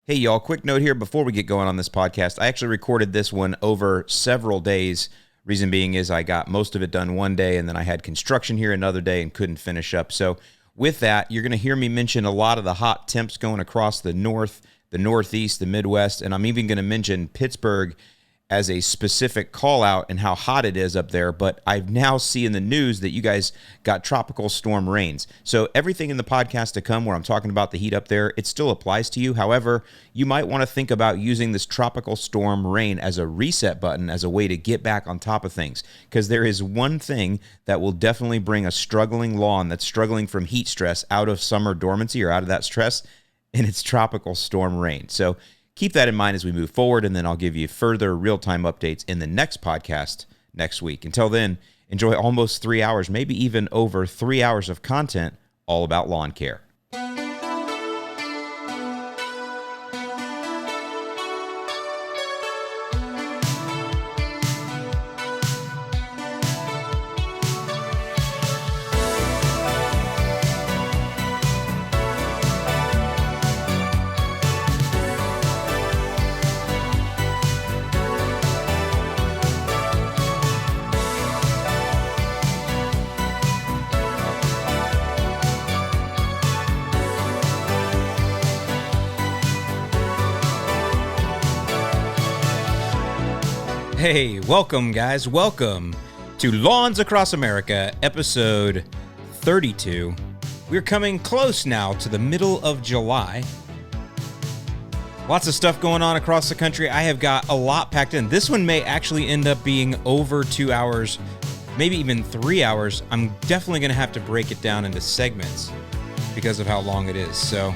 Hey, y'all, quick note here before we get going on this podcast. I actually recorded this one over several days. Reason being is I got most of it done one day, and then I had construction here another day and couldn't finish up. So with that, you're going to hear me mention a lot of the hot temps going across the north, the northeast, the Midwest, and I'm even going to mention Pittsburgh as a specific call out and how hot it is up there. But I now see in the news that you guys got tropical storm rains. So everything in the podcast to come where I'm talking about the heat up there, it still applies to you. However, you might want to think about using this tropical storm rain as a reset button, as a way to get back on top of things. Because there is one thing that will definitely bring a struggling lawn that's struggling from heat stress out of summer dormancy or out of that stress, and it's tropical storm rain. So keep that in mind as we move forward, and then I'll give you further real-time updates in the next podcast next week. Until then, enjoy almost 3 hours, maybe even over 3 hours of content all about lawn care. Hey, welcome guys, welcome to Lawns Across America, episode 32. We're coming close now to the middle of July. Lots of stuff going on across the country. I have got a lot packed in. This one may actually end up being over 2 hours, maybe even 3 hours. I'm definitely going to have to break it down into segments because of how long it is. So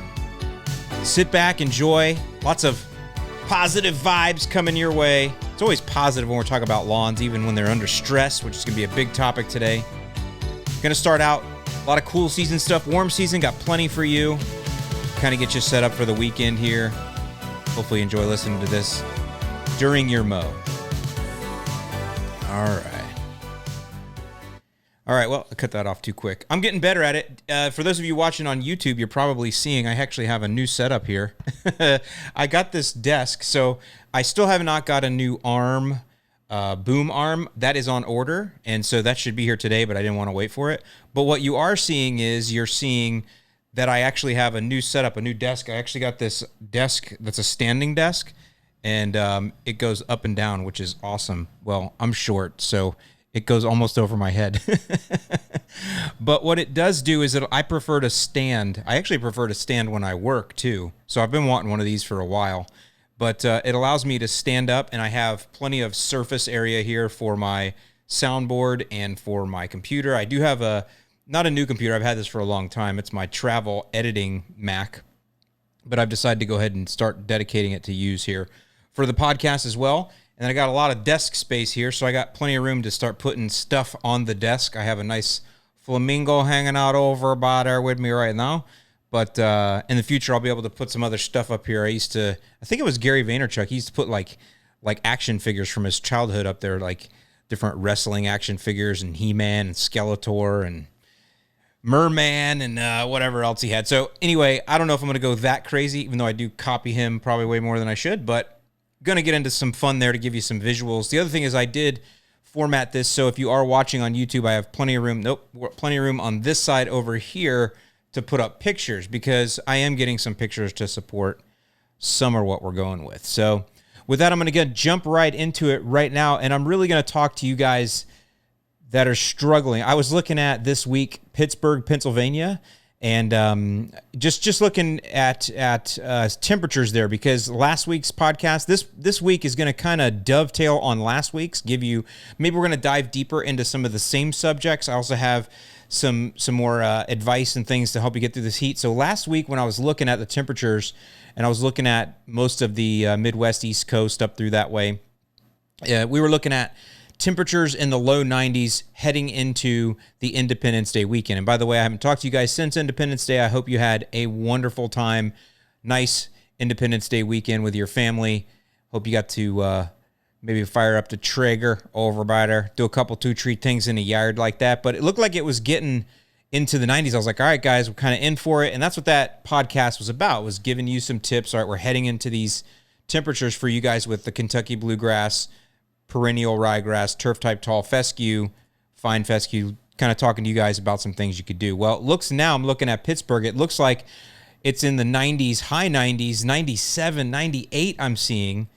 sit back, enjoy. Lots of positive vibes coming your way. It's always positive when we're talking about lawns, even when they're under stress, which is going to be a big topic today. Going to start out a lot of cool season stuff. Warm season, got plenty for you. Kind of get you set up for the weekend here. Hopefully you enjoy listening to this during your mow. All right, well, I cut that off too quick. I'm getting better at it. For those of you watching on YouTube, you're probably seeing I actually have a new setup here. I got this desk, so I still have not got a new arm, boom arm. That is on order, and so that should be here today, but I didn't want to wait for it. But what you are seeing is you're seeing that I actually have a new setup, a new desk. I actually got this desk that's a standing desk, and it goes up and down, which is awesome. Well, I'm short, so it goes almost over my head. But what it does do is that I prefer to stand. I actually prefer to stand when I work too. So I've been wanting one of these for a while. But it allows me to stand up, and I have plenty of surface area here for my soundboard and for my computer. I do have not a new computer. I've had this for a long time. It's my travel editing Mac. But I've decided to go ahead and start dedicating it to use here for the podcast as well. And I got a lot of desk space here, so I got plenty of room to start putting stuff on the desk. I have a nice flamingo hanging out over by there with me right now. But in the future, I'll be able to put some other stuff up here. I think it was Gary Vaynerchuk. He used to put like action figures from his childhood up there, like different wrestling action figures and He-Man and Skeletor and Merman and whatever else he had. So anyway, I don't know if I'm going to go that crazy, even though I do copy him probably way more than I should, but going to get into some fun there to give you some visuals. The other thing is I did format this, so if you are watching on YouTube, I have plenty of room. Plenty of room on this side over here to put up pictures, because I am getting some pictures to support some of what we're going with. So with that, I'm going to jump right into it right now, and I'm really going to talk to you guys that are struggling. I was looking at this week, Pittsburgh, Pennsylvania, and just looking at temperatures there, because last week's podcast, this week is going to kind of dovetail on last week's, maybe we're going to dive deeper into some of the same subjects. I also have some more advice and things to help you get through this heat. So last week when I was looking at the temperatures, and I was looking at most of the Midwest, East Coast up through that way, we were looking at temperatures in the low 90s heading into the Independence Day weekend. And by the way, I haven't talked to you guys since Independence Day. I hope you had a wonderful time. Nice Independence Day weekend with your family. Hope you got to maybe fire up the Traeger over by there, do a couple 2-tree things in the yard like that. But it looked like it was getting into the 90s. I was like, all right, guys, we're kind of in for it. And that's what that podcast was about, was giving you some tips. All right, we're heading into these temperatures for you guys with the Kentucky bluegrass, perennial ryegrass, turf type tall fescue, fine fescue, kind of talking to you guys about some things you could do. Well, it looks now, I'm looking at Pittsburgh, it looks like it's in the 90s, high 90s, 97, 98 I'm seeing.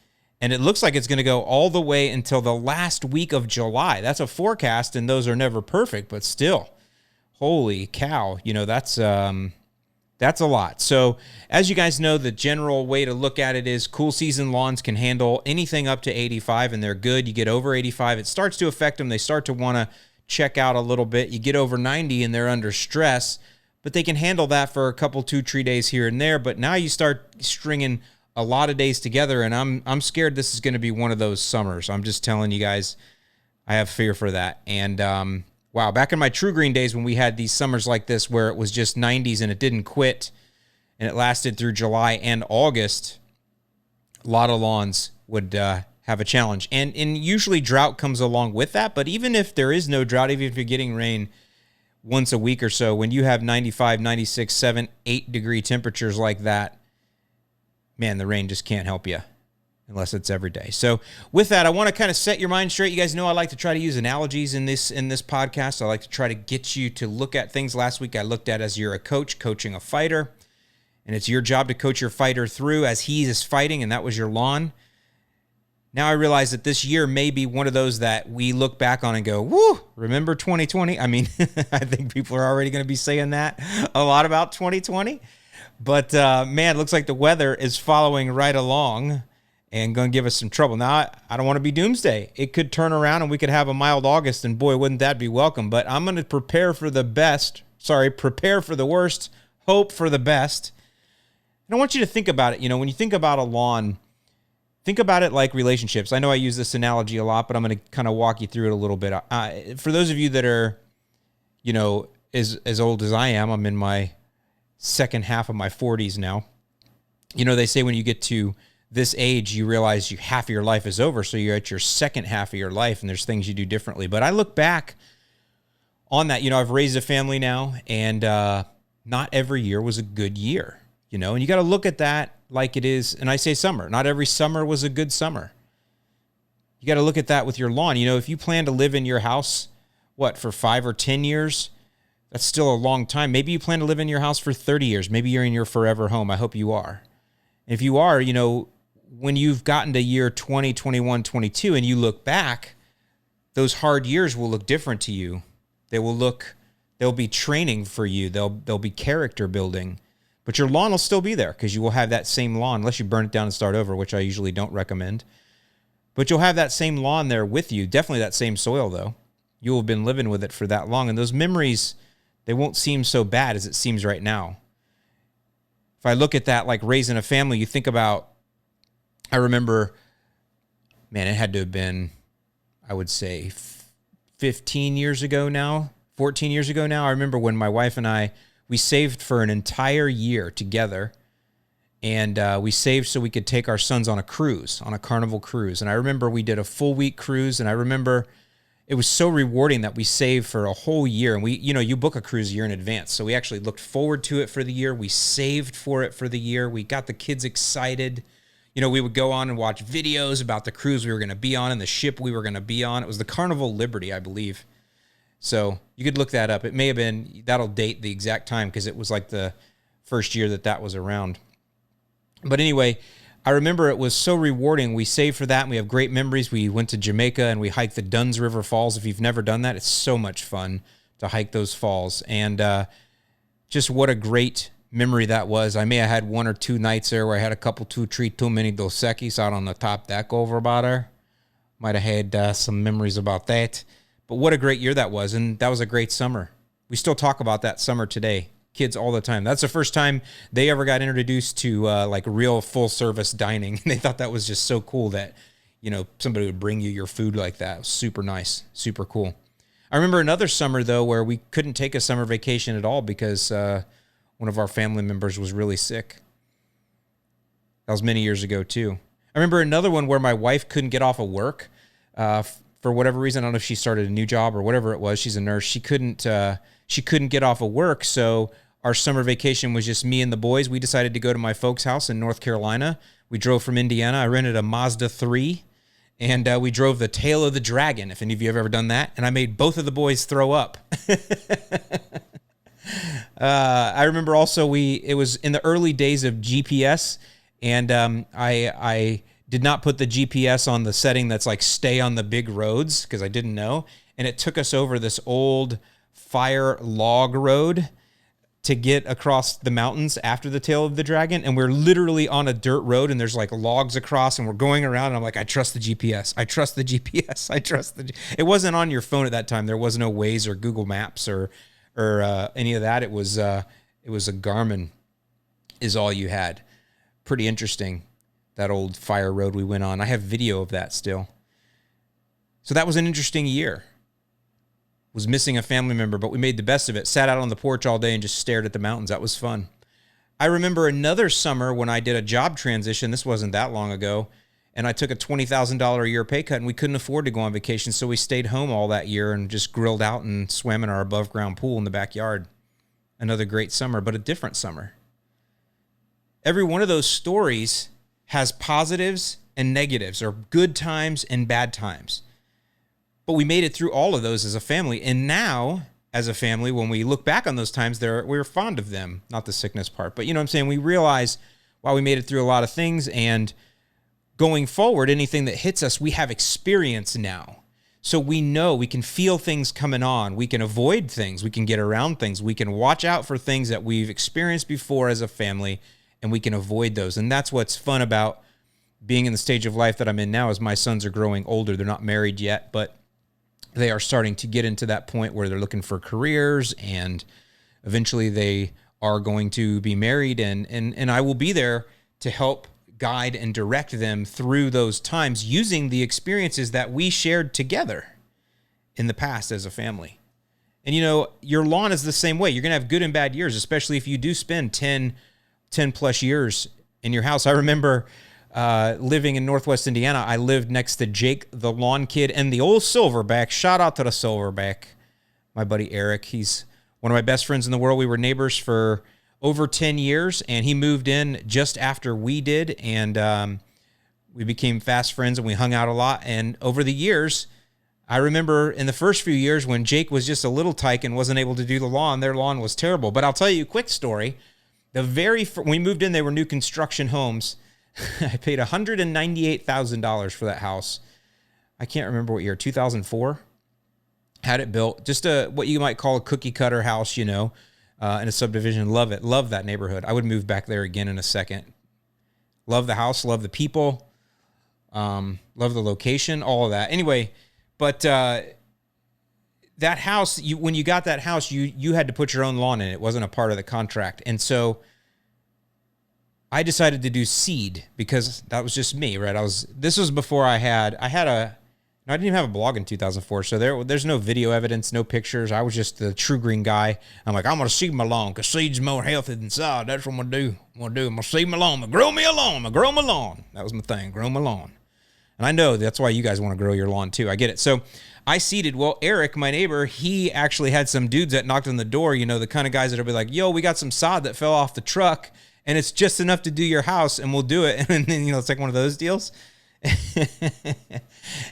And it looks like it's going to go all the way until the last week of July. That's a forecast, and those are never perfect, but still, holy cow, that's a lot. So as you guys know, the general way to look at it is cool season lawns can handle anything up to 85, and they're good. You get over 85, it starts to affect them. They start to want to check out a little bit. You get over 90, and they're under stress, but they can handle that for a couple, 2-3 days here and there. But now you start stringing a lot of days together, and I'm scared this is going to be one of those summers. I'm just telling you guys, I have fear for that. And wow, back in my True Green days when we had these summers like this where it was just 90s and it didn't quit, and it lasted through July and August, a lot of lawns would have a challenge. And usually drought comes along with that, but even if there is no drought, even if you're getting rain once a week or so, when you have 95, 96, 7, 8 degree temperatures like that, man, the rain just can't help you unless it's every day. So with that, I want to kind of set your mind straight. You guys know I like to try to use analogies in this podcast. I like to try to get you to look at things. Last week I looked at as you're a coach coaching a fighter, and it's your job to coach your fighter through as he is fighting, and that was your lawn. Now I realize that this year may be one of those that we look back on and go, woo, remember 2020? I mean, I think people are already going to be saying that a lot about 2020. But, man, it looks like the weather is following right along and going to give us some trouble. Now, I don't want to be doomsday. It could turn around and we could have a mild August, and boy, wouldn't that be welcome. But I'm going to prepare for the worst, hope for the best. And I want you to think about it. When you think about a lawn, think about it like relationships. I know I use this analogy a lot, but I'm going to kind of walk you through it a little bit. For those of you that are, as old as I am, I'm in my second half of my 40s now. They say when you get to this age, you realize half of your life is over, so you're at your second half of your life, and there's things you do differently. But I look back on that. I've raised a family now, and not every year was a good year, and you got to look at that like it is, and I say summer. Not every summer was a good summer. You got to look at that with your lawn. If you plan to live in your house, for 5 or 10 years, that's still a long time. Maybe you plan to live in your house for 30 years. Maybe you're in your forever home. I hope you are. If you are, when you've gotten to year 20, 21, 22, and you look back, those hard years will look different to you. They'll be training for you. They'll be character building. But your lawn will still be there because you will have that same lawn, unless you burn it down and start over, which I usually don't recommend. But you'll have that same lawn there with you. Definitely that same soil, though. You will have been living with it for that long. And those memories, they won't seem so bad as it seems right now. If I look at that like raising a family, you think about, I remember, man, it had to have been, I would say, 15 years ago now, 14 years ago now. I remember when my wife and I, we saved for an entire year together, and we saved so we could take our sons on a cruise, on a Carnival cruise. And I remember we did a full week cruise, and I remember it was so rewarding that we saved for a whole year. And we, you book a cruise a year in advance. So we actually looked forward to it for the year. We saved for it for the year. We got the kids excited. We would go on and watch videos about the cruise we were going to be on and the ship we were going to be on. It was the Carnival Liberty, I believe. So you could look that up. It may have been, that'll date the exact time because it was like the first year that was around. But anyway, I remember it was so rewarding. We saved for that, and we have great memories. We went to Jamaica, and we hiked the Dunn's River Falls. If you've never done that, it's so much fun to hike those falls. And just what a great memory that was. I may have had 1 or 2 nights there where I had a couple, 2 or 3 too many Dos Equis out on the top deck over about there. Might have had some memories about that. But what a great year that was, and that was a great summer. We still talk about that summer today. Kids all the time. That's the first time they ever got introduced to like real full service dining. And they thought that was just so cool that, somebody would bring you your food like that. It was super nice, super cool. I remember another summer though, where we couldn't take a summer vacation at all because one of our family members was really sick. That was many years ago too. I remember another one where my wife couldn't get off of work for for whatever reason, I don't know if she started a new job or whatever it was. She's a nurse. She couldn't get off of work. So our summer vacation was just me and the boys. We decided to go to my folks' house in North Carolina. We drove from Indiana. I rented a Mazda 3, and we drove the Tail of the Dragon, if any of you have ever done that. And I made both of the boys throw up. I remember also it was in the early days of GPS, and I did not put the GPS on the setting that's like stay on the big roads because I didn't know. And it took us over this old fire log road to get across the mountains after the Tail of the Dragon. And we're literally on a dirt road and there's like logs across and we're going around. And I'm like, I trust the GPS. I trust the GPS. It wasn't on your phone at that time. There was no Waze or Google Maps or any of that. It was a Garmin is all you had. Pretty interesting. That old fire road we went on. I have video of that still. So that was an interesting year. Was missing a family member, but we made the best of it. Sat out on the porch all day and just stared at the mountains. That was fun. I remember another summer when I did a job transition. This wasn't that long ago. And I took a $20,000 a year pay cut, and we couldn't afford to go on vacation. So we stayed home all that year and just grilled out and swam in our above ground pool in the backyard. Another great summer, but a different summer. Every one of those stories has positives and negatives, or good times and bad times. But we made it through all of those as a family. And now, as a family, when we look back on those times, we're fond of them. Not the sickness part, but you know what I'm saying? We realize, wow, we made it through a lot of things. And going forward, anything that hits us, we have experience now. So we know we can feel things coming on. We can avoid things. We can get around things. We can watch out for things that we've experienced before as a family, and we can avoid those. And that's what's fun about being in the stage of life that I'm in now. As my sons are growing older. They're not married yet, but they are starting to get into that point where they're looking for careers, and eventually they are going to be married, and I will be there to help guide and direct them through those times using the experiences that we shared together in the past as a family. And you know, your lawn is the same way. You're going to have good and bad years, especially if you do spend 10 plus years in your house. I remember living in Northwest Indiana. I lived next to Jake, the lawn kid, and the old Silverback. Shout out to the Silverback, my buddy Eric. He's one of my best friends in the world. We were neighbors for over 10 years, and he moved in just after we did, and we became fast friends, and we hung out a lot. And over the years, I remember in the first few years when Jake was just a little tyke and wasn't able to do the lawn, their lawn was terrible. But I'll tell you a quick story. When we moved in, they were new construction homes. I paid $198,000 for that house. I can't remember what year, 2004. Had it built, just what you might call a cookie cutter house, you know, in a subdivision. Love it. Love that neighborhood. I would move back there again in a second. Love the house. Love the people. Love the location. All of that. Anyway, but that house, when you got that house, you had to put your own lawn in. It wasn't a part of the contract. And so I decided to do seed because that was just me, right? This was before I didn't even have a blog in 2004. So there's no video evidence, no pictures. I was just the true green guy. I'm like, I'm going to seed my lawn because seed's more healthy than sod. That's what I'm going to do. I'm going to seed my lawn. I'm going to grow me a lawn. I'm going to grow my lawn. That was my thing. Grow my lawn. And I know that's why you guys want to grow your lawn too. I get it. So I seeded. Well, Eric, my neighbor, he actually had some dudes that knocked on the door, you know, the kind of guys that'll be like, yo, we got some sod that fell off the truck and it's just enough to do your house and we'll do it. And then, you know, it's like one of those deals.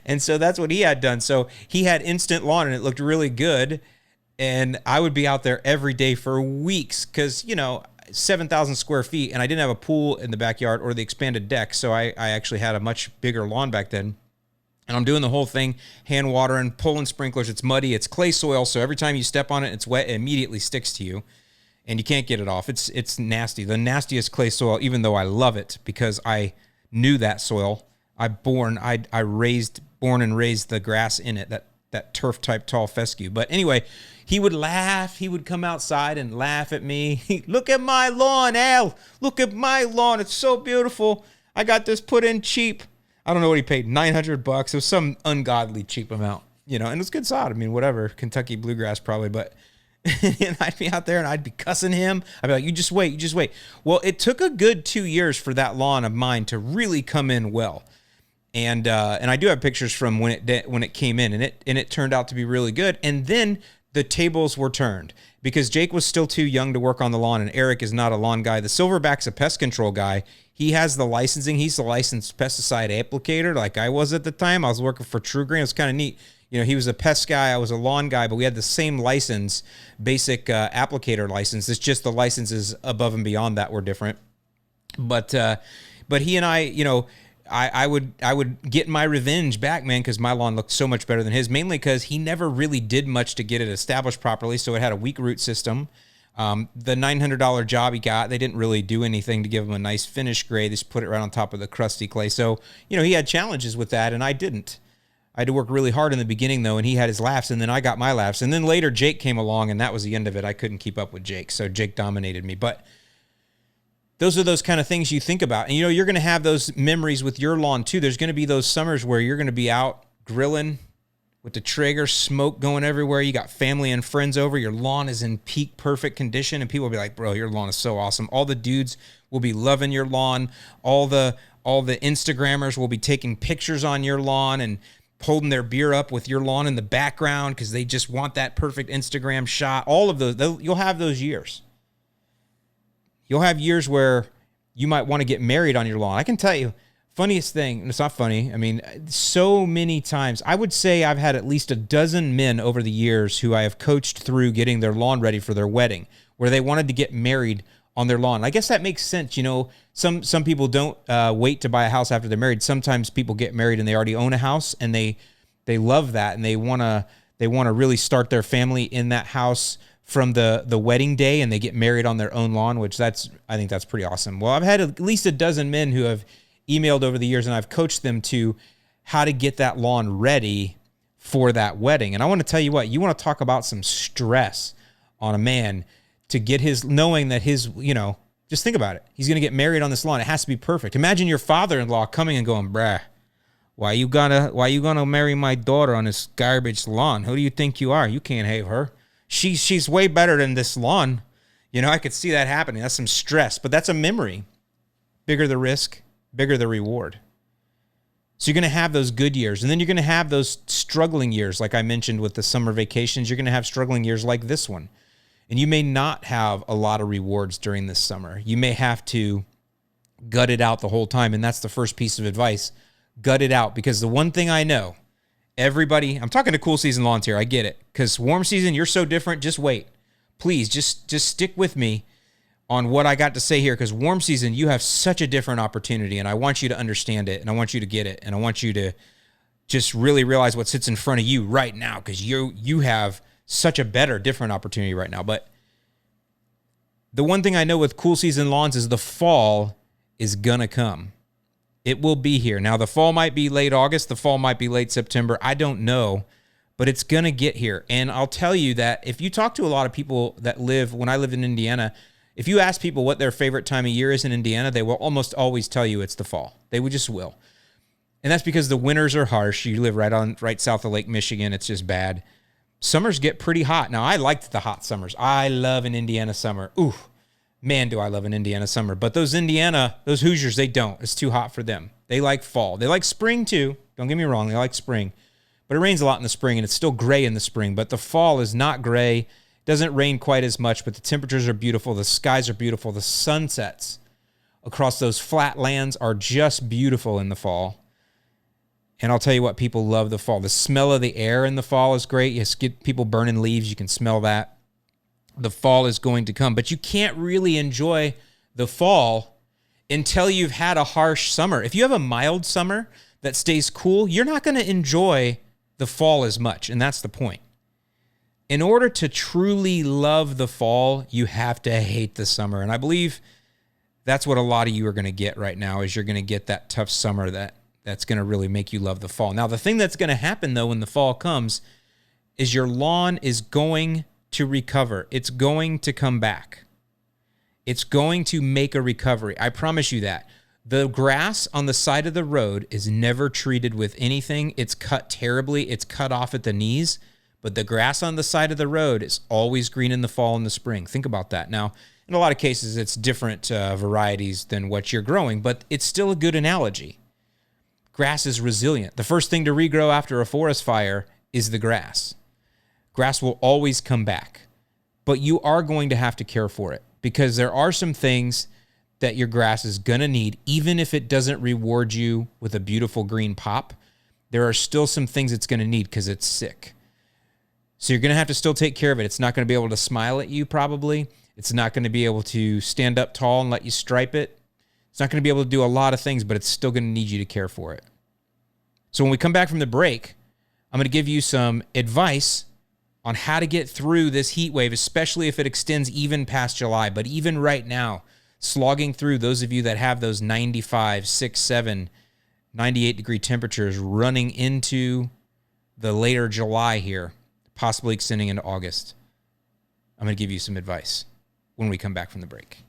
And so that's what he had done. So he had instant lawn and it looked really good. And I would be out there every day for weeks because, you know, 7,000 square feet and I didn't have a pool in the backyard or the expanded deck. So I actually had a much bigger lawn back then. And I'm doing the whole thing, hand watering, pulling sprinklers. It's muddy. It's clay soil. So every time you step on it, it's wet. It immediately sticks to you and you can't get it off. It's nasty. The nastiest clay soil, even though I love it because I knew that soil. I born and raised the grass in it, that turf type tall fescue. But anyway, he would laugh. He would come outside and laugh at me. Look at my lawn, Al. Look at my lawn. It's so beautiful. I got this put in cheap. I don't know what he paid, $900. It was some ungodly cheap amount, you know, and it was good sod. I mean, whatever, Kentucky bluegrass probably, but and I'd be out there and I'd be cussing him. I'd be like, you just wait. Well, it took a good 2 years for that lawn of mine to really come in well. And I do have pictures from when it came in, and it turned out to be really good. And then the tables were turned because Jake was still too young to work on the lawn, and Eric is not a lawn guy. The Silverback's a pest control guy. He has the licensing. He's the licensed pesticide applicator like I was at the time. I was working for True Green. It was kind of neat. You know, he was a pest guy. I was a lawn guy, but we had the same license, basic applicator license. It's just the licenses above and beyond that were different. But he and I, you know, I would get my revenge back, man, because my lawn looked so much better than his, mainly because he never really did much to get it established properly, so it had a weak root system. The $900 job he got, they didn't really do anything to give him a nice finish grade. They just put it right on top of the crusty clay. So, you know, he had challenges with that, and I didn't. I had to work really hard in the beginning, though, and he had his laughs, and then I got my laughs. And then later, Jake came along, and that was the end of it. I couldn't keep up with Jake, so Jake dominated me. But those are those kind of things you think about. And, you know, you're going to have those memories with your lawn, too. There's going to be those summers where you're going to be out grilling with the Traeger, smoke going everywhere. You got family and friends over. Your lawn is in peak perfect condition, and people will be like, bro, your lawn is so awesome. All the dudes will be loving your lawn. All the Instagrammers will be taking pictures on your lawn and holding their beer up with your lawn in the background because they just want that perfect Instagram shot. All of those, you'll have those years. You'll have years where you might want to get married on your lawn. I can tell you, funniest thing, and it's not funny, I mean, so many times, I would say I've had at least a dozen men over the years who I have coached through getting their lawn ready for their wedding, where they wanted to get married on their lawn. I guess that makes sense. You know, some people don't wait to buy a house after they're married. Sometimes people get married and they already own a house, and they love that, and they want to really start their family in that house from the wedding day, and they get married on their own lawn, which I think that's pretty awesome. Well, I've had at least a dozen men who have emailed over the years, and I've coached them to how to get that lawn ready for that wedding. And I want to tell you what, you want to talk about some stress on a man to get knowing that his, you know, just think about it. He's going to get married on this lawn. It has to be perfect. Imagine your father-in-law coming and going, bruh, why you gonna marry my daughter on this garbage lawn? Who do you think you are? You can't have her. She's way better than this lawn. You know, I could see that happening. That's some stress, but that's a memory. Bigger the risk, bigger the reward. So you're going to have those good years, and then you're going to have those struggling years, like I mentioned with the summer vacations. You're going to have struggling years like this one. And you may not have a lot of rewards during this summer. You may have to gut it out the whole time, and that's the first piece of advice. Gut it out, because the one thing I know, everybody, I'm talking to cool season lawns here, I get it, because warm season, you're so different, just wait. Please, just stick with me on what I got to say here, because warm season, you have such a different opportunity, and I want you to understand it, and I want you to get it, and I want you to just really realize what sits in front of you right now, because you have such a better, different opportunity right now. But the one thing I know with cool season lawns is the fall is gonna come. It will be here. Now, the fall might be late August, the fall might be late September, I don't know, but it's gonna get here. And I'll tell you that if you talk to a lot of people that when I lived in Indiana, if you ask people what their favorite time of year is in Indiana, they will almost always tell you it's the fall. They just will. And that's because the winters are harsh. You live right south of Lake Michigan. It's just bad. Summers get pretty hot. Now, I liked the hot summers. I love an Indiana summer. Ooh, man, do I love an Indiana summer. But those Hoosiers, they don't. It's too hot for them. They like fall. They like spring, too. Don't get me wrong. They like spring. But it rains a lot in the spring, and it's still gray in the spring. But the fall is not gray. It doesn't rain quite as much, but the temperatures are beautiful. The skies are beautiful. The sunsets across those flat lands are just beautiful in the fall. And I'll tell you what, people love the fall. The smell of the air in the fall is great. You get people burning leaves. You can smell that. The fall is going to come. But you can't really enjoy the fall until you've had a harsh summer. If you have a mild summer that stays cool, you're not going to enjoy the fall as much. And that's the point. In order to truly love the fall, you have to hate the summer. And I believe that's what a lot of you are going to get right now, is you're going to get that tough summer that's going to really make you love the fall. Now, the thing that's going to happen, though, when the fall comes is your lawn is going to recover. It's going to come back. It's going to make a recovery. I promise you that. The grass on the side of the road is never treated with anything. It's cut terribly. It's cut off at the knees. But the grass on the side of the road is always green in the fall and the spring. Think about that. Now, in a lot of cases, it's different varieties than what you're growing, but it's still a good analogy. Grass is resilient. The first thing to regrow after a forest fire is the grass. Grass will always come back, but you are going to have to care for it because there are some things that your grass is going to need, even if it doesn't reward you with a beautiful green pop. There are still some things it's going to need because it's sick. So you're going to have to still take care of it. It's not going to be able to smile at you probably. It's not going to be able to stand up tall and let you stripe it. It's not going to be able to do a lot of things, but it's still going to need you to care for it. So when we come back from the break, I'm going to give you some advice on how to get through this heat wave, especially if it extends even past July. But even right now, slogging through, those of you that have those 95, 6, 7, 98 degree temperatures running into the later July here, possibly extending into August, I'm going to give you some advice when we come back from the break.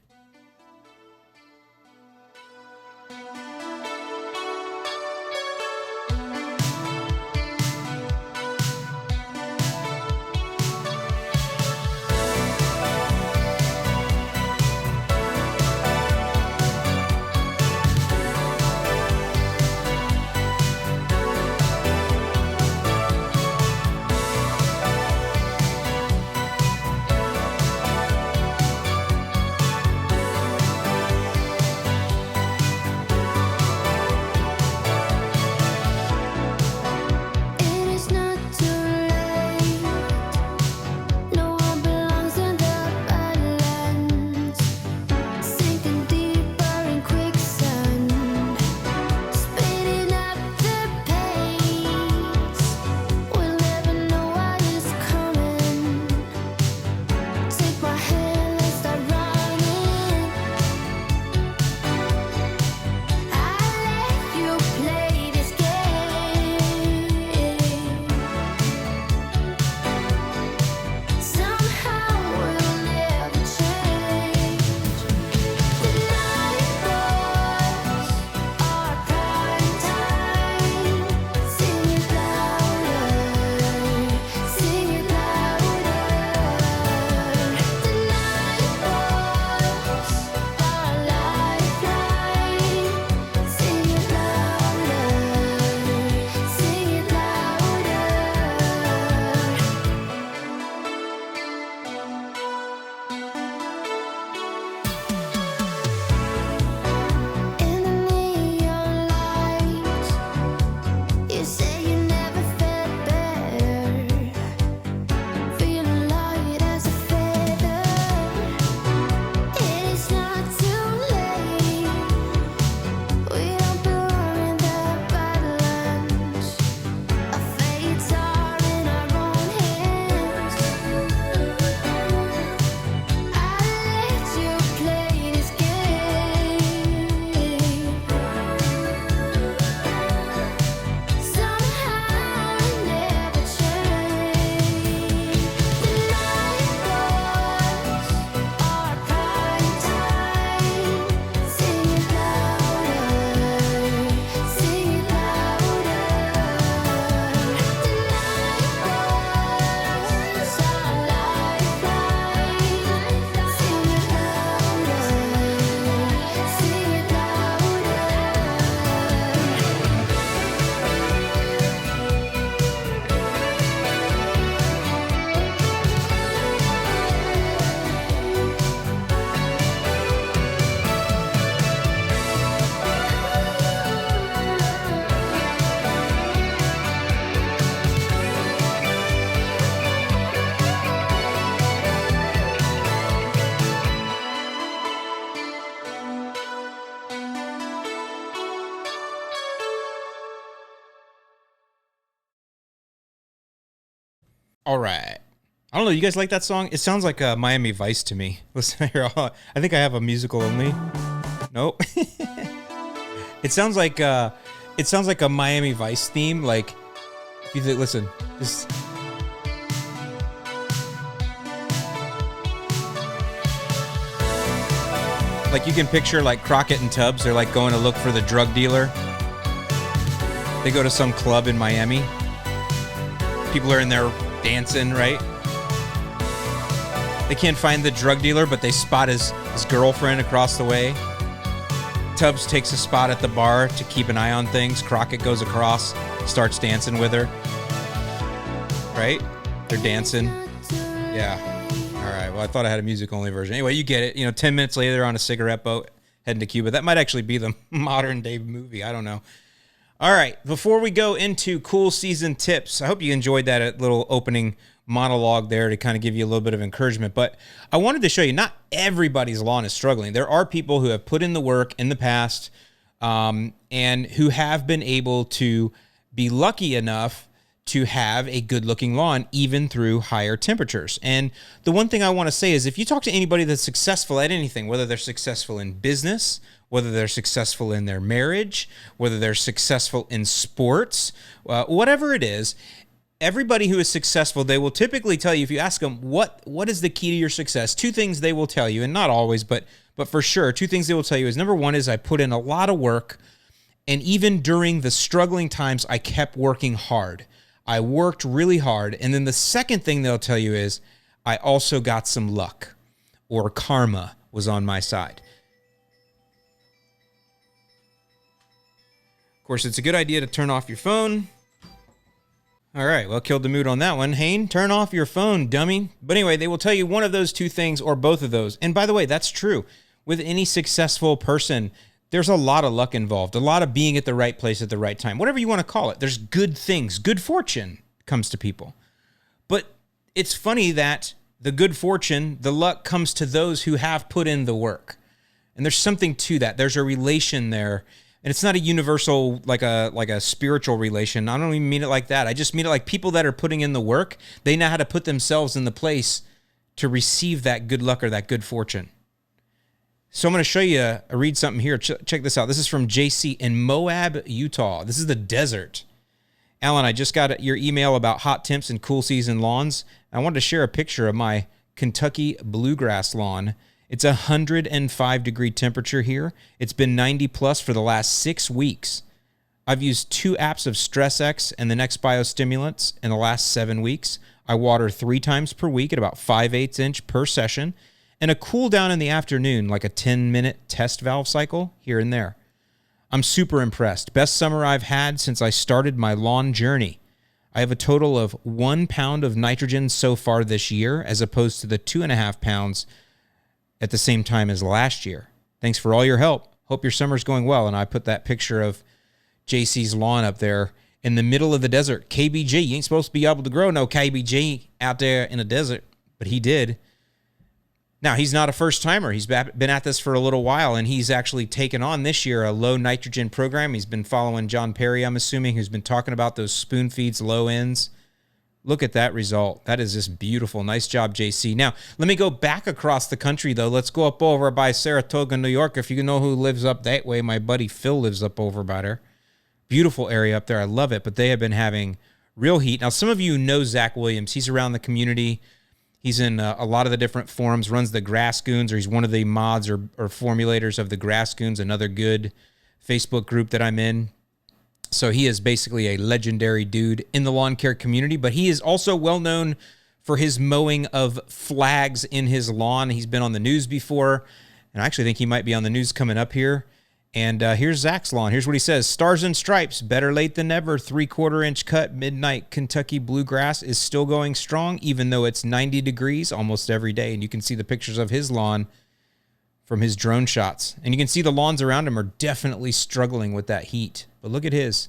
All right. I don't know. You guys like that song? It sounds like Miami Vice to me. Listen here. I think I have a musical only. Nope. It sounds like a Miami Vice theme. Like, if you think, listen, just. Like, you can picture like Crockett and Tubbs. They're like going to look for the drug dealer. They go to some club in Miami. People are in there dancing, right? They can't find the drug dealer, but they spot his girlfriend across the way. Tubbs takes a spot at the bar to keep an eye on things. Crockett goes across, starts dancing with her. Right? They're dancing. Yeah. All right. Well, I thought I had a music-only version. Anyway, you get it. 10 minutes later, they're on a cigarette boat heading to Cuba. That might actually be the modern-day movie. I don't know. All right. Before we go into cool season tips, I hope you enjoyed that little opening monologue there to kind of give you a little bit of encouragement. But I wanted to show you, not everybody's lawn is struggling. There are people who have put in the work in the past and who have been able to be lucky enough to have a good-looking lawn even through higher temperatures. And the one thing I want to say is if you talk to anybody that's successful at anything, whether they're successful in business, whether they're successful in their marriage, whether they're successful in sports, whatever it is, everybody who is successful, they will typically tell you, if you ask them, what is the key to your success? Two things they will tell you, and not always, but for sure, two things they will tell you is, number one is I put in a lot of work, and even during the struggling times, I kept working hard. I worked really hard. And then the second thing they'll tell you is I also got some luck, or karma was on my side. Of course, it's a good idea to turn off your phone. All right, well, killed the mood on that one. Hayne, turn off your phone, dummy. But anyway, they will tell you one of those two things or both of those. And by the way, that's true. With any successful person, there's a lot of luck involved, a lot of being at the right place at the right time, whatever you want to call it. There's good things, good fortune comes to people. But it's funny that the good fortune, the luck comes to those who have put in the work. And there's something to that. There's a relation there. And it's not a universal, like a spiritual relation. I don't even mean it like that. I just mean it like people that are putting in the work, they know how to put themselves in the place to receive that good luck or that good fortune. So I'm going to show you, read something here. Check this out. This is from JC in Moab, Utah. This is the desert. Alan, I just got your email about hot temps and cool season lawns. I wanted to share a picture of my Kentucky bluegrass lawn. It's 105-degree temperature here. It's been 90 plus for the last 6 weeks. I've used 2 apps of StressX and the next biostimulants in the last 7 weeks. I water 3 times per week at about 5/8 inch per session, and a cool down in the afternoon, like a 10-minute test valve cycle here and there. I'm super impressed. Best summer I've had since I started my lawn journey. I have a total of 1 pound of nitrogen so far this year, as opposed to the 2.5 pounds at the same time as last year. Thanks for all your help. Hope your summer's going well. And I put that picture of JC's lawn up there in the middle of the desert. KBG, you ain't supposed to be able to grow no KBG out there in the desert, but he did. Now, he's not a first-timer. He's been at this for a little while, and he's actually taken on this year a low-nitrogen program. He's been following John Perry, I'm assuming, who's been talking about those spoon feeds, low ends. Look at that result. That is just beautiful. Nice job, JC. Now, let me go back across the country, though. Let's go up over by Saratoga, New York. If you know who lives up that way, my buddy Phil lives up over by there. Beautiful area up there. I love it, but they have been having real heat. Now, some of you know Zach Williams. He's around the community. He's in a lot of the different forums, runs the Grass Goons, or he's one of the mods or formulators of the Grass Goons, another good Facebook group that I'm in. So he is basically a legendary dude in the lawn care community, but he is also well known for his mowing of flags in his lawn. He's been on the news before, and I actually think he might be on the news coming up here. And here's Zach's lawn. Here's what he says. Stars and stripes, better late than never. 3/4 inch cut, midnight Kentucky bluegrass is still going strong, even though it's 90 degrees almost every day. And you can see the pictures of his lawn from his drone shots. And you can see the lawns around him are definitely struggling with that heat. But look at his.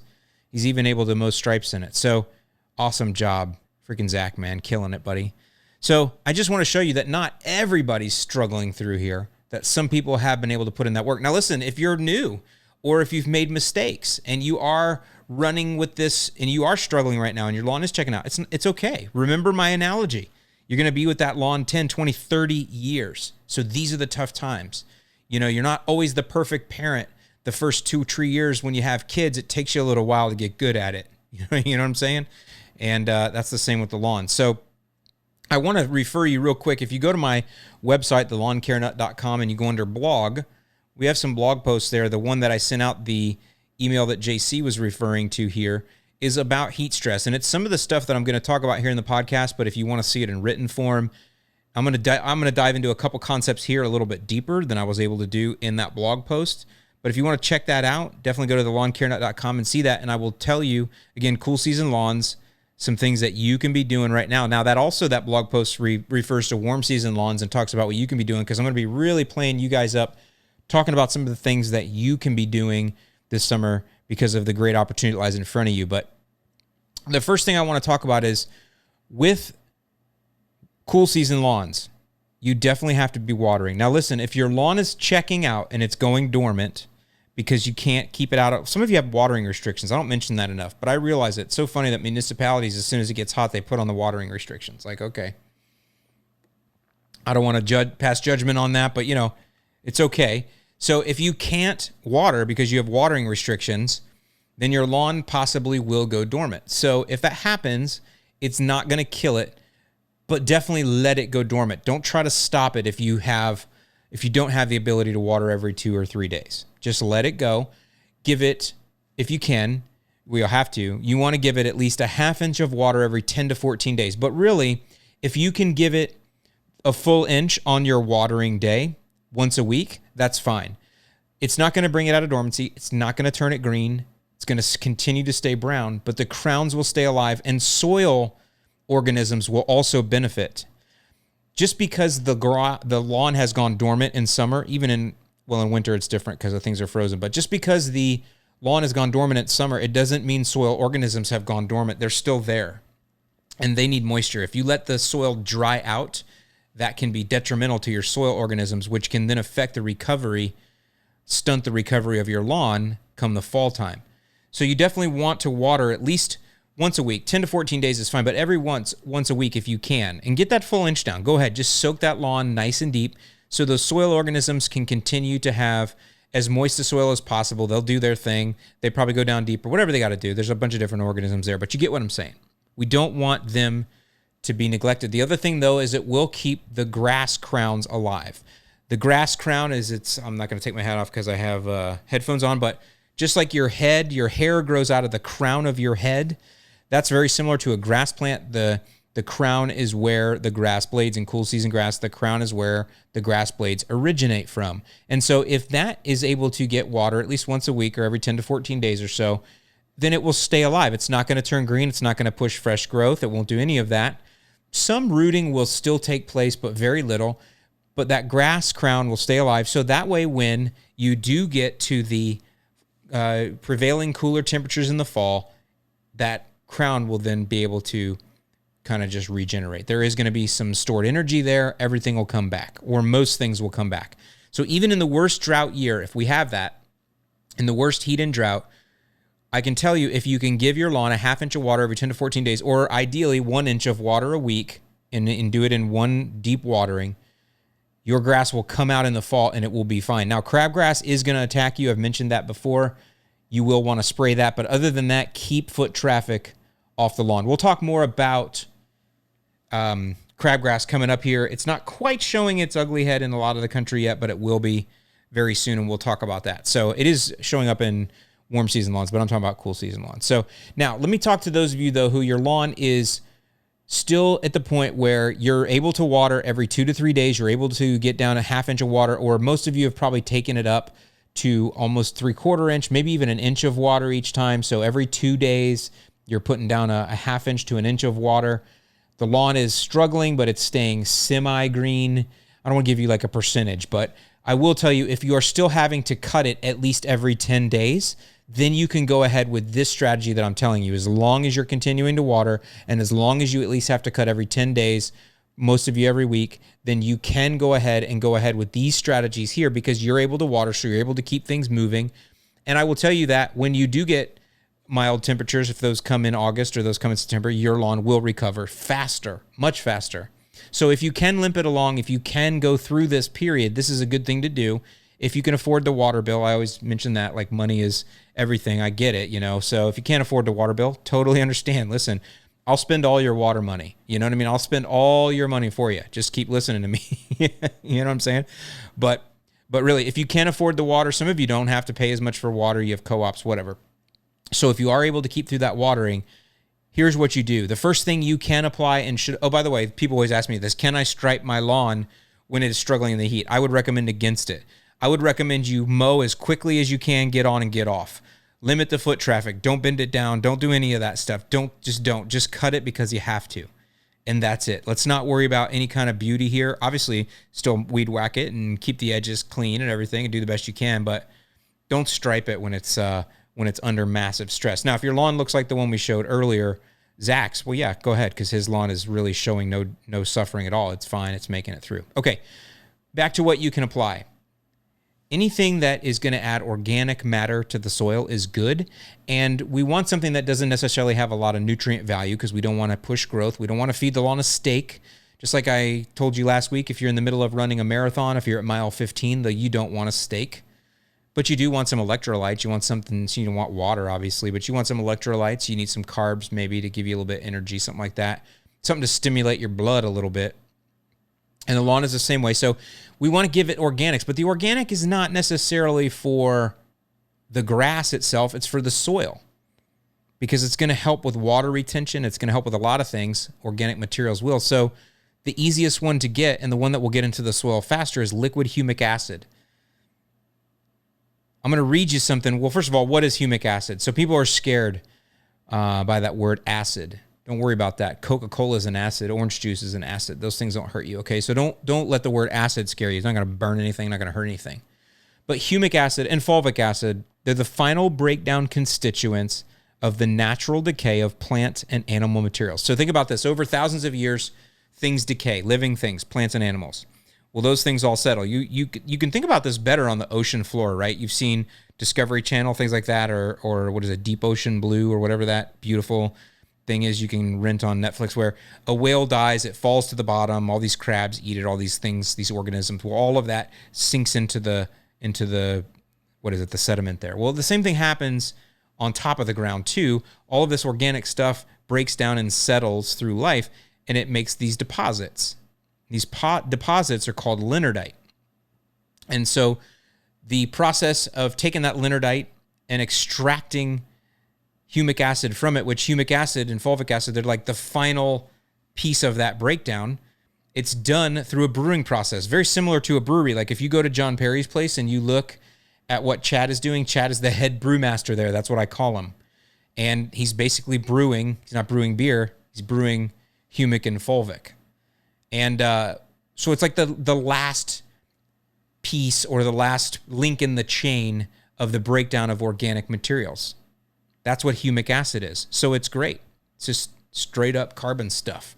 He's even able to mow stripes in it. So awesome job. Freaking Zach, man. Killing it, buddy. So I just want to show you that not everybody's struggling through here, that some people have been able to put in that work. Now, listen, if you're new or if you've made mistakes and you are running with this and you are struggling right now and your lawn is checking out, it's okay. Remember my analogy. You're going to be with that lawn 10, 20, 30 years. So these are the tough times. You know, you're not always the perfect parent. The first 2-3 years when you have kids, it takes you a little while to get good at it. You know what I'm saying? And that's the same with the lawn. So I want to refer you real quick. If you go to my website, thelawncarenut.com, and you go under blog, we have some blog posts there. The one that I sent out, the email that JC was referring to here, is about heat stress. And it's some of the stuff that I'm going to talk about here in the podcast, but if you want to see it in written form, I'm going to dive into a couple concepts here a little bit deeper than I was able to do in that blog post. But if you want to check that out, definitely go to thelawncarenut.com and see that. And I will tell you, again, cool season lawns, some things that you can be doing right now. Now, that blog post refers to warm season lawns and talks about what you can be doing, because I'm going to be really playing you guys up, talking about some of the things that you can be doing this summer because of the great opportunity that lies in front of you. But the first thing I want to talk about is with cool season lawns, you definitely have to be watering. Now, listen, if your lawn is checking out and it's going dormant because you can't keep it out of, some of you have watering restrictions. I don't mention that enough, but I realize it's so funny that municipalities, as soon as it gets hot, they put on the watering restrictions. Like, okay, I don't want to pass judgment on that, but it's okay. So if you can't water because you have watering restrictions, then your lawn possibly will go dormant. So if that happens, it's not going to kill it, but definitely let it go dormant. Don't try to stop it if you don't have the ability to water every 2 or 3 days. Just let it go. Give it, if you can, we'll have to, you want to give it at least a ½ inch of water every 10 to 14 days. But really, if you can give it a full inch on your watering day once a week, that's fine. It's not going to bring it out of dormancy. It's not going to turn it green. It's going to continue to stay brown, but the crowns will stay alive, and soil organisms will also benefit. Just because the lawn has gone dormant in summer, even in winter it's different because the things are frozen, but just because the lawn has gone dormant in summer, it doesn't mean soil organisms have gone dormant. They're still there, and they need moisture. If you let the soil dry out, that can be detrimental to your soil organisms, which can then affect the recovery, stunt the recovery of your lawn come the fall time. So you definitely want to water at least once a week. 10 to 14 days is fine, but every once a week if you can. And get that full inch down. Go ahead, just soak that lawn nice and deep so those soil organisms can continue to have as moist a soil as possible. They'll do their thing. They probably go down deeper, whatever they got to do. There's a bunch of different organisms there, but you get what I'm saying. We don't want them to be neglected. The other thing, though, is it will keep the grass crowns alive. The grass crown I'm not going to take my hat off because I have headphones on, but just like your hair grows out of the crown of your head. That's very similar to a grass plant. The crown is where the grass blades, in cool season grass, the crown is where the grass blades originate from. And so if that is able to get water at least once a week or every 10 to 14 days or so, then it will stay alive. It's not going to turn green. It's not going to push fresh growth. It won't do any of that. Some rooting will still take place, but very little. But that grass crown will stay alive. So that way, when you do get to the prevailing cooler temperatures in the fall, that crown will then be able to kind of just regenerate. There is going to be some stored energy there. Everything will come back, or most things will come back. So even in the worst drought year, if we have that, in the worst heat and drought, I can tell you, if you can give your lawn a ½ inch of water every 10 to 14 days, or ideally 1 inch of water a week, and do it in one deep watering, your grass will come out in the fall and it will be fine. Now, crabgrass is going to attack you. I've mentioned that before. You will want to spray that. But other than that, keep foot traffic off the lawn. We'll talk more about crabgrass coming up here. It's not quite showing its ugly head in a lot of the country yet, but it will be very soon, and we'll talk about that. So it is showing up in warm season lawns, but I'm talking about cool season lawns. So now let me talk to those of you, though, who your lawn is still at the point where you're able to water every 2 to 3 days. You're able to get down a ½ inch of water, or most of you have probably taken it up to almost 3/4 inch, maybe even an inch of water each time. So every 2 days, you're putting down a ½ inch to an inch of water. The lawn is struggling, but it's staying semi-green. I don't want to give you like a percentage, but I will tell you, if you are still having to cut it at least every 10 days, then you can go ahead with this strategy that I'm telling you. As long as you're continuing to water, and as long as you at least have to cut every 10 days, most of you every week, then you can go ahead with these strategies here, because you're able to water, so you're able to keep things moving. And I will tell you that when you do get mild temperatures, if those come in August or those come in September, your lawn will recover faster, much faster. So if you can limp it along, if you can go through this period, this is a good thing to do. If you can afford the water bill, I always mention that, like, money is everything. I get it, So if you can't afford the water bill, totally understand. Listen, I'll spend all your water money. You know what I mean? I'll spend all your money for you. Just keep listening to me. You know what I'm saying? But really, if you can't afford the water, some of you don't have to pay as much for water. You have co-ops, whatever. So if you are able to keep through that watering, here's what you do. The first thing you can apply and should, oh, by the way, people always ask me this, can I stripe my lawn when it is struggling in the heat? I would recommend against it. I would recommend you mow as quickly as you can, get on and get off. Limit the foot traffic. Don't bend it down. Don't do any of that stuff. Don't. Just cut it because you have to. And that's it. Let's not worry about any kind of beauty here. Obviously, still weed whack it and keep the edges clean and everything and do the best you can, but don't stripe it when it's under massive stress. Now, if your lawn looks like the one we showed earlier, Zach's, well, yeah, go ahead, because his lawn is really showing no suffering at all. It's fine. It's making it through. Okay, back to what you can apply. Anything that is going to add organic matter to the soil is good, and we want something that doesn't necessarily have a lot of nutrient value because we don't want to push growth. We don't want to feed the lawn a steak. Just like I told you last week, if you're in the middle of running a marathon, if you're at mile 15, you don't want a steak. But you do want some electrolytes. You want something, so you don't want water, obviously, but you want some electrolytes. You need some carbs maybe to give you a little bit of energy, something like that. Something to stimulate your blood a little bit. And the lawn is the same way. So we want to give it organics, but the organic is not necessarily for the grass itself. It's for the soil because it's going to help with water retention. It's going to help with a lot of things. Organic materials will. So the easiest one to get and the one that will get into the soil faster is liquid humic acid. I'm going to read you something. Well, first of all, what is humic acid? So people are scared by that word acid. Don't worry about that. Coca-Cola is an acid. Orange juice is an acid. Those things don't hurt you, okay? So don't let the word acid scare you. It's not going to burn anything, not going to hurt anything. But humic acid and fulvic acid, they're the final breakdown constituents of the natural decay of plant and animal materials. So think about this. Over thousands of years, things decay, living things, plants and animals. Well, those things all settle. You can think about this better on the ocean floor, right? You've seen Discovery Channel, things like that, or what is it, Deep Ocean Blue, or whatever that beautiful thing is you can rent on Netflix, where a whale dies, it falls to the bottom, all these crabs eat it, all these things, these organisms, well, all of that sinks into the what is it, the sediment there. Well, the same thing happens on top of the ground too. All of this organic stuff breaks down and settles through life, and it makes these deposits. These deposits are called lignardite. And so the process of taking that lignardite and extracting humic acid from it, which humic acid and fulvic acid, they're like the final piece of that breakdown. It's done through a brewing process, very similar to a brewery. Like if you go to John Perry's place and you look at what Chad is doing, Chad is the head brewmaster there. That's what I call him. And he's basically brewing, he's not brewing beer, he's brewing humic and fulvic. And so it's like the last piece or the last link in the chain of the breakdown of organic materials. That's what humic acid is. So it's great. It's just straight up carbon stuff.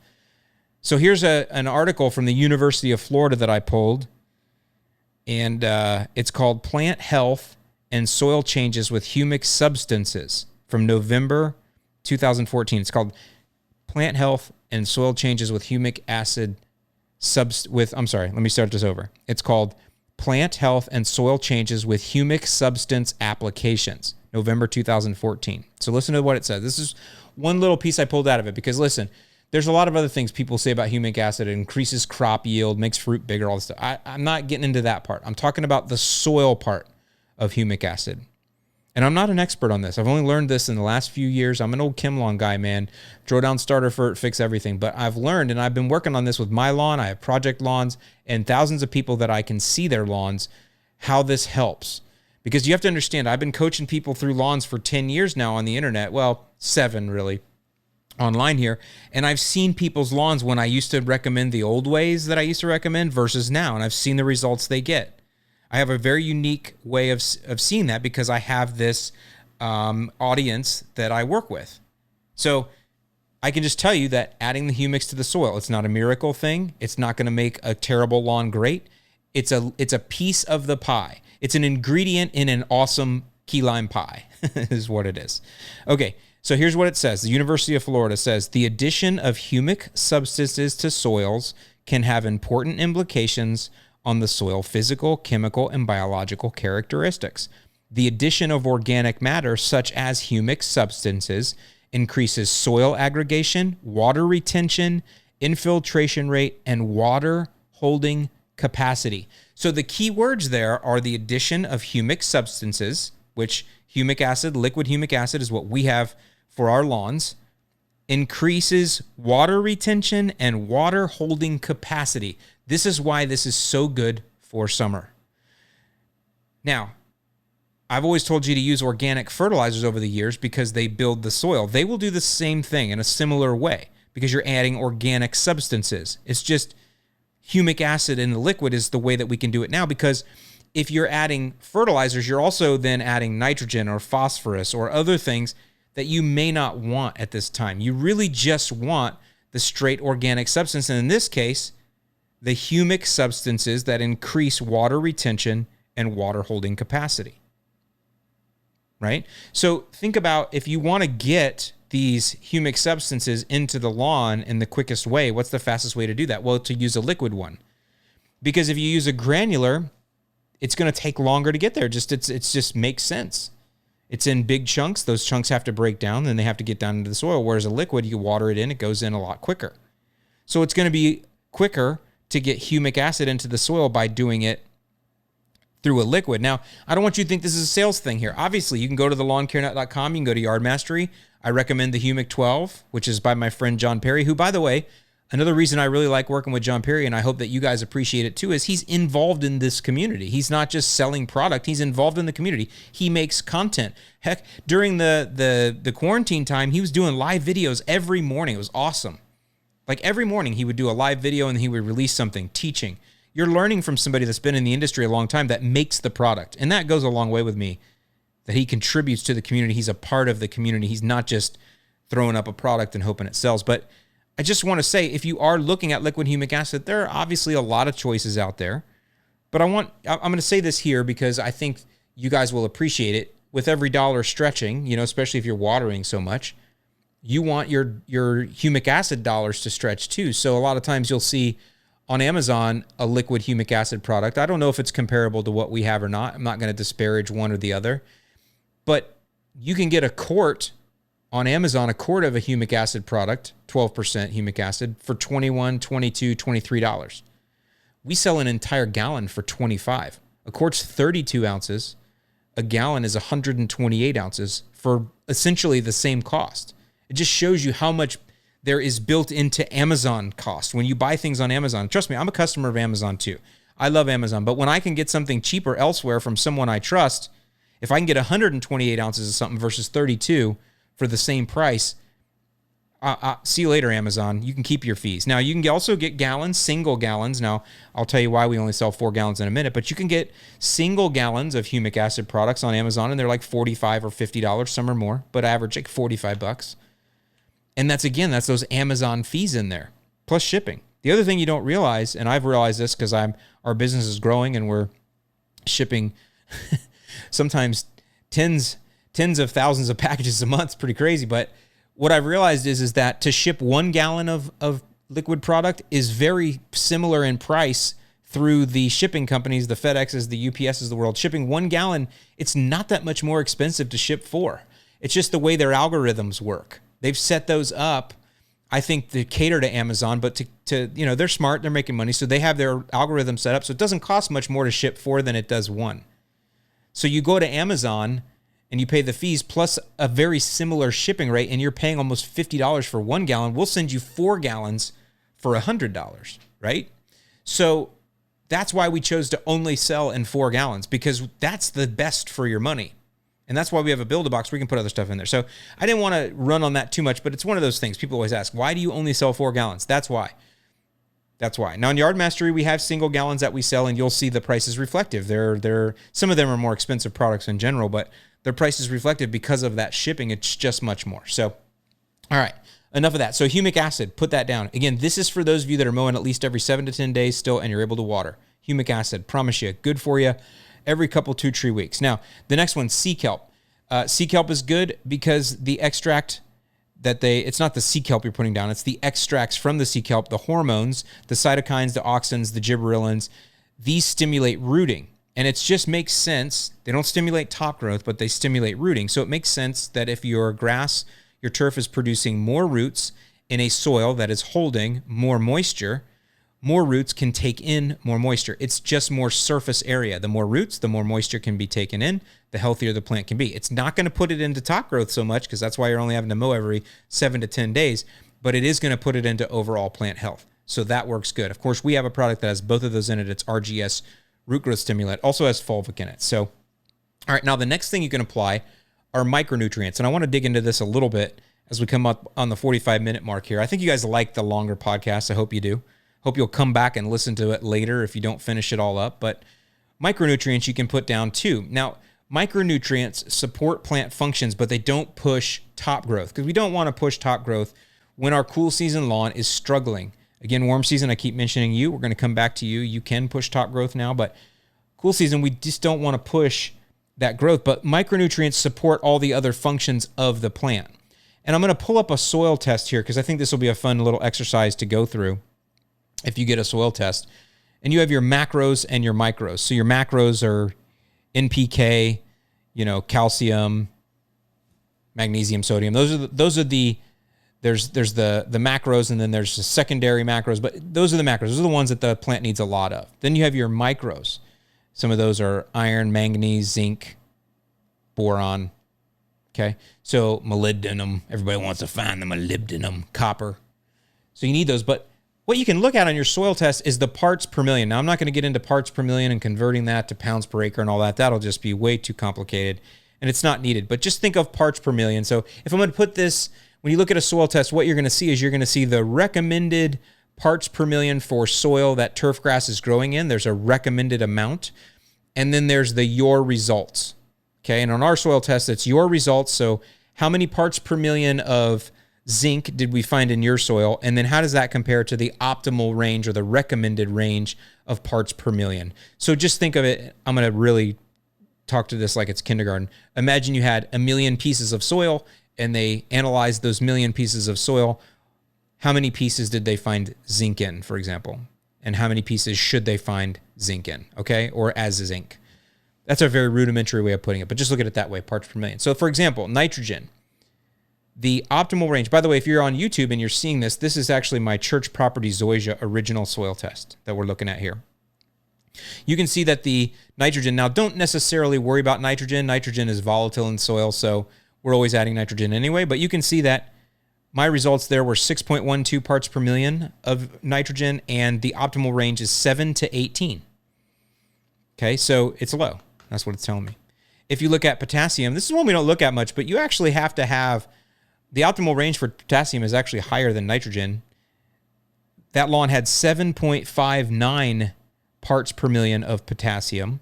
So here's an article from the University of Florida that I pulled, and it's called Plant Health and Soil Changes with Humic Substances from November 2014. It's called Plant Health and Soil Changes with Humic Acid let me start this over. It's called Plant Health and Soil Changes with Humic Substance Applications, November 2014. So listen to what it says. This is one little piece I pulled out of it because listen, there's a lot of other things people say about humic acid. It increases crop yield, makes fruit bigger, all this stuff. I'm not getting into that part. I'm talking about the soil part of humic acid. And I'm not an expert on this. I've only learned this in the last few years. I'm an old ChemLawn guy, man. Throw down starter for it, fix everything. But I've learned, and I've been working on this with my lawn. I have project lawns and thousands of people that I can see their lawns, how this helps. Because you have to understand, I've been coaching people through lawns for 10 years now on the internet. Well, 7 really, online here. And I've seen people's lawns when I used to recommend the old ways that I used to recommend versus now. And I've seen the results they get. I have a very unique way of seeing that because I have this audience that I work with. So I can just tell you that adding the humics to the soil, it's not a miracle thing. It's not going to make a terrible lawn great. It's a piece of the pie. It's an ingredient in an awesome key lime pie is what it is. Okay, so here's what it says. The University of Florida says, the addition of humic substances to soils can have important implications on the soil physical, chemical, and biological characteristics. The addition of organic matter, such as humic substances, increases soil aggregation, water retention, infiltration rate, and water holding capacity. So the key words there are the addition of humic substances, which humic acid, liquid humic acid is what we have for our lawns, increases water retention and water holding capacity. This is why this is so good for summer. Now, I've always told you to use organic fertilizers over the years because they build the soil. They will do the same thing in a similar way because you're adding organic substances. It's just humic acid in the liquid is the way that we can do it now, because if you're adding fertilizers, you're also then adding nitrogen or phosphorus or other things that you may not want at this time. You really just want the straight organic substance, and in this case, the humic substances that increase water retention and water holding capacity. Right? So think about, if you want to get these humic substances into the lawn in the quickest way, what's the fastest way to do that? Well, to use a liquid one. Because if you use a granular, it's going to take longer to get there. It's just makes sense. It's in big chunks. Those chunks have to break down, then they have to get down into the soil. Whereas a liquid, you water it in, it goes in a lot quicker. So it's going to be quicker to get humic acid into the soil by doing it through a liquid. Now, I don't want you to think this is a sales thing here. Obviously, you can go to thelawncarenut.com. You can go to Yard Mastery. I recommend the Humic 12, which is by my friend John Perry, who, by the way, another reason I really like working with John Perry, and I hope that you guys appreciate it too, is he's involved in this community. He's not just selling product. He's involved in the community. He makes content. Heck, during the quarantine time, he was doing live videos every morning. It was awesome. Like every morning, he would do a live video and he would release something, teaching. You're learning from somebody that's been in the industry a long time that makes the product. And that goes a long way with me, that he contributes to the community. He's a part of the community. He's not just throwing up a product and hoping it sells. But I just want to say, if you are looking at liquid humic acid, there are obviously a lot of choices out there. But I'm going to say this here because I think you guys will appreciate it. With every dollar stretching, especially if you're watering so much, you want your humic acid dollars to stretch too. So a lot of times you'll see on Amazon a liquid humic acid product. I don't know if it's comparable to what we have or not. I'm not going to disparage one or the other. But you can get a quart on Amazon, a quart of a humic acid product, 12% humic acid, for $21, $22, $23. We sell an entire gallon for $25. A quart's 32 ounces. A gallon is 128 ounces for essentially the same cost. It just shows you how much there is built into Amazon cost. When you buy things on Amazon, trust me, I'm a customer of Amazon too. I love Amazon, but when I can get something cheaper elsewhere from someone I trust, if I can get 128 ounces of something versus 32 for the same price, see you later, Amazon. You can keep your fees. Now, you can also get gallons, single gallons. Now, I'll tell you why we only sell 4 gallons in a minute, but you can get single gallons of humic acid products on Amazon, and they're like $45 or $50. Some are more, but average like $45. And that's those Amazon fees in there, plus shipping. The other thing you don't realize, and I've realized this because our business is growing and we're shipping sometimes tens of thousands of packages a month. It's pretty crazy. But what I've realized is that to ship 1 gallon of liquid product is very similar in price through the shipping companies, the FedExes, the UPSs of the world. Shipping 1 gallon, it's not that much more expensive to ship 4. It's just the way their algorithms work. They've set those up, I think, to cater to Amazon, but to they're smart, they're making money, so they have their algorithm set up, so it doesn't cost much more to ship 4 than it does 1. So you go to Amazon and you pay the fees plus a very similar shipping rate, and you're paying almost $50 for 1 gallon. We'll send you 4 gallons for $100, right? So that's why we chose to only sell in 4 gallons, because that's the best for your money. And that's why we have a Build-A-Box where we can put other stuff in there. So I didn't want to run on that too much, but it's one of those things. People always ask, why do you only sell 4 gallons? That's why. That's why. Now in Yard Mastery, we have single gallons that we sell, and you'll see the price is reflective. They're some of them are more expensive products in general, but their price is reflective because of that shipping. It's just much more. So, all right, enough of that. So humic acid, put that down. Again, this is for those of you that are mowing at least every 7 to 10 days still, and you're able to water. Humic acid, promise you, good for you every couple 2-3 weeks. Now, the next one, sea kelp. Sea kelp is good because the extract that it's not the sea kelp you're putting down, it's the extracts from the sea kelp, the hormones, the cytokines, the auxins, the gibberellins. These stimulate rooting. And it just makes sense. They don't stimulate top growth, but they stimulate rooting. So it makes sense that if your grass, your turf is producing more roots in a soil that is holding more moisture, more roots can take in more moisture. It's just more surface area. The more roots, the more moisture can be taken in, the healthier the plant can be. It's not going to put it into top growth so much, because that's why you're only having to mow every 7 to 10 days, but it is going to put it into overall plant health. So that works good. Of course, we have a product that has both of those in it. It's RGS root growth stimulant. Also has fulvic in it. So, all right, now the next thing you can apply are micronutrients. And I want to dig into this a little bit as we come up on the 45-minute mark here. I think you guys like the longer podcast. I hope you do. Hope you'll come back and listen to it later if you don't finish it all up. But micronutrients you can put down too. Now, micronutrients support plant functions, but they don't push top growth, because we don't want to push top growth when our cool season lawn is struggling. Again, warm season, I keep mentioning you. We're going to come back to you. You can push top growth now, but cool season, we just don't want to push that growth. But micronutrients support all the other functions of the plant. And I'm going to pull up a soil test here because I think this will be a fun little exercise to go through if you get a soil test. And you have your macros and your micros. So your macros are NPK, calcium, magnesium, sodium. Those are the there's the macros, and then there's the secondary macros, but those are the macros. Those are the ones that the plant needs a lot of. Then you have your micros. Some of those are iron, manganese, zinc, boron. Okay, so molybdenum. Everybody wants to find the molybdenum, copper. So you need those. But what you can look at on your soil test is the parts per million. Now, I'm not going to get into parts per million and converting that to pounds per acre and all that. That'll just be way too complicated, and it's not needed. But just think of parts per million. So if I'm going to put this, when you look at a soil test, what you're going to see is you're going to see the recommended parts per million for soil that turf grass is growing in. There's a recommended amount. And then there's the your results. Okay, and on our soil test, it's your results. So how many parts per million of zinc did we find in your soil? And then how does that compare to the optimal range or the recommended range of parts per million? So just think of it. I'm going to really talk to this like it's kindergarten. Imagine you had 1 million pieces of soil and they analyzed those 1 million pieces of soil. How many pieces did they find zinc in, for example? And how many pieces should they find zinc in, okay? Or as zinc. That's a very rudimentary way of putting it, but just look at it that way, parts per million. So for example, nitrogen, the optimal range. By the way, if you're on YouTube and you're seeing this, this is actually my church property zoysia original soil test that we're looking at here. You can see that the nitrogen, now don't necessarily worry about nitrogen. Nitrogen is volatile in soil, so we're always adding nitrogen anyway, but you can see that my results there were 6.12 parts per million of nitrogen, and the optimal range is 7 to 18. Okay, so it's low. That's what it's telling me. If you look at potassium, this is one we don't look at much, but you actually have to have, the optimal range for potassium is actually higher than nitrogen. That lawn had 7.59 parts per million of potassium,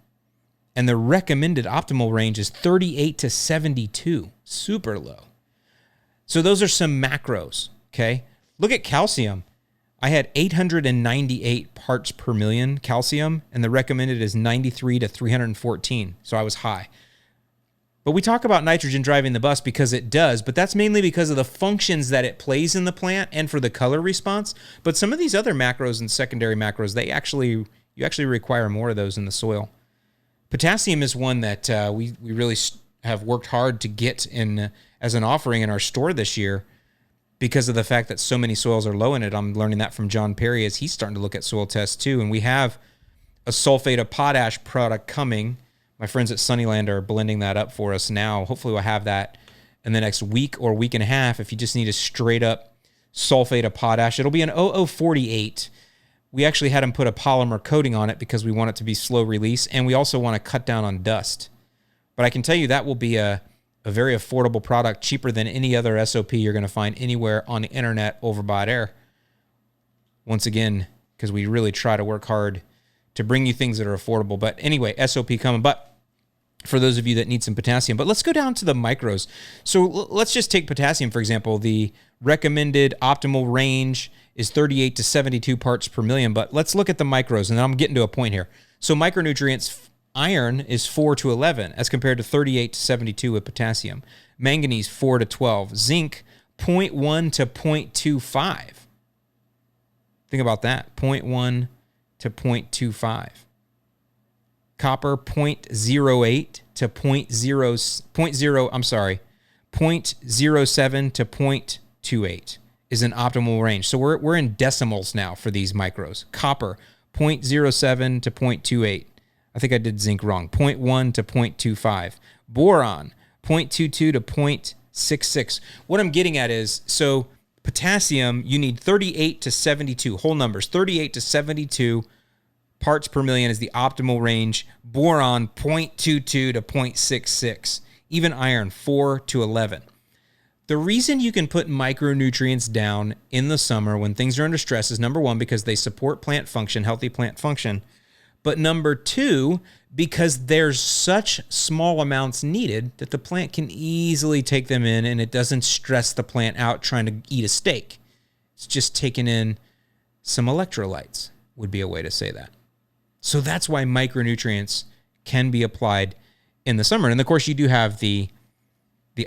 and the recommended optimal range is 38 to 72. Super low. So those are some macros, okay? Look at calcium. I had 898 parts per million calcium, and the recommended is 93 to 314, so I was high. But we talk about nitrogen driving the bus because it does, but that's mainly because of the functions that it plays in the plant and for the color response. But some of these other macros and secondary macros, you actually require more of those in the soil. Potassium is one that we really have worked hard to get in as an offering in our store this year because of the fact that so many soils are low in it. I'm learning that from John Perry as he's starting to look at soil tests too. And we have a sulfate of potash product coming. My friends at Sunnyland are blending that up for us now. Hopefully we'll have that in the next week or week and a half. If you just need a straight up sulfate of potash, it'll be an 0048. We actually had them put a polymer coating on it because we want it to be slow release, and we also want to cut down on dust. But I can tell you that will be a very affordable product, cheaper than any other SOP you're going to find anywhere on the internet over by there. Once again, because we really try to work hard to bring you things that are affordable. But anyway, SOP coming. But for those of you that need some potassium, but let's go down to the micros. So let's just take potassium, for example. The recommended optimal range is 38 to 72 parts per million. But let's look at the micros, and then I'm getting to a point here. So micronutrients, iron is 4 to 11 as compared to 38 to 72 with potassium. Manganese, 4 to 12. Zinc, 0.1 to 0.25. Think about that, 0.1 to 0.25. Copper, 0.08 to 0.07 to 0.28 is an optimal range. So we're in decimals now for these micros. Copper, 0.07 to 0.28. I think I did zinc wrong. 0.1 to 0.25. Boron, 0.22 to 0.66. What I'm getting at is, so potassium, you need 38 to 72, whole numbers, 38 to 72 parts per million is the optimal range. Boron, 0.22 to 0.66. Even iron, 4 to 11. The reason you can put micronutrients down in the summer when things are under stress is, number one, because they support plant function, healthy plant function. But number two, because there's such small amounts needed that the plant can easily take them in and it doesn't stress the plant out trying to eat a steak. It's just taking in some electrolytes, would be a way to say that. So that's why micronutrients can be applied in the summer. And of course, you do have the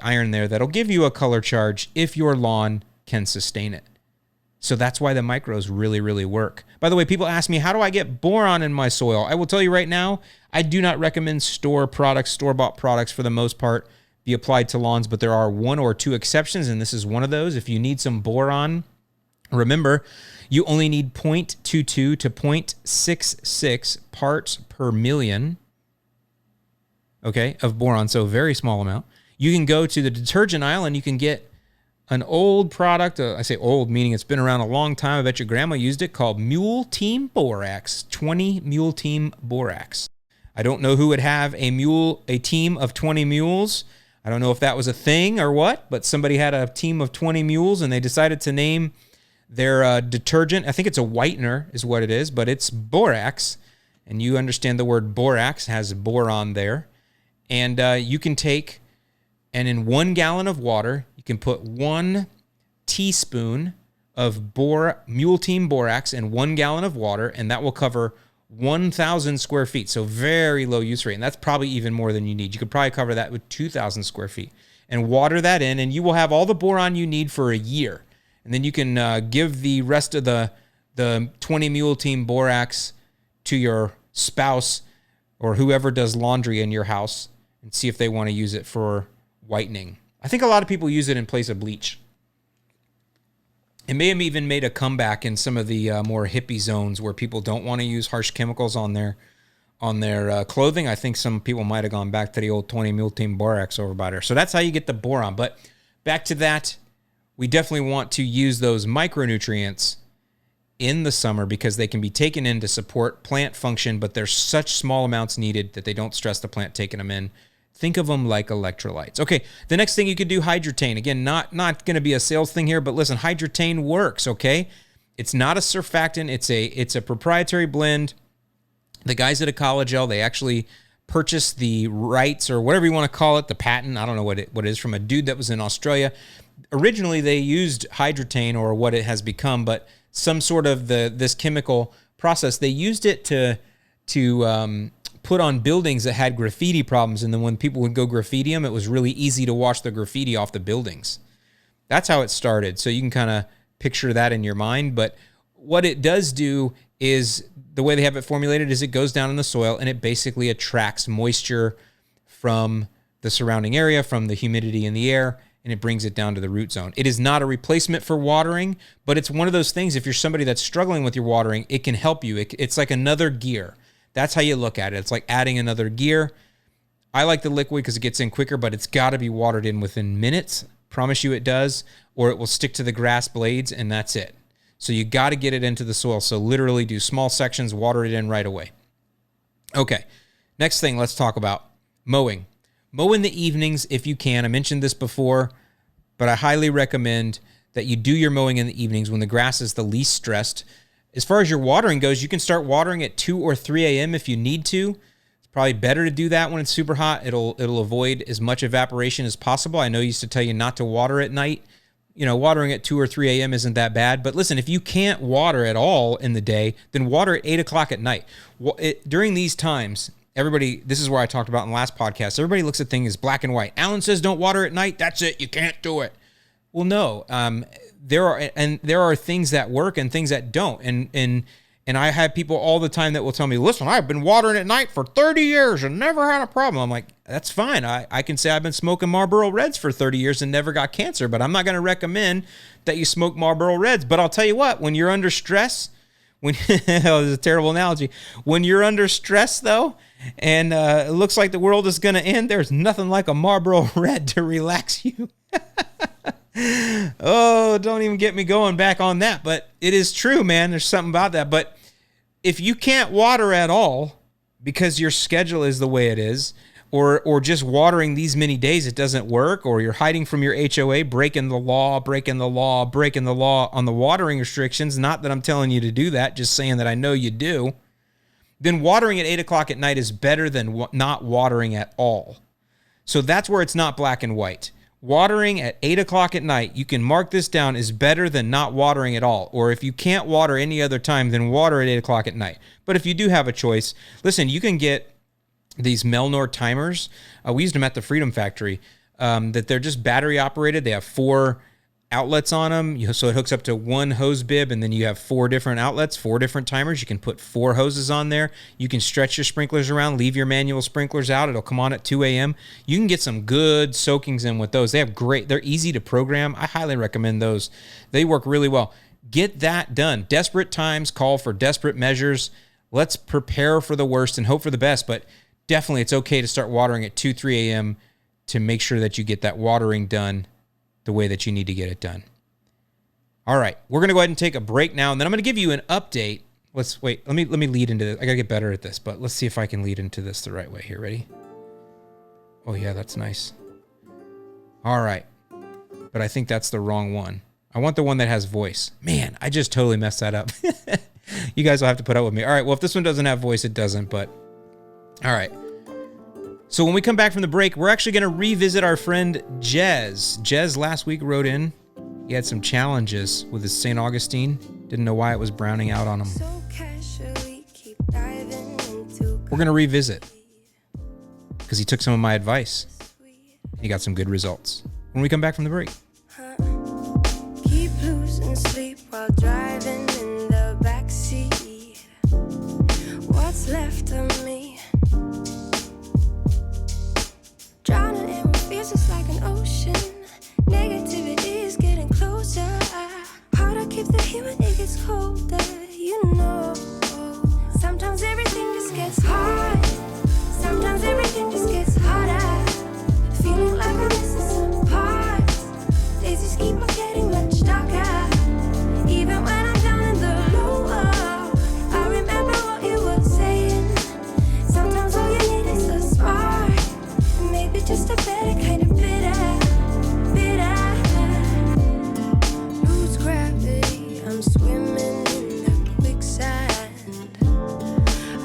iron there that'll give you a color charge if your lawn can sustain it. So that's why the micros really, really work. By the way, people ask me, how do I get boron in my soil? I will tell you right now, I do not recommend store-bought products for the most part be applied to lawns, but there are one or two exceptions, and this is one of those. If you need some boron, remember, you only need 0.22 to 0.66 parts per million, okay, of boron, so a very small amount. You can go to the detergent aisle and you can get an old product. I say old, meaning it's been around a long time. I bet your grandma used it, called Mule Team Borax, 20 Mule Team Borax. I don't know who would have a team of 20 mules. I don't know if that was a thing or what, but somebody had a team of 20 mules and they decided to name their detergent. I think it's a whitener is what it is, but it's borax. And you understand the word borax has boron there. And you can take, and in 1 gallon of water, you can put 1 teaspoon of Mule Team Borax in 1 gallon of water, and that will cover 1,000 square feet. So very low use rate. And that's probably even more than you need. You could probably cover that with 2,000 square feet. And water that in, and you will have all the boron you need for a year. And then you can give the rest of the 20 Mule Team Borax to your spouse or whoever does laundry in your house and see if they want to use it for whitening. I think a lot of people use it in place of bleach. It may have even made a comeback in some of the more hippie zones where people don't want to use harsh chemicals on their clothing. I think some people might have gone back to the old 20 Mule Team Borax over by there. So that's how you get the boron. But back to that, we definitely want to use those micronutrients in the summer because they can be taken in to support plant function, but there's such small amounts needed that they don't stress the plant taking them in. Think of them like electrolytes. Okay, the next thing you could do, hydrotane. Again, not going to be a sales thing here, but listen, hydrotane works, okay? It's not a surfactant. It's a proprietary blend. The guys at Ecologel, they actually purchased the rights or whatever you want to call it, the patent. I don't know what it is, from a dude that was in Australia. Originally, they used hydrotane, or what it has become, but some sort of this chemical process. They used it to put on buildings that had graffiti problems, and then when people would go graffiti them, it was really easy to wash the graffiti off the buildings. That's how it started. So you can kind of picture that in your mind. But what it does do is, the way they have it formulated is it goes down in the soil and it basically attracts moisture from the surrounding area, from the humidity in the air, and it brings it down to the root zone. It is not a replacement for watering, but it's one of those things, if you're somebody that's struggling with your watering, it can help you. It's like another gear. That's how you look at it. It's like adding another gear. I like the liquid because it gets in quicker, but it's got to be watered in within minutes. Promise you it does, or it will stick to the grass blades, and that's it. So you got to get it into the soil. So literally do small sections, water it in right away. Okay, next thing, let's talk about mowing. Mow in the evenings if you can. I mentioned this before, but I highly recommend that you do your mowing in the evenings when the grass is the least stressed. As far as your watering goes, you can start watering at 2 or 3 a.m. if you need to. It's probably better to do that when it's super hot. It'll avoid as much evaporation as possible. I know I used to tell you not to water at night. You know, watering at 2 or 3 a.m. isn't that bad. But listen, if you can't water at all in the day, then water at 8 o'clock at night. During these times, everybody, this is where I talked about in the last podcast, everybody looks at things as black and white. Alan says don't water at night. That's it. You can't do it. Well, no. There are things that work and things that don't. And I have people all the time that will tell me, listen, I've been watering at night for 30 years and never had a problem. I'm like, that's fine. I can say I've been smoking Marlboro Reds for 30 years and never got cancer, but I'm not going to recommend that you smoke Marlboro Reds. But I'll tell you what, when you're under stress, this is a terrible analogy. When you're under stress, though, and it looks like the world is going to end, there's nothing like a Marlboro Red to relax you. Oh, don't even get me going back on that. But it is true, man. There's something about that. But if you can't water at all because your schedule is the way it is, or just watering these many days, it doesn't work, or you're hiding from your HOA, breaking the law on the watering restrictions, not that I'm telling you to do that, just saying that I know you do, then watering at 8 o'clock at night is better than not watering at all. So that's where it's not black and white. Watering at 8 o'clock at night, you can mark this down, is better than not watering at all. Or if you can't water any other time, then water at 8 o'clock at night. But if you do have a choice, listen, you can get these Melnor timers. We used them at the Freedom Factory, that they're just battery operated. They have 4 outlets on them. So it hooks up to one hose bib, and then you have 4 different outlets, 4 different timers. You can put 4 hoses on there. You can stretch your sprinklers around, leave your manual sprinklers out. It'll come on at 2 a.m. You can get some good soakings in with those. They're easy to program. I highly recommend those. They work really well. Get that done. Desperate times call for desperate measures. Let's prepare for the worst and hope for the best, but definitely it's okay to start watering at 2, 3 a.m. to make sure that you get that watering done the way that you need to get it done. All right, we're going to go ahead and take a break now, and then I'm going to give you an update. Let me lead into this. I got to get better at this, but let's see if I can lead into this the right way here. Ready? Oh, yeah, that's nice. All right, but I think that's the wrong one. I want the one that has voice. Man, I just totally messed that up. You guys will have to put up with me. All right, well, if this one doesn't have voice, it doesn't, but all right. So when we come back from the break, we're actually going to revisit our friend Jez. Jez last week wrote in. He had some challenges with his St. Augustine. Didn't know why it was browning out on him. We're going to revisit because he took some of my advice. He got some good results. When we come back from the break. Keep losing sleep while driving in the backseat. What's left of me? Drowning in what feels just like an ocean. Negativity is getting closer. Hard to keep the heat when it gets colder. You know, sometimes everything just gets hard. Sometimes everything just gets harder. Feeling like I'm missing some parts. Days just keep on getting much darker. Even when I'm down in the low, I remember what you were saying. Sometimes all you need is a spark. Maybe just a better kind of bitter. Lose gravity, I'm swimming in the quicksand.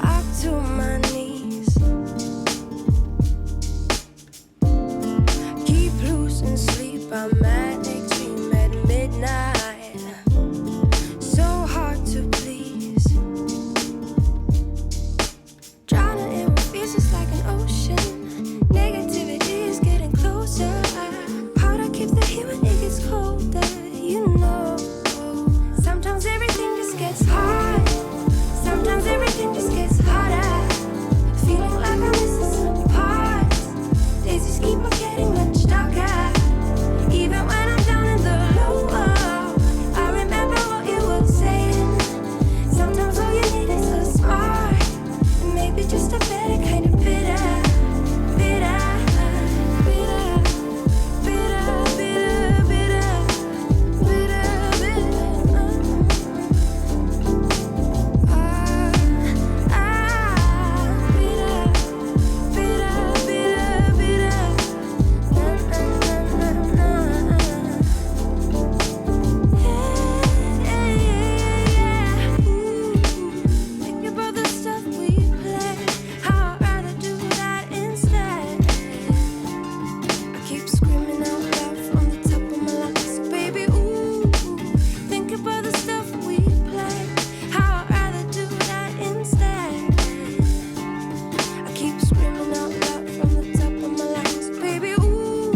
Up to my knees. Keep losing sleep, I'm at extreme at midnight. So hard to please. Drowning in what feels just like an ocean. Negativity is getting closer. Hard to keep the heat when it gets colder. You know, sometimes everything just gets hard. Sometimes everything just gets harder. Feeling like I'm missing some parts. Days just keep on getting much darker. Even when I'm down in the low, I remember what you were saying. Sometimes all you need is a spark. And maybe just a better kind of bitter. Think about the stuff we play. How I'd rather do that instead. I keep screaming out loud from the top of my lungs, baby. Ooh, think about the stuff we play. How I'd rather do that instead. I keep screaming out loud from the top of my lungs, baby. Ooh,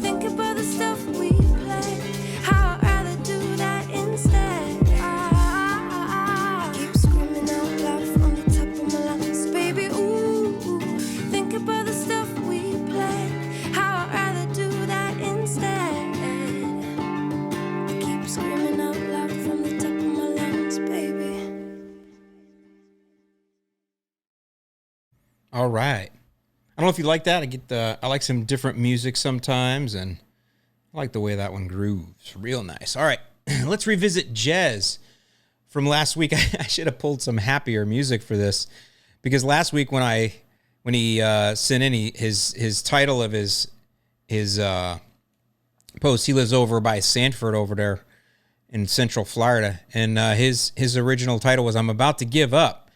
think about the stuff we play. How I'd rather do that instead. I keep screaming out loud from the top of my lungs, baby. Ooh, think about the stuff we play. How I'd rather do that instead. I keep screaming out loud from the top of my lungs, baby. All right. I don't know if you like that. I like some different music sometimes, and I like the way that one grooves. Real nice. All right. Let's revisit Jez. from last week. I should have pulled some happier music for this, because last week when he sent in his title of his post, he lives over by Sanford over there in Central Florida, and his original title was "I'm about to give up."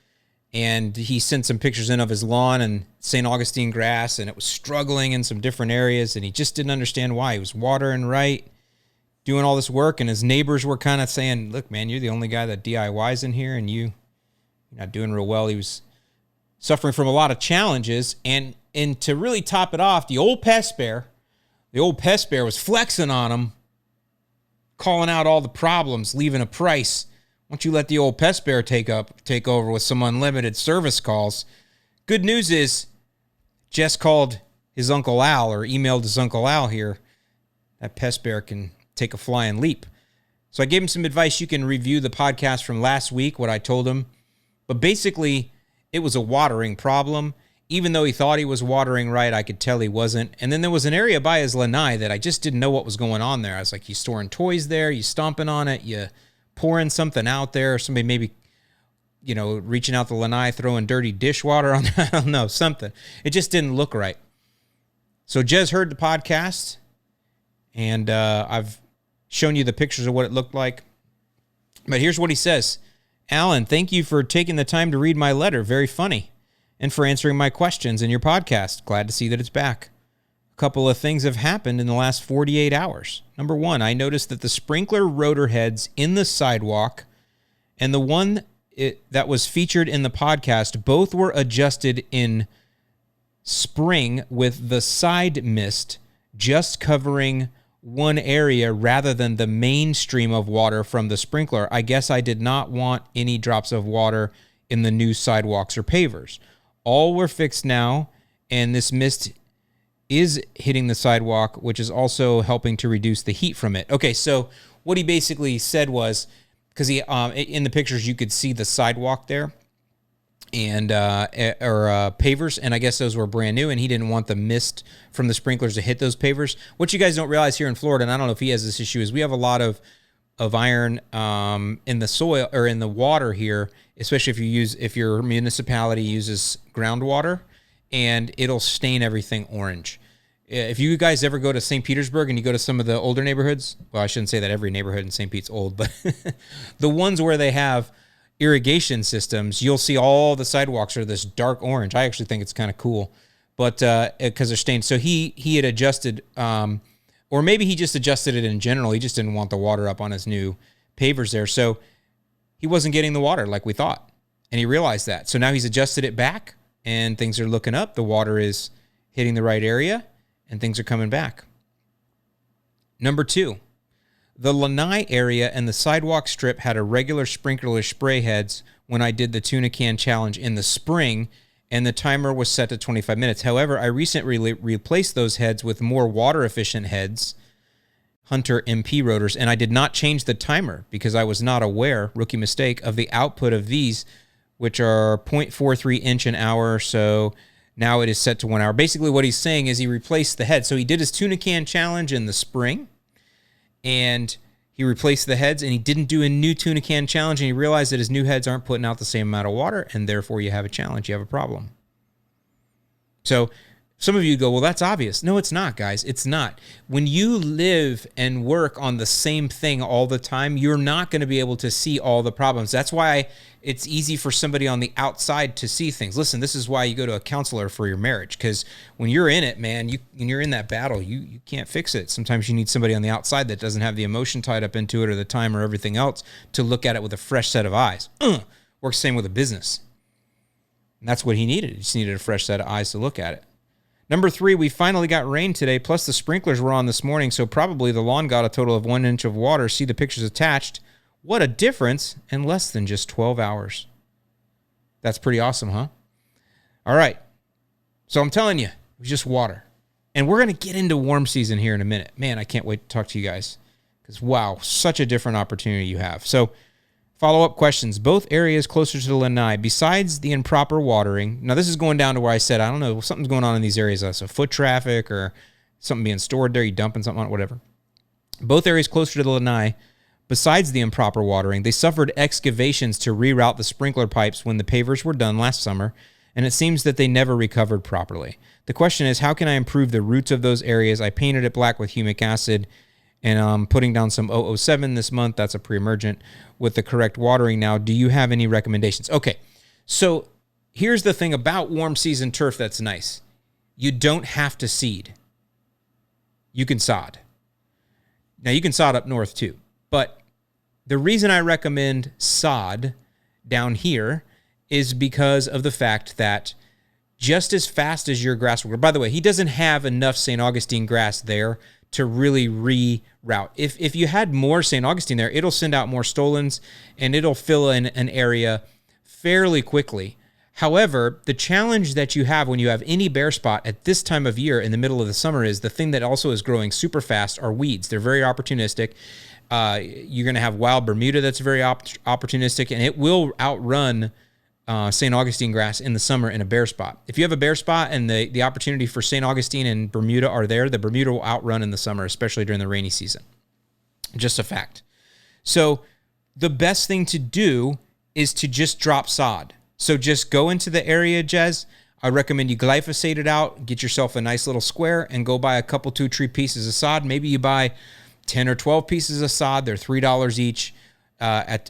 And he sent some pictures in of his lawn and St. Augustine grass, and it was struggling in some different areas, and he just didn't understand why. He was watering right, doing all this work, and his neighbors were kind of saying, look, man, you're the only guy that DIYs in here, and you're not doing real well. He was suffering from a lot of challenges, and to really top it off, the old pest bear was flexing on him, calling out all the problems, leaving a price. Why don't you let the old pest bear take over with some unlimited service calls? Good news is Jess called his Uncle Al, or emailed his Uncle Al here. That pest bear can take a flying leap. So I gave him some advice. You can review the podcast from last week, what I told him. But basically, it was a watering problem. Even though he thought he was watering right, I could tell he wasn't. And then there was an area by his lanai that I just didn't know what was going on there. I was like, you storing toys there? You stomping on it? You pouring something out there? Or somebody maybe, reaching out the lanai, throwing dirty dishwater on there? I don't know, something. It just didn't look right. So Jez heard the podcast, and I've shown you the pictures of what it looked like. But here's what he says. Alan, thank you for taking the time to read my letter. Very funny. And for answering my questions in your podcast. Glad to see that it's back. A couple of things have happened in the last 48 hours. Number one, I noticed that the sprinkler rotor heads in the sidewalk and the one that was featured in the podcast, both were adjusted in spring with the side mist just covering one area rather than the main stream of water from the sprinkler. I guess I did not want any drops of water in the new sidewalks or pavers. All were fixed now, and this mist is hitting the sidewalk, which is also helping to reduce the heat from it. Okay, so what he basically said was, because he in the pictures you could see the sidewalk there, and pavers, and I guess those were brand new, and he didn't want the mist from the sprinklers to hit those pavers. What you guys don't realize here in Florida, and I don't know if he has this issue, is we have a lot of iron in the soil or in the water here, especially if your municipality uses groundwater, and it'll stain everything orange. If you guys ever go to St. Petersburg and you go to some of the older neighborhoods, well, I shouldn't say that every neighborhood in St. Pete's old, but the ones where they have irrigation systems, you'll see all the sidewalks are this dark orange. I actually think it's kind of cool, but because they're stained. So he had adjusted, or maybe he just adjusted it in general. He just didn't want the water up on his new pavers there. So he wasn't getting the water like we thought, and he realized that. So now he's adjusted it back, and things are looking up. The water is hitting the right area, and things are coming back. Number two, the lanai area and the sidewalk strip had a regular sprinkler spray heads when I did the tuna can challenge in the spring, and the timer was set to 25 minutes. However, I recently replaced those heads with more water-efficient heads, Hunter MP rotors, and I did not change the timer because I was not aware, rookie mistake, of the output of these, which are 0.43 inch an hour, so now it is set to 1 hour. Basically what he's saying is he replaced the head. So he did his tuna can challenge in the spring, and he replaced the heads, and he didn't do a new tuna can challenge, and he realized that his new heads aren't putting out the same amount of water, and therefore you have a challenge, you have a problem. So some of you go, well, that's obvious. No, it's not, guys. It's not. When you live and work on the same thing all the time, you're not going to be able to see all the problems. That's why it's easy for somebody on the outside to see things. Listen, this is why you go to a counselor for your marriage, because when you're in it, man, when you're in that battle, you can't fix it. Sometimes you need somebody on the outside that doesn't have the emotion tied up into it or the time or everything else to look at it with a fresh set of eyes. Works the same with a business. And that's what he needed. He just needed a fresh set of eyes to look at it. Number three, we finally got rain today, plus the sprinklers were on this morning, so probably the lawn got a total of 1 inch of water. See the pictures attached. What a difference in less than just 12 hours. That's pretty awesome, huh? All right. So I'm telling you, it was just water. And we're going to get into warm season here in a minute. Man, I can't wait to talk to you guys because, wow, such a different opportunity you have. So follow-up questions. Both areas closer to the lanai, besides the improper watering. Now, this is going down to where I said, I don't know, something's going on in these areas. So foot traffic or something being stored there, you dumping something on it, whatever. Both areas closer to the lanai, Besides the improper watering, they suffered excavations to reroute the sprinkler pipes when the pavers were done last summer, and it seems that they never recovered properly. The question is, how can I improve the roots of those areas? I painted it black with humic acid, and I'm putting down some 007 this month. That's a pre-emergent with the correct watering now. Do you have any recommendations? Okay, so here's the thing about warm season turf that's nice. You don't have to seed. You can sod. Now, you can sod up north too, but the reason I recommend sod down here is because of the fact that just as fast as your grass will grow. By the way, he doesn't have enough St. Augustine grass there to really reroute. If you had more St. Augustine there, it'll send out more stolons and it'll fill in an area fairly quickly. However, the challenge that you have when you have any bare spot at this time of year in the middle of the summer is the thing that also is growing super fast are weeds. They're very opportunistic. You're going to have wild Bermuda that's very opportunistic, and it will outrun St. Augustine grass in the summer in a bare spot. If you have a bare spot and the opportunity for St. Augustine and Bermuda are there, the Bermuda will outrun in the summer, especially during the rainy season. Just a fact. So the best thing to do is to just drop sod. So just go into the area, Jez. I recommend you glyphosate it out, get yourself a nice little square, and go buy a couple 2-3 pieces of sod. Maybe you buy 10 or 12 pieces of sod. They're $3 each.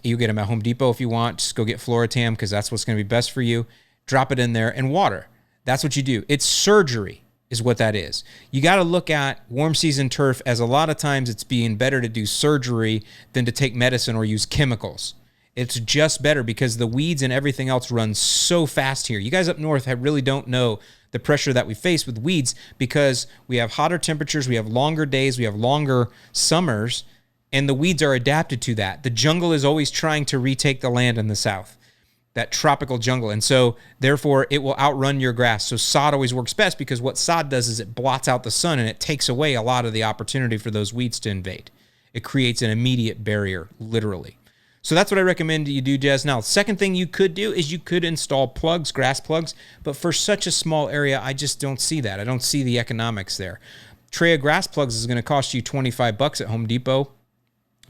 You get them at Home Depot if you want. Just go get Floratam because that's what's going to be best for you. Drop it in there and water. That's what you do. It's surgery is what that is. You got to look at warm season turf as a lot of times it's being better to do surgery than to take medicine or use chemicals. It's just better because the weeds and everything else run so fast here. You guys up north really don't know the pressure that we face with weeds because we have hotter temperatures, we have longer days, we have longer summers, and the weeds are adapted to that. The jungle is always trying to retake the land in the south, that tropical jungle. And so, therefore, it will outrun your grass. So sod always works best because what sod does is it blots out the sun and it takes away a lot of the opportunity for those weeds to invade. It creates an immediate barrier, literally. So that's what I recommend you do, Jez. Now, the second thing you could do is you could install plugs, grass plugs, but for such a small area, I just don't see that. I don't see the economics there. Tray of grass plugs is going to cost you $25 at Home Depot.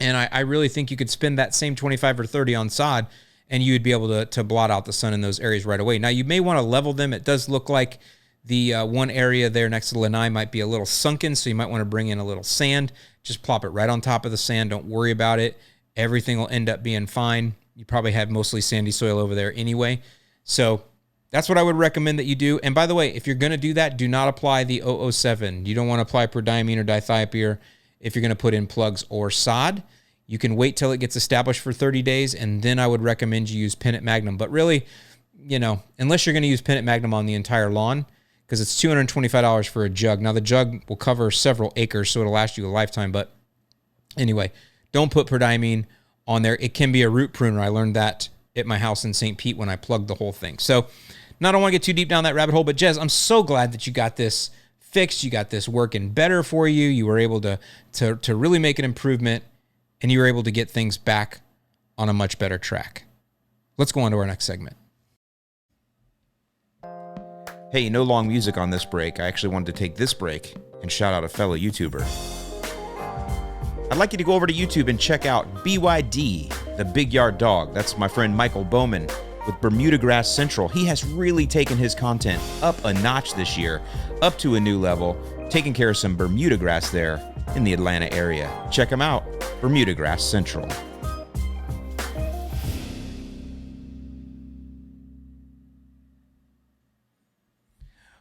And I really think you could spend that same 25 or 30 on sod and you would be able to blot out the sun in those areas right away. Now, you may want to level them. It does look like the one area there next to the lanai might be a little sunken, so you might want to bring in a little sand. Just plop it right on top of the sand. Don't worry about it. Everything will end up being fine. You probably have mostly sandy soil over there anyway. So that's what I would recommend that you do. And by the way, if you're going to do that, do not apply the 007. You don't want to apply prodiamine or dithiopyr if you're going to put in plugs or sod. You can wait till it gets established for 30 days, and then I would recommend you use Pennant Magnum. But really, unless you're going to use Pennant Magnum on the entire lawn, because it's $225 for a jug. Now, the jug will cover several acres, so it'll last you a lifetime. But anyway, don't put prodiamine on there. It can be a root pruner. I learned that at my house in St. Pete when I plugged the whole thing. So now I don't want to get too deep down that rabbit hole, but Jez, I'm so glad that you got this fixed. You got this working better for you. You were able to really make an improvement, and you were able to get things back on a much better track. Let's go on to our next segment. Hey, no long music on this break. I actually wanted to take this break and shout out a fellow YouTuber. I'd like you to go over to YouTube and check out BYD, the Big Yard Dog. That's my friend Michael Bowman with Bermuda Grass Central. He has really taken his content up a notch this year, up to a new level, taking care of some Bermuda grass there in the Atlanta area. Check him out, Bermuda Grass Central.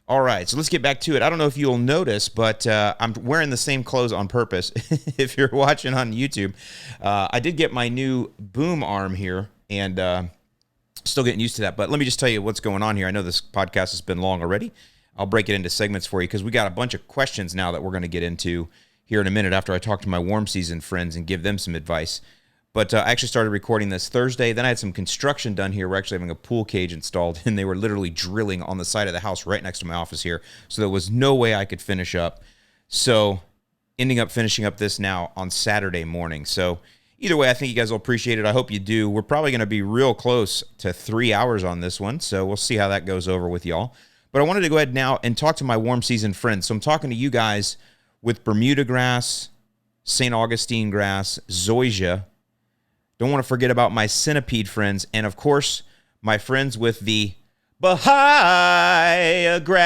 All right, so let's get back to it. I don't know if you'll notice, but I'm wearing the same clothes on purpose. If you're watching on YouTube, I did get my new boom arm here, and still getting used to that. But let me just tell you what's going on here. I know this podcast has been long already. I'll break it into segments for you because we got a bunch of questions now that we're going to get into here in a minute after I talk to my warm season friends and give them some advice. But I actually started recording this Thursday. Then I had some construction done here. We're actually having a pool cage installed, and they were literally drilling on the side of the house right next to my office here. So there was no way I could finish up. So ending up finishing up this now on Saturday morning. So either way, I think you guys will appreciate it. I hope you do. We're probably going to be real close to 3 hours on this one. So we'll see how that goes over with y'all. But I wanted to go ahead now and talk to my warm season friends. So I'm talking to you guys with Bermuda grass, St. Augustine grass, zoysia, Don't want to forget about my centipede friends. And of course, my friends with the Bahia grass.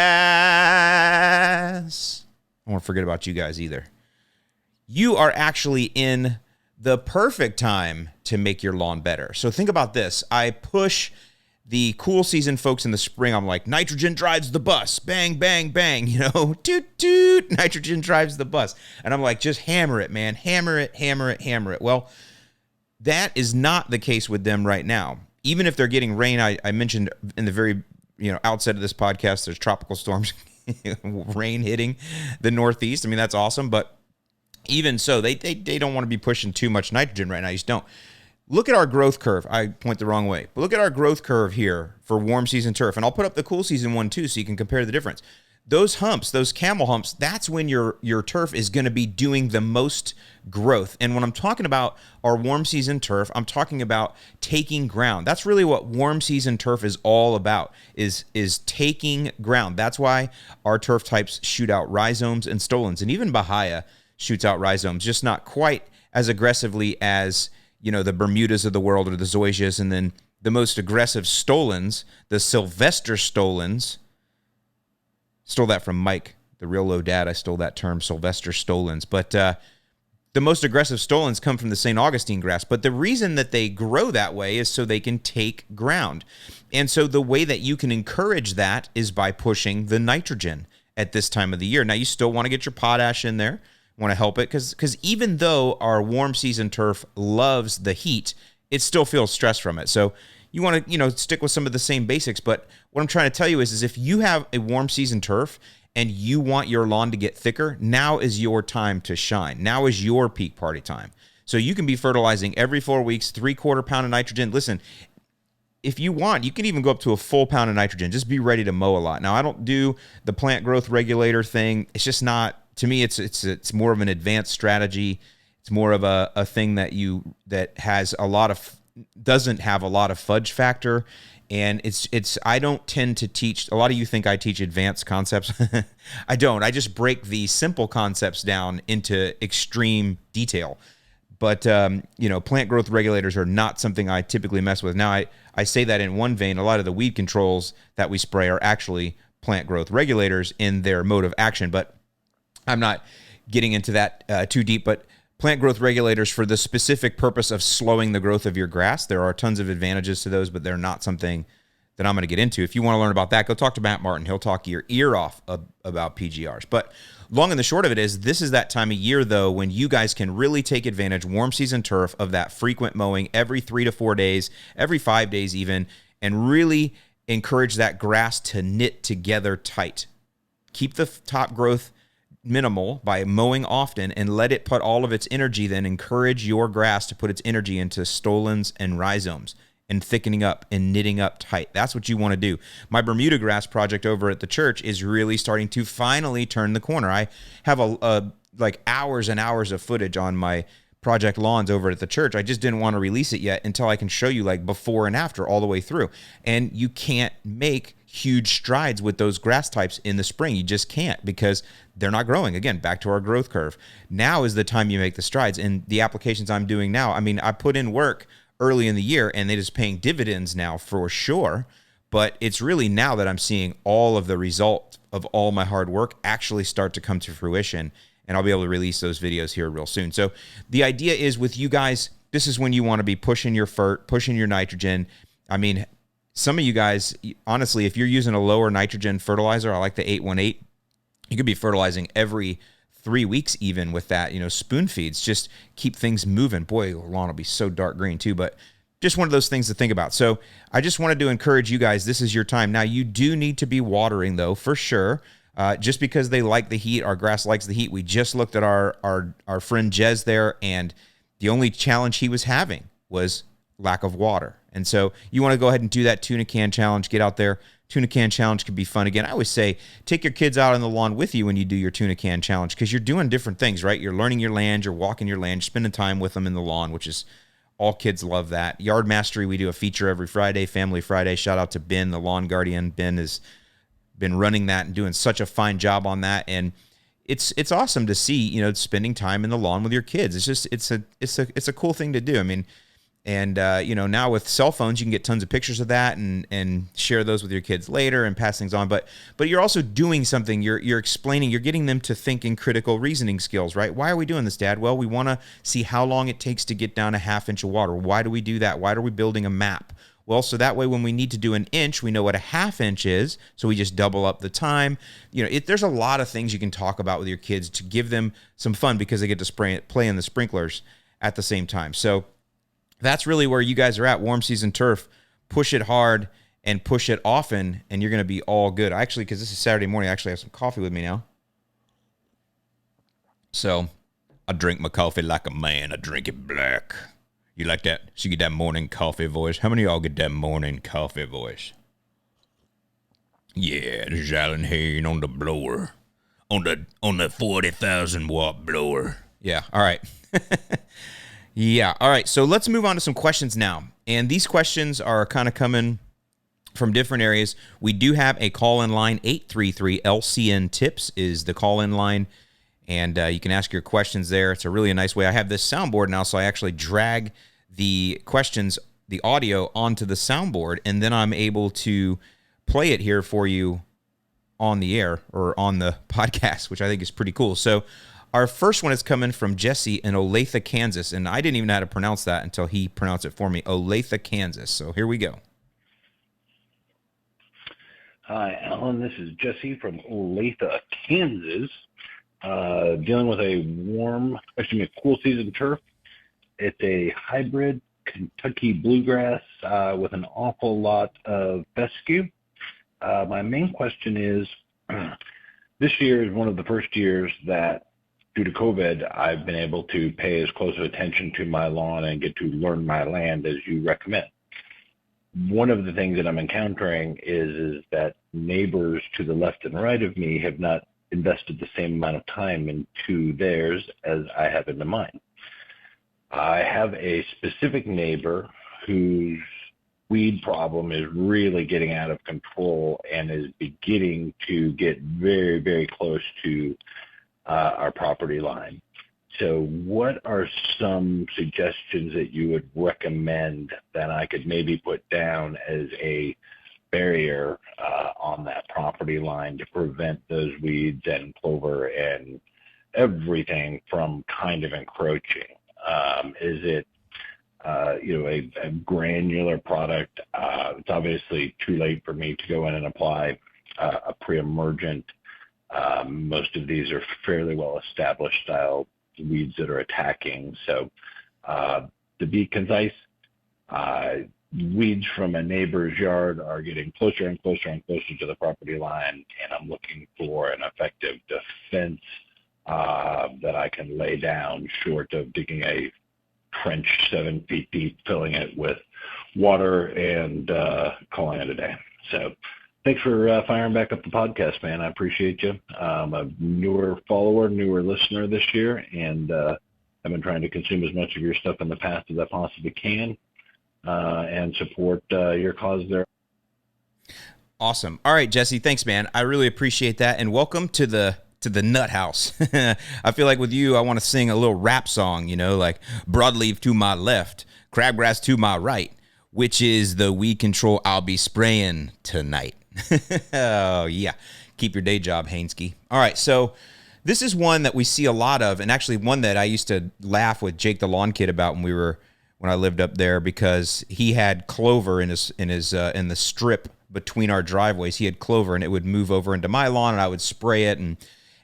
I don't want to forget about you guys either. You are actually in the perfect time to make your lawn better. So think about this. I push the cool season folks in the spring. I'm like, nitrogen drives the bus. Bang, bang, bang. Toot, toot. Nitrogen drives the bus. And I'm like, just hammer it, man. Hammer it, hammer it, hammer it. Well, that is not the case with them right now. Even if they're getting rain, I mentioned in the very outset of this podcast, there's tropical storms, rain hitting the Northeast. I mean, that's awesome. But even so, they don't want to be pushing too much nitrogen right now. You just don't. Look at our growth curve. I point the wrong way. But look at our growth curve here for warm season turf. And I'll put up the cool season one too so you can compare the difference. Those humps, those camel humps, that's when your turf is going to be doing the most growth. And when I'm talking about our warm season turf, I'm talking about taking ground. That's really what warm season turf is all about, is taking ground. That's why our turf types shoot out rhizomes and stolons. And even Bahia shoots out rhizomes, just not quite as aggressively as, the Bermudas of the world or the zoysias. And then the most aggressive stolons, the Sylvester stolons, stole that from Mike, the real low dad. I stole that term, Sylvester stolons. But the most aggressive stolons come from the St. Augustine grass. But the reason that they grow that way is so they can take ground. And so the way that you can encourage that is by pushing the nitrogen at this time of the year. Now, you still want to get your potash in there, want to help it, because even though our warm season turf loves the heat, it still feels stress from it. So you want to, stick with some of the same basics. But what I'm trying to tell you is if you have a warm season turf and you want your lawn to get thicker, now is your time to shine. Now is your peak party time. So you can be fertilizing every 4 weeks, 3/4 pound of nitrogen. Listen, if you want, you can even go up to a full pound of nitrogen. Just be ready to mow a lot. Now, I don't do the plant growth regulator thing. It's just not, to me, it's more of an advanced strategy. It's more of a thing that has doesn't have a lot of fudge factor. And I don't tend to teach, a lot of you think I teach advanced concepts. I don't. I just break the simple concepts down into extreme detail. But, plant growth regulators are not something I typically mess with. Now, I say that in one vein. A lot of the weed controls that we spray are actually plant growth regulators in their mode of action. But I'm not getting into that too deep. But plant growth regulators for the specific purpose of slowing the growth of your grass, there are tons of advantages to those, but they're not something that I'm going to get into. If you want to learn about that, go talk to Matt Martin. He'll talk your ear off about PGRs. But long and the short of it is, this is that time of year, though, when you guys can really take advantage, warm season turf, of that frequent mowing every 3 to 4 days, every 5 days even, and really encourage that grass to knit together tight. Keep the top growth minimal by mowing often and let it put all of its energy, then encourage your grass to put its energy into stolons and rhizomes and thickening up and knitting up tight. That's what you want to do. My Bermuda grass project over at the church is really starting to finally turn the corner. I have like hours and hours of footage on my project lawns over at the church. I just didn't want to release it yet until I can show you like before and after all the way through. And you can't make huge strides with those grass types in the spring. You just can't, because they're not growing. Again, back to our growth curve. Now is the time you make the strides. And the applications I'm doing now, I mean, I put in work early in the year and it is paying dividends now for sure. But it's really now that I'm seeing all of the result of all my hard work actually start to come to fruition. And I'll be able to release those videos here real soon. So the idea is with you guys, this is when you want to be pushing your fert, pushing your nitrogen. I mean, some of you guys, honestly, if you're using a lower nitrogen fertilizer, I like the 818, you could be fertilizing every 3 weeks even with that, spoon feeds. Just keep things moving. Boy, the lawn will be so dark green too, but just one of those things to think about. So I just wanted to encourage you guys, this is your time. Now, you do need to be watering, though, for sure. Just because they like the heat, our grass likes the heat. We just looked at our friend Jez there, and the only challenge he was having was lack of water. And so you want to go ahead and do that tuna can challenge. Get out there. Tuna can challenge could be fun. Again, I always say take your kids out on the lawn with you when you do your tuna can challenge, because you're doing different things, right? You're learning your land, you're walking your land, you're spending time with them in the lawn, which is all kids love that. Yard Mastery, we do a feature every Friday, Family Friday. Shout out to Ben, the lawn guardian. Ben has been running that and doing such a fine job on that. And it's awesome to see, spending time in the lawn with your kids. It's just, it's a cool thing to do. I mean, And, now with cell phones, you can get tons of pictures of that and share those with your kids later and pass things on. But you're also doing something. You're explaining, you're getting them to think in critical reasoning skills, right? Why are we doing this, Dad? Well, we want to see how long it takes to get down a ½ inch of water. Why do we do that? Why are we building a map? Well, so that way when we need to do an inch, we know what a ½ inch is, so we just double up the time. There's a lot of things you can talk about with your kids to give them some fun because they get to play in the sprinklers at the same time. So that's really where you guys are at. Warm season turf. Push it hard and push it often, and you're going to be all good. Actually, because this is Saturday morning, I actually have some coffee with me now. So I drink my coffee like a man. I drink it black. You like that? So you get that morning coffee voice. How many of y'all get that morning coffee voice? Yeah, this is Alan Hayne on the blower. On the 40,000 watt blower. Yeah, all right. Yeah, all right. So let's move on to some questions now. And these questions are kind of coming from different areas. We do have a call-in line. 833-LCN-TIPS is the call-in line. And you can ask your questions there. It's a really nice way. I have this soundboard now, so I actually drag the questions, the audio, onto the soundboard, and then I'm able to play it here for you on the air or on the podcast, which I think is pretty cool. So our first one is coming from Jesse in Olathe, Kansas, and I didn't even know how to pronounce that until he pronounced it for me. Olathe, Kansas. So here we go. Hi, Alan. This is Jesse from Olathe, Kansas. Dealing with a cool season turf. It's a hybrid Kentucky bluegrass with an awful lot of fescue. My main question is, this year is one of the first years that, due to COVID, I've been able to pay as close attention to my lawn and get to learn my land as you recommend. One of the things that I'm encountering is that neighbors to the left and right of me have not invested the same amount of time into theirs as I have into mine. I have a specific neighbor whose weed problem is really getting out of control and is beginning to get very, very close to our property line. So what are some suggestions that you would recommend that I could maybe put down as a barrier on that property line to prevent those weeds and clover and everything from kind of encroaching? Is it a granular product? It's obviously too late for me to go in and apply a pre-emergent. Most of these are fairly well-established style weeds that are attacking. So to be concise, weeds from a neighbor's yard are getting closer and closer and closer to the property line, and I'm looking for an effective defense that I can lay down short of digging a trench 7 feet deep, filling it with water, and calling it a day. So thanks for firing back up the podcast, man. I appreciate you. I'm a newer follower, newer listener this year, and I've been trying to consume as much of your stuff in the past as I possibly can and support your cause there. Awesome. All right, Jesse, thanks, man. I really appreciate that, and welcome to the nut house. I feel like with you, I want to sing a little rap song, like broadleaf to my left, crabgrass to my right, which is the weed control I'll be spraying tonight. Oh, yeah. Keep your day job, Hainsky. All right, so this is one that we see a lot of, and actually one that I used to laugh with Jake the Lawn Kid about when I lived up there, because he had clover in the strip between our driveways. He had clover, and it would move over into my lawn, and I would spray it, and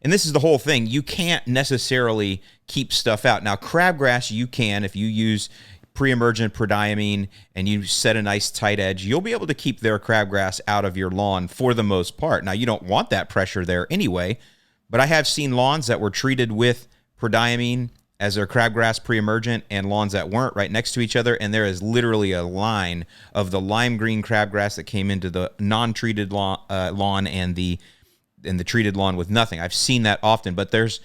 this is the whole thing. You can't necessarily keep stuff out. Now, crabgrass, you can if you use pre-emergent prodiamine and you set a nice tight edge. You'll be able to keep their crabgrass out of your lawn for the most part. Now, you don't want that pressure there anyway, but I have seen lawns that were treated with prodiamine as their crabgrass pre-emergent and lawns that weren't right next to each other, and there is literally a line of the lime green crabgrass that came into the non-treated lawn and the treated lawn with nothing. I've seen that often, but there's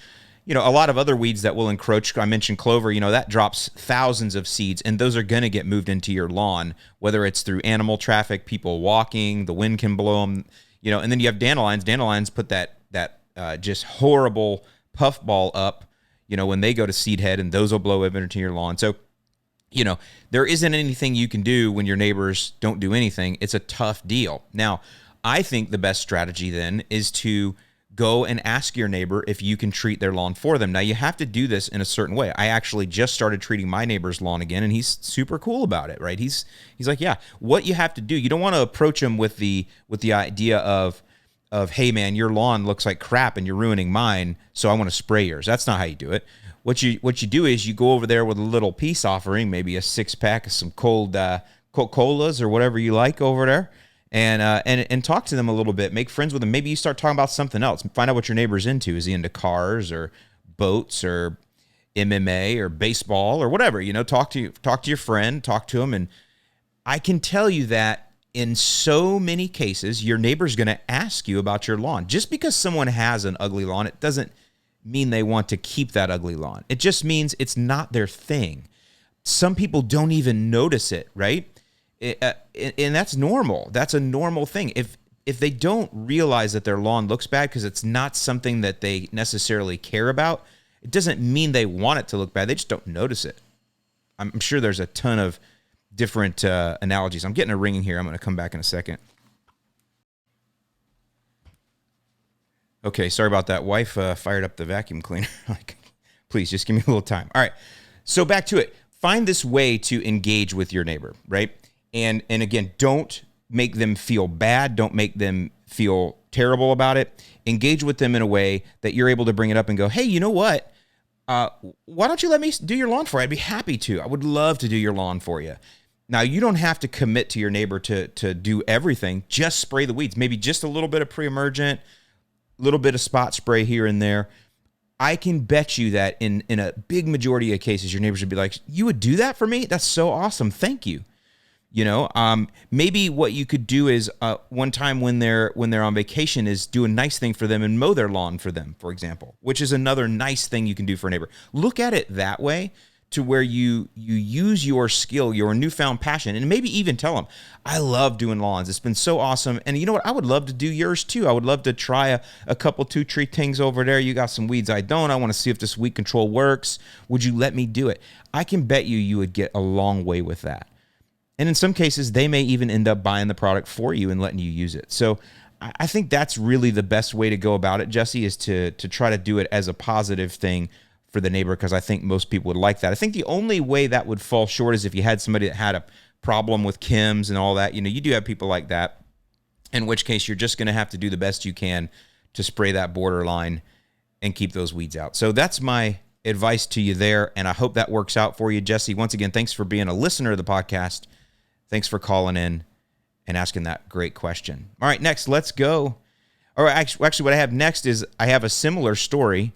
a lot of other weeds that will encroach. I mentioned clover, that drops thousands of seeds, and those are going to get moved into your lawn, whether it's through animal traffic, people walking, the wind can blow them, and then you have dandelions. Dandelions put that just horrible puffball up, when they go to seed head, and those will blow over into your lawn. So there isn't anything you can do when your neighbors don't do anything. It's a tough deal. Now, I think the best strategy then is to go and ask your neighbor if you can treat their lawn for them. Now, you have to do this in a certain way. I actually just started treating my neighbor's lawn again, and he's super cool about it, right? He's like, yeah, what you have to do, you don't want to approach him with the idea of, hey, man, your lawn looks like crap and you're ruining mine, so I want to spray yours. That's not how you do it. What you do is you go over there with a little peace offering, maybe a 6-pack of some cold Coca-Colas or whatever you like over there, and talk to them a little bit. Make friends with them. Maybe you start talking about something else. Find out what your neighbor's into. Is he into cars or boats or MMA or baseball or whatever? Talk to your friend. Talk to him, and I can tell you that in so many cases, your neighbor's going to ask you about your lawn. Just because someone has an ugly lawn, it doesn't mean they want to keep that ugly lawn. It just means it's not their thing. Some people don't even notice it, right? And that's normal. That's a normal thing. If they don't realize that their lawn looks bad because it's not something that they necessarily care about, it doesn't mean they want it to look bad. They just don't notice it. I'm sure there's a ton of different analogies. I'm getting a ringing here. I'm going to come back in a second. Okay, sorry about that. Wife fired up the vacuum cleaner. Like, please, just give me a little time. All right, so back to it. Find this way to engage with your neighbor, right? And again, don't make them feel bad. Don't make them feel terrible about it. Engage with them in a way that you're able to bring it up and go, hey, you know what? Why don't you let me do your lawn for you? I'd be happy to. I would love to do your lawn for you. Now, you don't have to commit to your neighbor to do everything. Just spray the weeds. Maybe just a little bit of pre-emergent, a little bit of spot spray here and there. I can bet you that in a big majority of cases, your neighbors would be like, you would do that for me? That's so awesome. Thank you. Maybe what you could do is one time when they're on vacation is do a nice thing for them and mow their lawn for them, for example, which is another nice thing you can do for a neighbor. Look at it that way, to where you use your skill, your newfound passion, and maybe even tell them, I love doing lawns. It's been so awesome. And you know what? I would love to do yours too. I would love to try a couple 2-tree things over there. You got some weeds I don't. I want to see if this weed control works. Would you let me do it? I can bet you would get a long way with that. And in some cases, they may even end up buying the product for you and letting you use it. So I think that's really the best way to go about it, Jesse, is to try to do it as a positive thing for the neighbor, because I think most people would like that. I think the only way that would fall short is if you had somebody that had a problem with chems and all that. You do have people like that, in which case you're just going to have to do the best you can to spray that borderline and keep those weeds out. So that's my advice to you there, and I hope that works out for you, Jesse. Once again, thanks for being a listener of the podcast. Thanks for calling in and asking that great question. All right, next, let's go. All right, actually, what I have next is I have a similar story,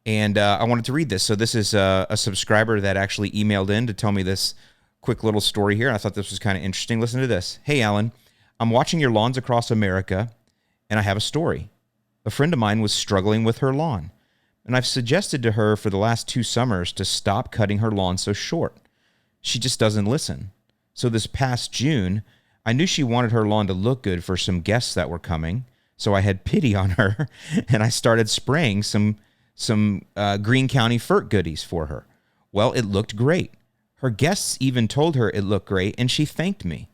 and I wanted to read this. So this is a subscriber that actually emailed in to tell me this quick little story here. I thought this was kind of interesting. Listen to this. Hey, Alan, I'm watching your lawns across America, and I have a story. A friend of mine was struggling with her lawn, and I've suggested to her for the last 2 summers to stop cutting her lawn so short. She just doesn't listen. So this past June, I knew she wanted her lawn to look good for some guests that were coming, so I had pity on her, and I started spraying some Greene County FERT goodies for her. Well, it looked great. Her guests even told her it looked great, and she thanked me.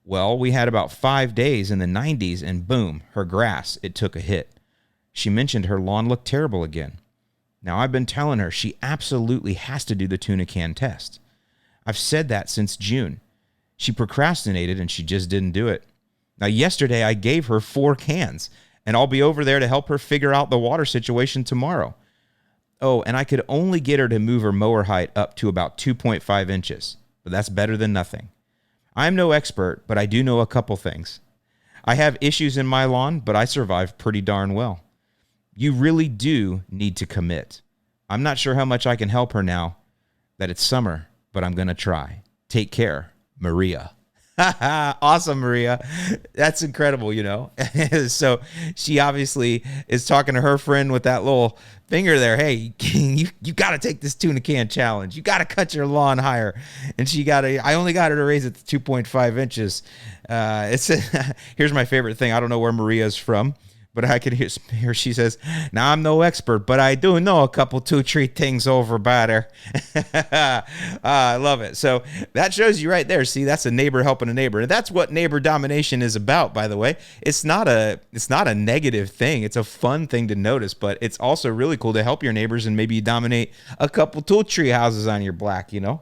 Well, we had about 5 days in the 90s, and boom, her grass, it took a hit. She mentioned her lawn looked terrible again. Now, I've been telling her she absolutely has to do the tuna can test. I've said that since June. She procrastinated, and she just didn't do it. Now, yesterday, I gave her 4 cans, and I'll be over there to help her figure out the water situation tomorrow. Oh, and I could only get her to move her mower height up to about 2.5 inches, but that's better than nothing. I'm no expert, but I do know a couple things. I have issues in my lawn, but I survive pretty darn well. You really do need to commit. I'm not sure how much I can help her now that it's summer, but I'm going to try. Take care, Maria. Awesome, Maria. That's incredible, So she obviously is talking to her friend with that little finger there. Hey, you got to take this tuna can challenge. You got to cut your lawn higher. And I only got her to raise it to 2.5 inches. Here's my favorite thing. I don't know where Maria's from, But I could hear she says, now I'm no expert, but I do know a couple, 2-3 things over better. I love it. So that shows you right there. See, that's a neighbor helping a neighbor. And that's what neighbor domination is about, by the way. It's not a negative thing. It's a fun thing to notice, but it's also really cool to help your neighbors and maybe dominate a couple, 2-3 houses on your block, you know?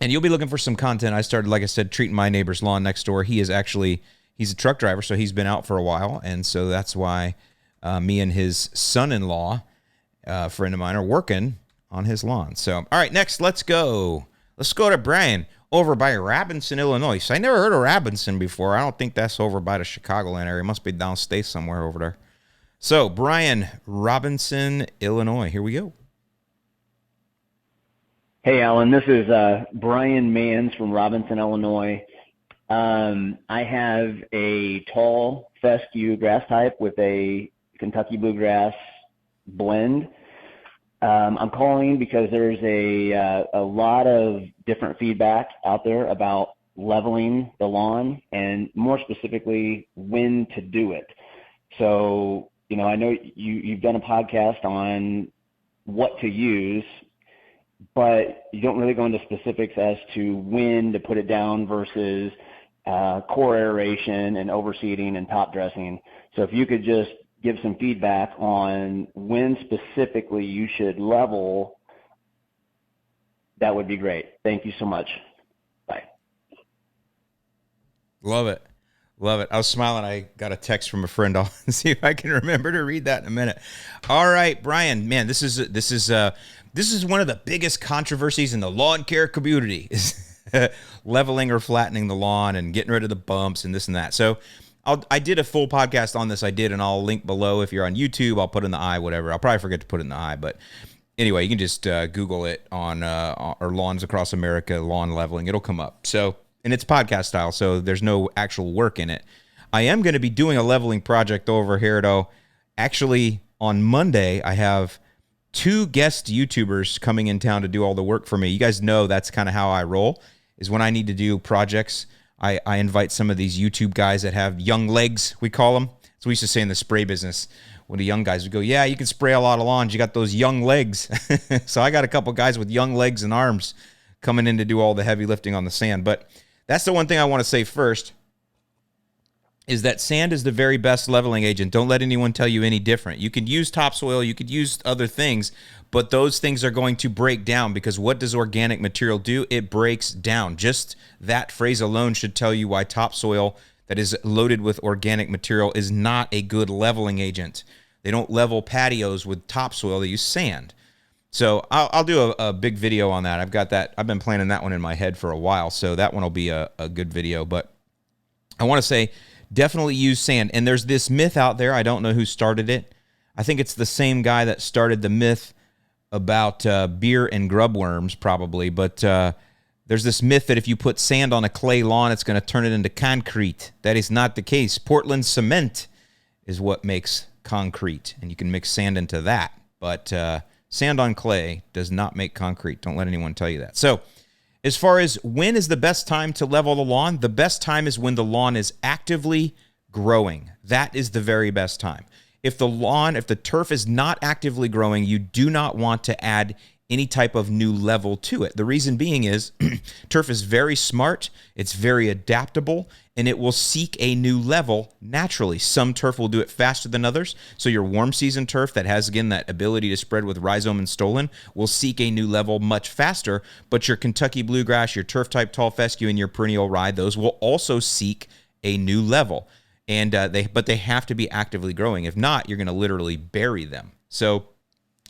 And you'll be looking for some content. I started, like I said, treating my neighbor's lawn next door. He's a truck driver, so he's been out for a while. And so that's why me and his son-in-law, a friend of mine, are working on his lawn. So, all right, next, let's go. Let's go to Brian over by Robinson, Illinois. So I never heard of Robinson before. I don't think that's over by the Chicagoland area. It must be downstate somewhere over there. So, Brian, Robinson, Illinois. Here we go. Hey, Alan, this is Brian Mans from Robinson, Illinois. I have a tall fescue grass type with a Kentucky bluegrass blend. I'm calling because there's a lot of different feedback out there about leveling the lawn and more specifically when to do it. So, I know you've done a podcast on what to use, but you don't really go into specifics as to when to put it down versus core aeration and overseeding and top dressing. So if you could just give some feedback on when specifically you should level, that would be great. Thank you so much. Bye. Love it. Love it. I was smiling. I got a text from a friend. I'll see if I can remember to read that in a minute. All right, Brian, man, this is one of the biggest controversies in the lawn care community is leveling or flattening the lawn and getting rid of the bumps and this and that. So I did a full podcast on this. And I'll link below. If you're on YouTube, I'll put in the eye, whatever. I'll probably forget to put it in the eye, but anyway, you can just Google it on or Lawns Across America, lawn leveling. It'll come up. So, and it's podcast style, so there's no actual work in it. I am going to be doing a leveling project over here, though. Actually, on Monday, I have 2 guest YouTubers coming in town to do all the work for me. You guys know that's kind of how I roll, is when I need to do projects, I invite some of these YouTube guys that have young legs, we call them. So we used to say in the spray business, when the young guys would go, yeah, you can spray a lot of lawns. You got those young legs. So I got a couple guys with young legs and arms coming in to do all the heavy lifting on the sand. But that's the one thing I want to say first, is that sand is the very best leveling agent. Don't let anyone tell you any different. You can use topsoil, you could use other things, but those things are going to break down, because what does organic material do? It breaks down. Just that phrase alone should tell you why topsoil that is loaded with organic material is not a good leveling agent. They don't level patios with topsoil, they use sand. So I'll do a big video on that. I've got that. I've been planning that one in my head for a while, so that one will be a good video. But I want to say, definitely use sand. And there's this myth out there. I don't know who started it. I think it's the same guy that started the myth about beer and grub worms, probably. But there's this myth that if you put sand on a clay lawn, it's going to turn it into concrete. That is not the case. Portland cement is what makes concrete, and you can mix sand into that. But sand on clay does not make concrete. Don't let anyone tell you that. So as far as when is the best time to level the lawn, the best time is when the lawn is actively growing. That is the very best time. If the turf is not actively growing, you do not want to add any type of new level to it. The reason being is turf is very smart, it's very adaptable, and it will seek a new level naturally. Some turf will do it faster than others. So your warm season turf that has, again, that ability to spread with rhizome and stolon will seek a new level much faster. But your Kentucky bluegrass, your turf type tall fescue, and your perennial rye, those will also seek a new level. And they have to be actively growing. If not, you're going to literally bury them. So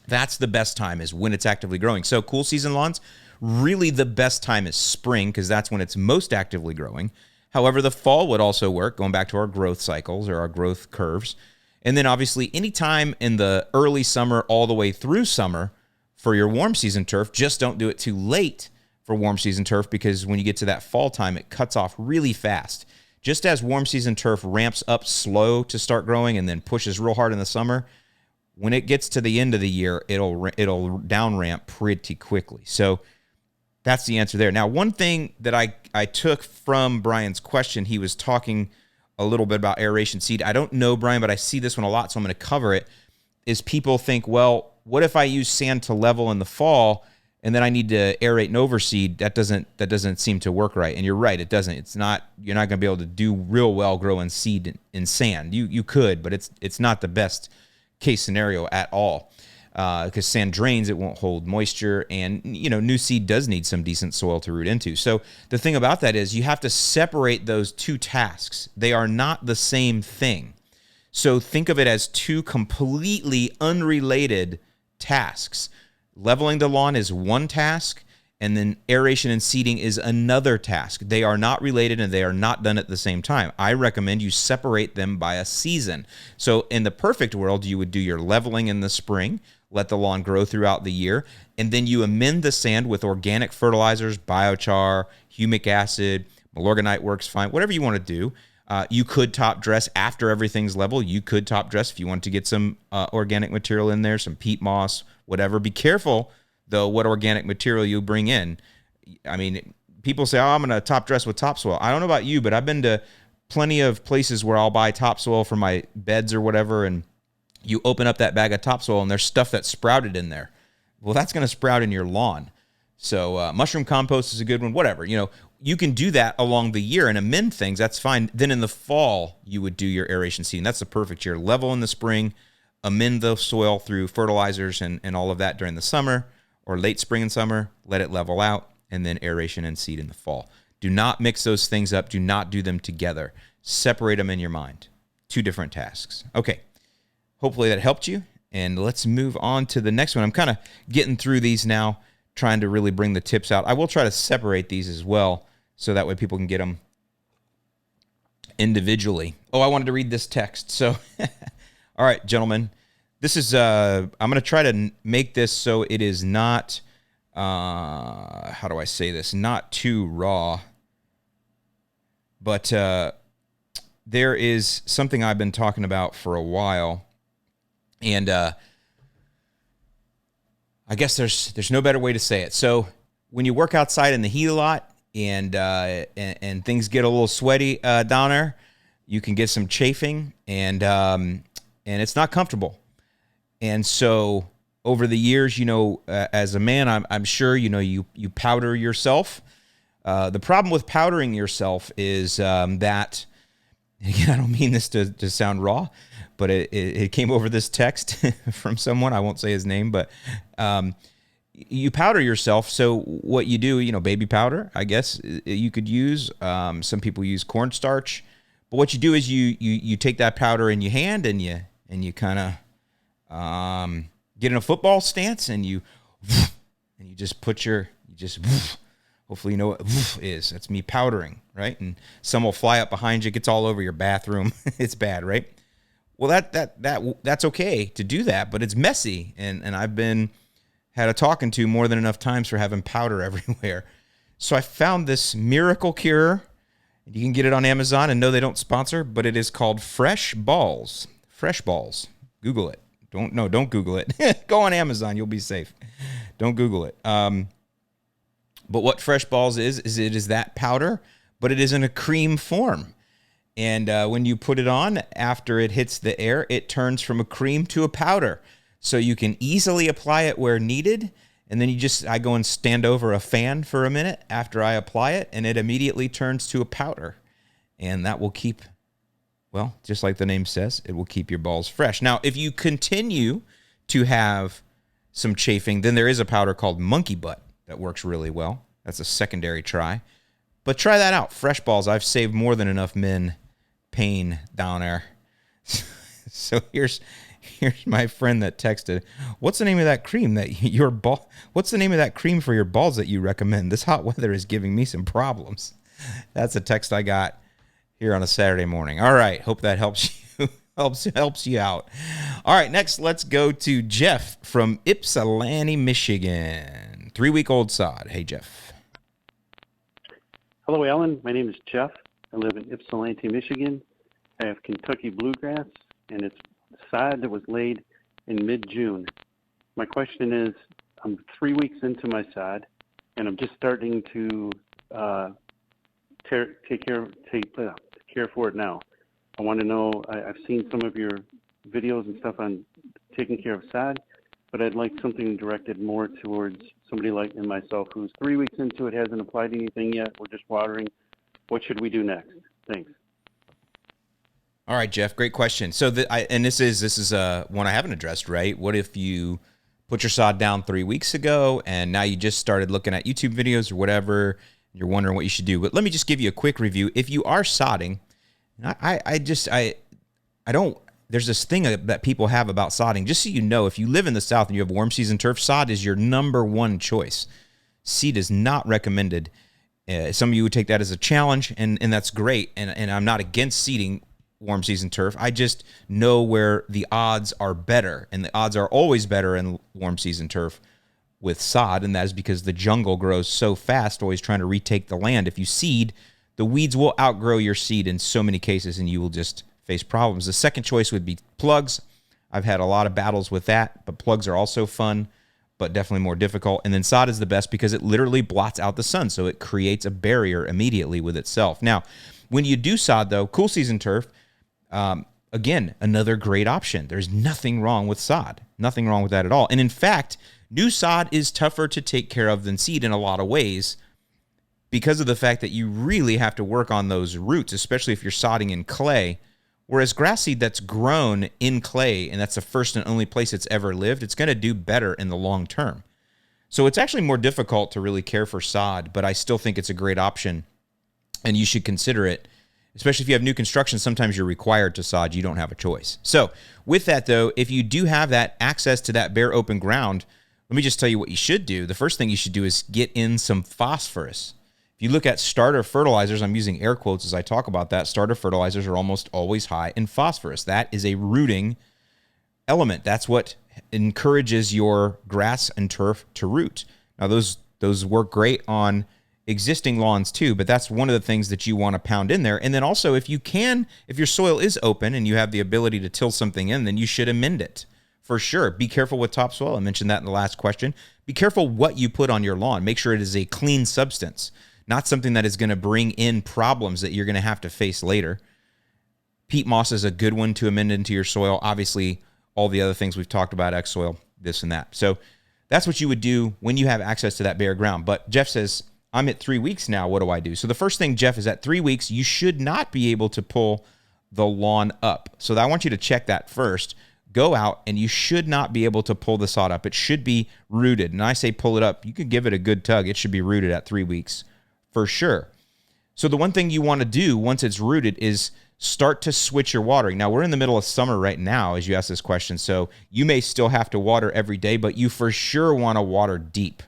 that's the best time, is when it's actively growing. So cool season lawns, really the best time is spring, because that's when it's most actively growing. However, the fall would also work, going back to our growth cycles or our growth curves. And then obviously any time in the early summer all the way through summer for your warm season turf. Just don't do it too late for warm season turf, because when you get to that fall time, it cuts off really fast. Just as warm season turf ramps up slow to start growing and then pushes real hard in the summer, when it gets to the end of the year, it'll down ramp pretty quickly. So that's the answer there. Now, one thing that I took from Brian's question, he was talking a little bit about aeration seed. I don't know, Brian, but I see this one a lot, so I'm going to cover it. Is people think, well, what if I use sand to level in the fall and then I need to aerate and overseed? That doesn't seem to work right. And you're right, it doesn't. You're not going to be able to do real well growing seed in sand. You could, but it's not the best case scenario at all. Because sand drains, it won't hold moisture, and new seed does need some decent soil to root into. So the thing about that is you have to separate those two tasks. They are not the same thing. So think of it as two completely unrelated tasks. Leveling the lawn is one task, and then aeration and seeding is another task. They are not related, and they are not done at the same time. I recommend you separate them by a season. So in the perfect world, you would do your leveling in the spring, let the lawn grow throughout the year, and then you amend the sand with organic fertilizers, biochar, humic acid, Milorganite works fine, whatever you want to do. You could top dress after everything's level. You could top dress if you want to get some organic material in there, some peat moss, whatever. Be careful, though, what organic material you bring in. I mean, people say, I'm going to top dress with topsoil. I don't know about you, but I've been to plenty of places where I'll buy topsoil for my beds or whatever, and you open up that bag of topsoil and there's stuff that's sprouted in there. Well, that's going to sprout in your lawn. So mushroom compost is a good one, whatever. You can do that along the year and amend things. That's fine. Then in the fall, you would do your aeration seeding. That's the perfect year. Level in the spring, amend the soil through fertilizers and all of that during the summer or late spring and summer. Let it level out, and then aeration and seed in the fall. Do not mix those things up. Do not do them together. Separate them in your mind. Two different tasks. Okay. Hopefully that helped you, and let's move on to the next one. I'm kind of getting through these now, trying to really bring the tips out. I will try to separate these as well, so that way people can get them individually. Oh, I wanted to read this text. So, all right, gentlemen, this is, I'm going to try to make this so it is not, how do I say this? Not too raw, but there is something I've been talking about for a while. And I guess there's no better way to say it. So when you work outside in the heat a lot and things get a little sweaty down there, you can get some chafing, and it's not comfortable. And so over the years, as a man, I'm sure you powder yourself. The problem with powdering yourself is that, again, I don't mean this to sound raw, but it came over this text from someone. I won't say his name, but you powder yourself. So what you do, baby powder, I guess you could use. Some people use cornstarch, but what you do is you take that powder in your hand and you kind of get in a football stance and you just hopefully you know what is. That's me powdering, right? And some will fly up behind you, gets all over your bathroom. It's bad, right? Well, that's okay to do that, but it's messy, and I've had a talking to more than enough times for having powder everywhere. So I found this miracle cure. You can get it on Amazon, and no, they don't sponsor, but it is called Fresh Balls. Fresh Balls. Google it. Don't Google it. Go on Amazon. You'll be safe. Don't Google it. But what Fresh Balls is it is that powder, but it is in a cream form. And when you put it on, after it hits the air, it turns from a cream to a powder. So you can easily apply it where needed. And then I go and stand over a fan for a minute after I apply it, and it immediately turns to a powder. And that will keep, well, just like the name says, it will keep your balls fresh. Now, if you continue to have some chafing, then there is a powder called Monkey Butt that works really well. That's a secondary try. But try that out. Fresh Balls. I've saved more than enough men pain down there. So here's my friend that texted, what's the name of that cream what's the name of that cream for your balls that you recommend? This hot weather is giving me some problems. That's a text I got here on a Saturday morning. All right. Hope that helps you. helps you out. All right. Next, let's go to Jeff from Ypsilanti, Michigan. 3-week-old sod. Hey, Jeff. Hello, Alan. My name is Jeff. I live in Ypsilanti, Michigan. I have Kentucky bluegrass, and it's sod that was laid in mid-June. My question is, I'm 3 weeks into my sod, and I'm just starting to care for it now. I want to know, I've seen some of your videos and stuff on taking care of sod, but I'd like something directed more towards somebody like myself who's 3 weeks into it, hasn't applied anything yet. We're just watering. What should we do next? Thanks. All right, Jeff, great question. So, this is one I haven't addressed, right? What if you put your sod down 3 weeks ago and now you just started looking at YouTube videos or whatever, you're wondering what you should do. But let me just give you a quick review. If you are sodding, I don't, there's this thing that people have about sodding. Just so you know, if you live in the South and you have warm season turf, sod is your number one choice. Seed is not recommended. Some of you would take that as a challenge, and that's great. And I'm not against seeding warm season turf. I just know where the odds are better, and the odds are always better in warm season turf with sod, and that is because the jungle grows so fast, always trying to retake the land. If you seed, the weeds will outgrow your seed in so many cases, and you will just face problems. The second choice would be plugs. I've had a lot of battles with that, but plugs are also fun, but definitely more difficult. And then sod is the best because it literally blots out the sun, so it creates a barrier immediately with itself. Now, when you do sod, though, cool season turf, again, another great option. There's nothing wrong with sod. Nothing wrong with that at all. And in fact, new sod is tougher to take care of than seed in a lot of ways because of the fact that you really have to work on those roots, especially if you're sodding in clay. Whereas grass seed that's grown in clay, and that's the first and only place it's ever lived, it's going to do better in the long term. So it's actually more difficult to really care for sod, but I still think it's a great option, and you should consider it. Especially if you have new construction, sometimes you're required to sod. You don't have a choice. So with that, though, if you do have that access to that bare open ground, let me just tell you what you should do. The first thing you should do is get in some phosphorus. If you look at starter fertilizers, I'm using air quotes as I talk about that, starter fertilizers are almost always high in phosphorus. That is a rooting element. That's what encourages your grass and turf to root. Now, those work great on existing lawns too, but that's one of the things that you want to pound in there. And then also, if your soil is open and you have the ability to till something in, then you should amend it for sure. Be careful with topsoil. I mentioned that in the last question. Be careful what you put on your lawn. Make sure it is a clean substance, not something that is going to bring in problems that you're going to have to face later. Peat moss is a good one to amend into your soil. Obviously, all the other things we've talked about, X soil, this and that. So that's what you would do when you have access to that bare ground. But Jeff says, I'm at 3 weeks now. What do I do? So the first thing, Jeff, is at 3 weeks, you should not be able to pull the lawn up. So I want you to check that first. Go out, and you should not be able to pull the sod up. It should be rooted. And I say pull it up. You could give it a good tug. It should be rooted at 3 weeks for sure. So the one thing you want to do once it's rooted is start to switch your watering. Now, we're in the middle of summer right now, as you ask this question. So you may still have to water every day, but you for sure want to water deep.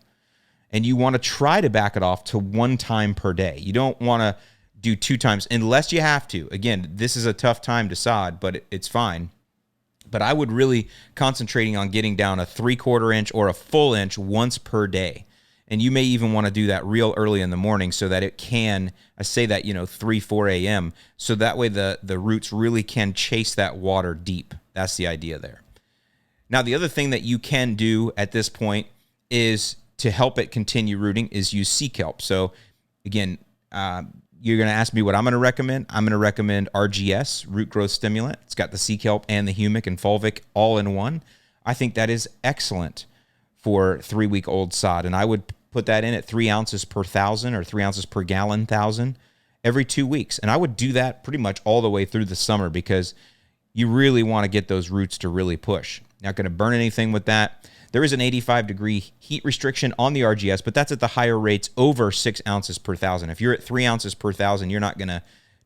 And you want to try to back it off to 1 time per day. You don't want to do 2 times unless you have to. Again, this is a tough time to sod, but it's fine. But I would really concentrating on getting down a 3/4 inch or a full inch once per day. And you may even want to do that real early in the morning so that it can, I say that, 3, 4 a.m. So that way the roots really can chase that water deep. That's the idea there. Now, the other thing that you can do at this point is to help it continue rooting is use sea kelp. So again, you're going to ask me what I'm going to recommend. I'm going to recommend RGS, root growth stimulant. It's got the sea kelp and the humic and fulvic all in one. I think that is excellent for 3-week-old sod. And I would put that in at 3 ounces per 1,000 or 3 ounces per gallon 1,000 every 2 weeks. And I would do that pretty much all the way through the summer because you really want to get those roots to really push. Not going to burn anything with that. There is an 85-degree heat restriction on the RGS, but that's at the higher rates over 6 ounces per 1,000. If you're at 3 ounces per 1,000, you're not going to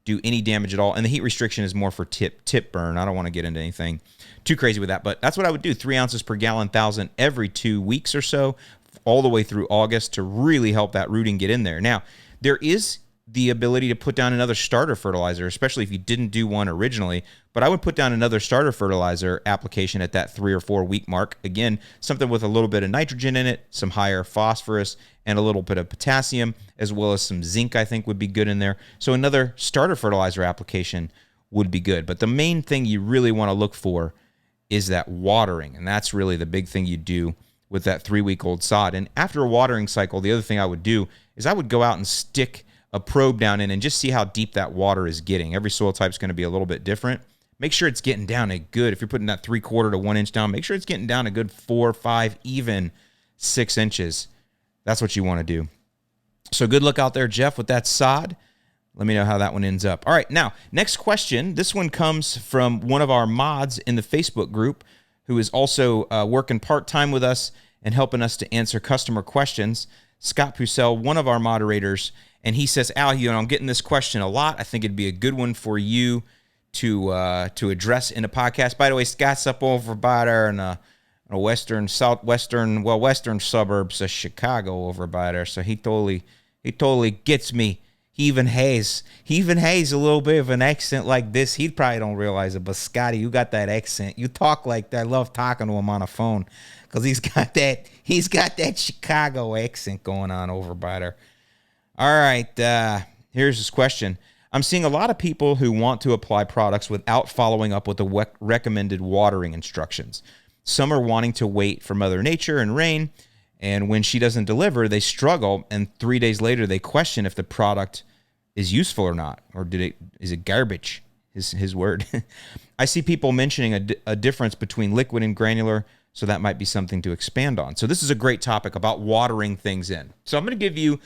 do any damage at all. And the heat restriction is more for tip burn. I don't want to get into anything too crazy with that, but that's what I would do, 3 ounces per gallon 1,000 every 2 weeks or so, all the way through August to really help that rooting get in there. Now, there is the ability to put down another starter fertilizer, especially if you didn't do one originally. But I would put down another starter fertilizer application at that 3 or 4 week mark. Again, something with a little bit of nitrogen in it, some higher phosphorus, and a little bit of potassium, as well as some zinc, I think would be good in there. So another starter fertilizer application would be good. But the main thing you really want to look for is that watering. And that's really the big thing you do with that 3-week-old sod. And after a watering cycle, the other thing I would do is I would go out and stick a probe down in and just see how deep that water is getting. Every soil type is going to be a little bit different. Make sure it's getting down a good, if you're putting that 3/4 to 1 inch down, make sure it's getting down a good 4, 5, even 6 inches. That's what you want to do. So good luck out there, Jeff, with that sod. Let me know how that one ends up. All right, now, next question. This one comes from one of our mods in the Facebook group who is also working part-time with us and helping us to answer customer questions. Scott Pucell, one of our moderators, and he says, Al, I'm getting this question a lot. I think it'd be a good one for you to address in a podcast. By the way, Scott's up over by there in a western suburbs of Chicago over by there. So he totally gets me. He even has a little bit of an accent like this. He probably don't realize it, but Scotty, you got that accent. You talk like that. I love talking to him on the phone because he's got that Chicago accent going on over by there. All right, here's his question. I'm seeing a lot of people who want to apply products without following up with the recommended watering instructions. Some are wanting to wait for Mother Nature and rain, and when she doesn't deliver, they struggle, and 3 days later they question if the product is useful or not, or is it garbage, his word. I see people mentioning a difference between liquid and granular, so that might be something to expand on. So this is a great topic about watering things in. So I'm going to give you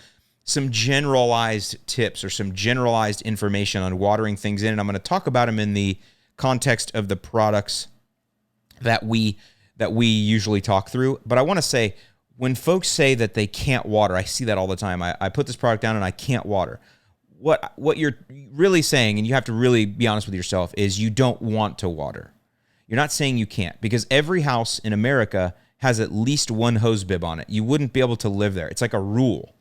some generalized tips or some generalized information on watering things in, and I'm going to talk about them in the context of the products that we usually talk through. But I want to say, when folks say that they can't water, I see that all the time. I put this product down and I can't water. What you're really saying, and you have to really be honest with yourself, is you don't want to water. You're not saying you can't, because every house in America has at least one hose bib on it. You wouldn't be able to live there. It's like a rule.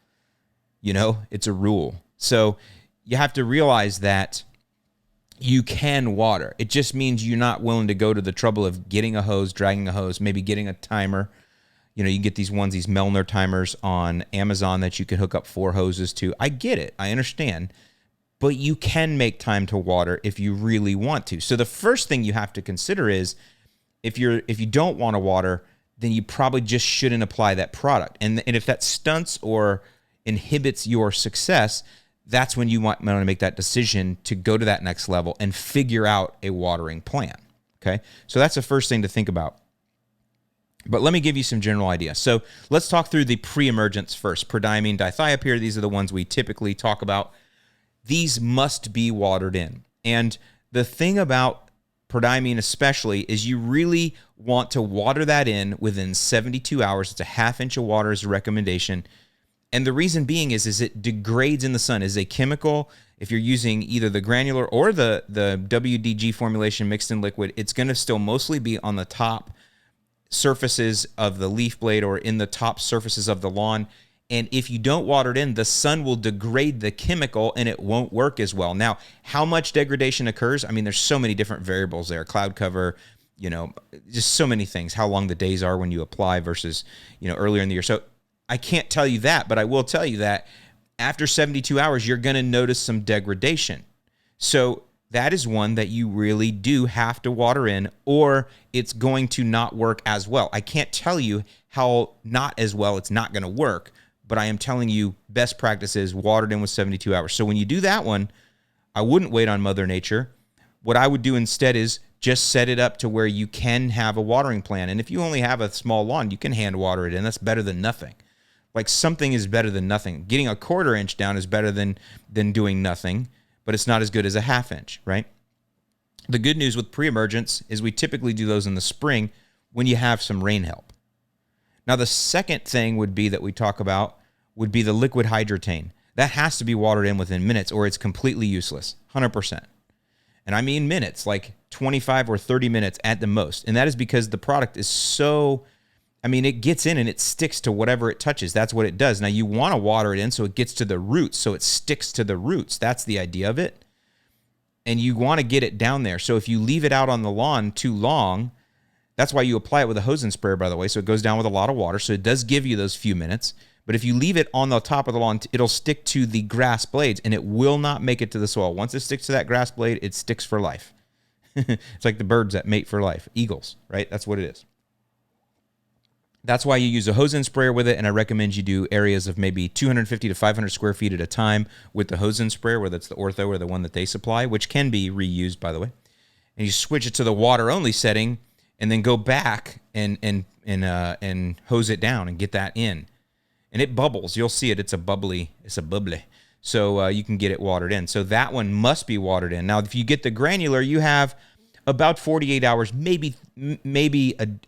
It's a rule. So you have to realize that you can water. It just means you're not willing to go to the trouble of getting a hose, dragging a hose, maybe getting a timer. You can get these Melner timers on Amazon that you can hook up 4 hoses to. I get it. I understand. But you can make time to water if you really want to. So the first thing you have to consider is if you don't want to water, then you probably just shouldn't apply that product. And if that stunts or inhibits your success, that's when you want to make that decision to go to that next level and figure out a watering plan. Okay? So that's the first thing to think about. But let me give you some general ideas. So let's talk through the pre-emergence first. Prodiamine, dithiopyr, these are the ones we typically talk about. These must be watered in. And the thing about prodiamine especially is you really want to water that in within 72 hours. It's a 1/2 inch of water is a recommendation. And the reason being is it degrades in the sun. It's a chemical. If you're using either the granular or the WDG formulation mixed in liquid, it's going to still mostly be on the top surfaces of the leaf blade or in the top surfaces of the lawn. And if you don't water it in, the sun will degrade the chemical and it won't work as well. Now, how much degradation occurs? I mean, there's so many different variables there. Cloud cover, just so many things. How long the days are when you apply versus, earlier in the year. So I can't tell you that, but I will tell you that after 72 hours, you're going to notice some degradation. So that is one that you really do have to water in, or it's going to not work as well. I can't tell you how not as well it's not going to work, but I am telling you best practice is watered in with 72 hours. So when you do that one, I wouldn't wait on Mother Nature. What I would do instead is just set it up to where you can have a watering plan. And if you only have a small lawn, you can hand water it in. That's better than nothing. Like, something is better than nothing. Getting a 1/4 inch down is better than doing nothing, but it's not as good as a 1/2 inch, right? The good news with pre-emergence is we typically do those in the spring when you have some rain help. Now, the second thing would be that we talk about would be the liquid hydrotane. That has to be watered in within minutes or it's completely useless, 100%. And I mean minutes, like 25 or 30 minutes at the most. And that is because the product is so... it gets in and it sticks to whatever it touches. That's what it does. Now, you want to water it in so it gets to the roots, so it sticks to the roots. That's the idea of it. And you want to get it down there. So if you leave it out on the lawn too long, that's why you apply it with a hose and sprayer, by the way, so it goes down with a lot of water. So it does give you those few minutes. But if you leave it on the top of the lawn, it'll stick to the grass blades and it will not make it to the soil. Once it sticks to that grass blade, it sticks for life. It's like the birds that mate for life. Eagles, right? That's what it is. That's why you use a hose end sprayer with it, and I recommend you do areas of maybe 250 to 500 square feet at a time with the hose end sprayer, whether it's the Ortho or the one that they supply, which can be reused, by the way. And you switch it to the water only setting, and then go back and hose it down and get that in. And it bubbles. You'll see it. It's a bubbly. So you can get it watered in. So that one must be watered in. Now, if you get the granular, you have about 48 hours, maybe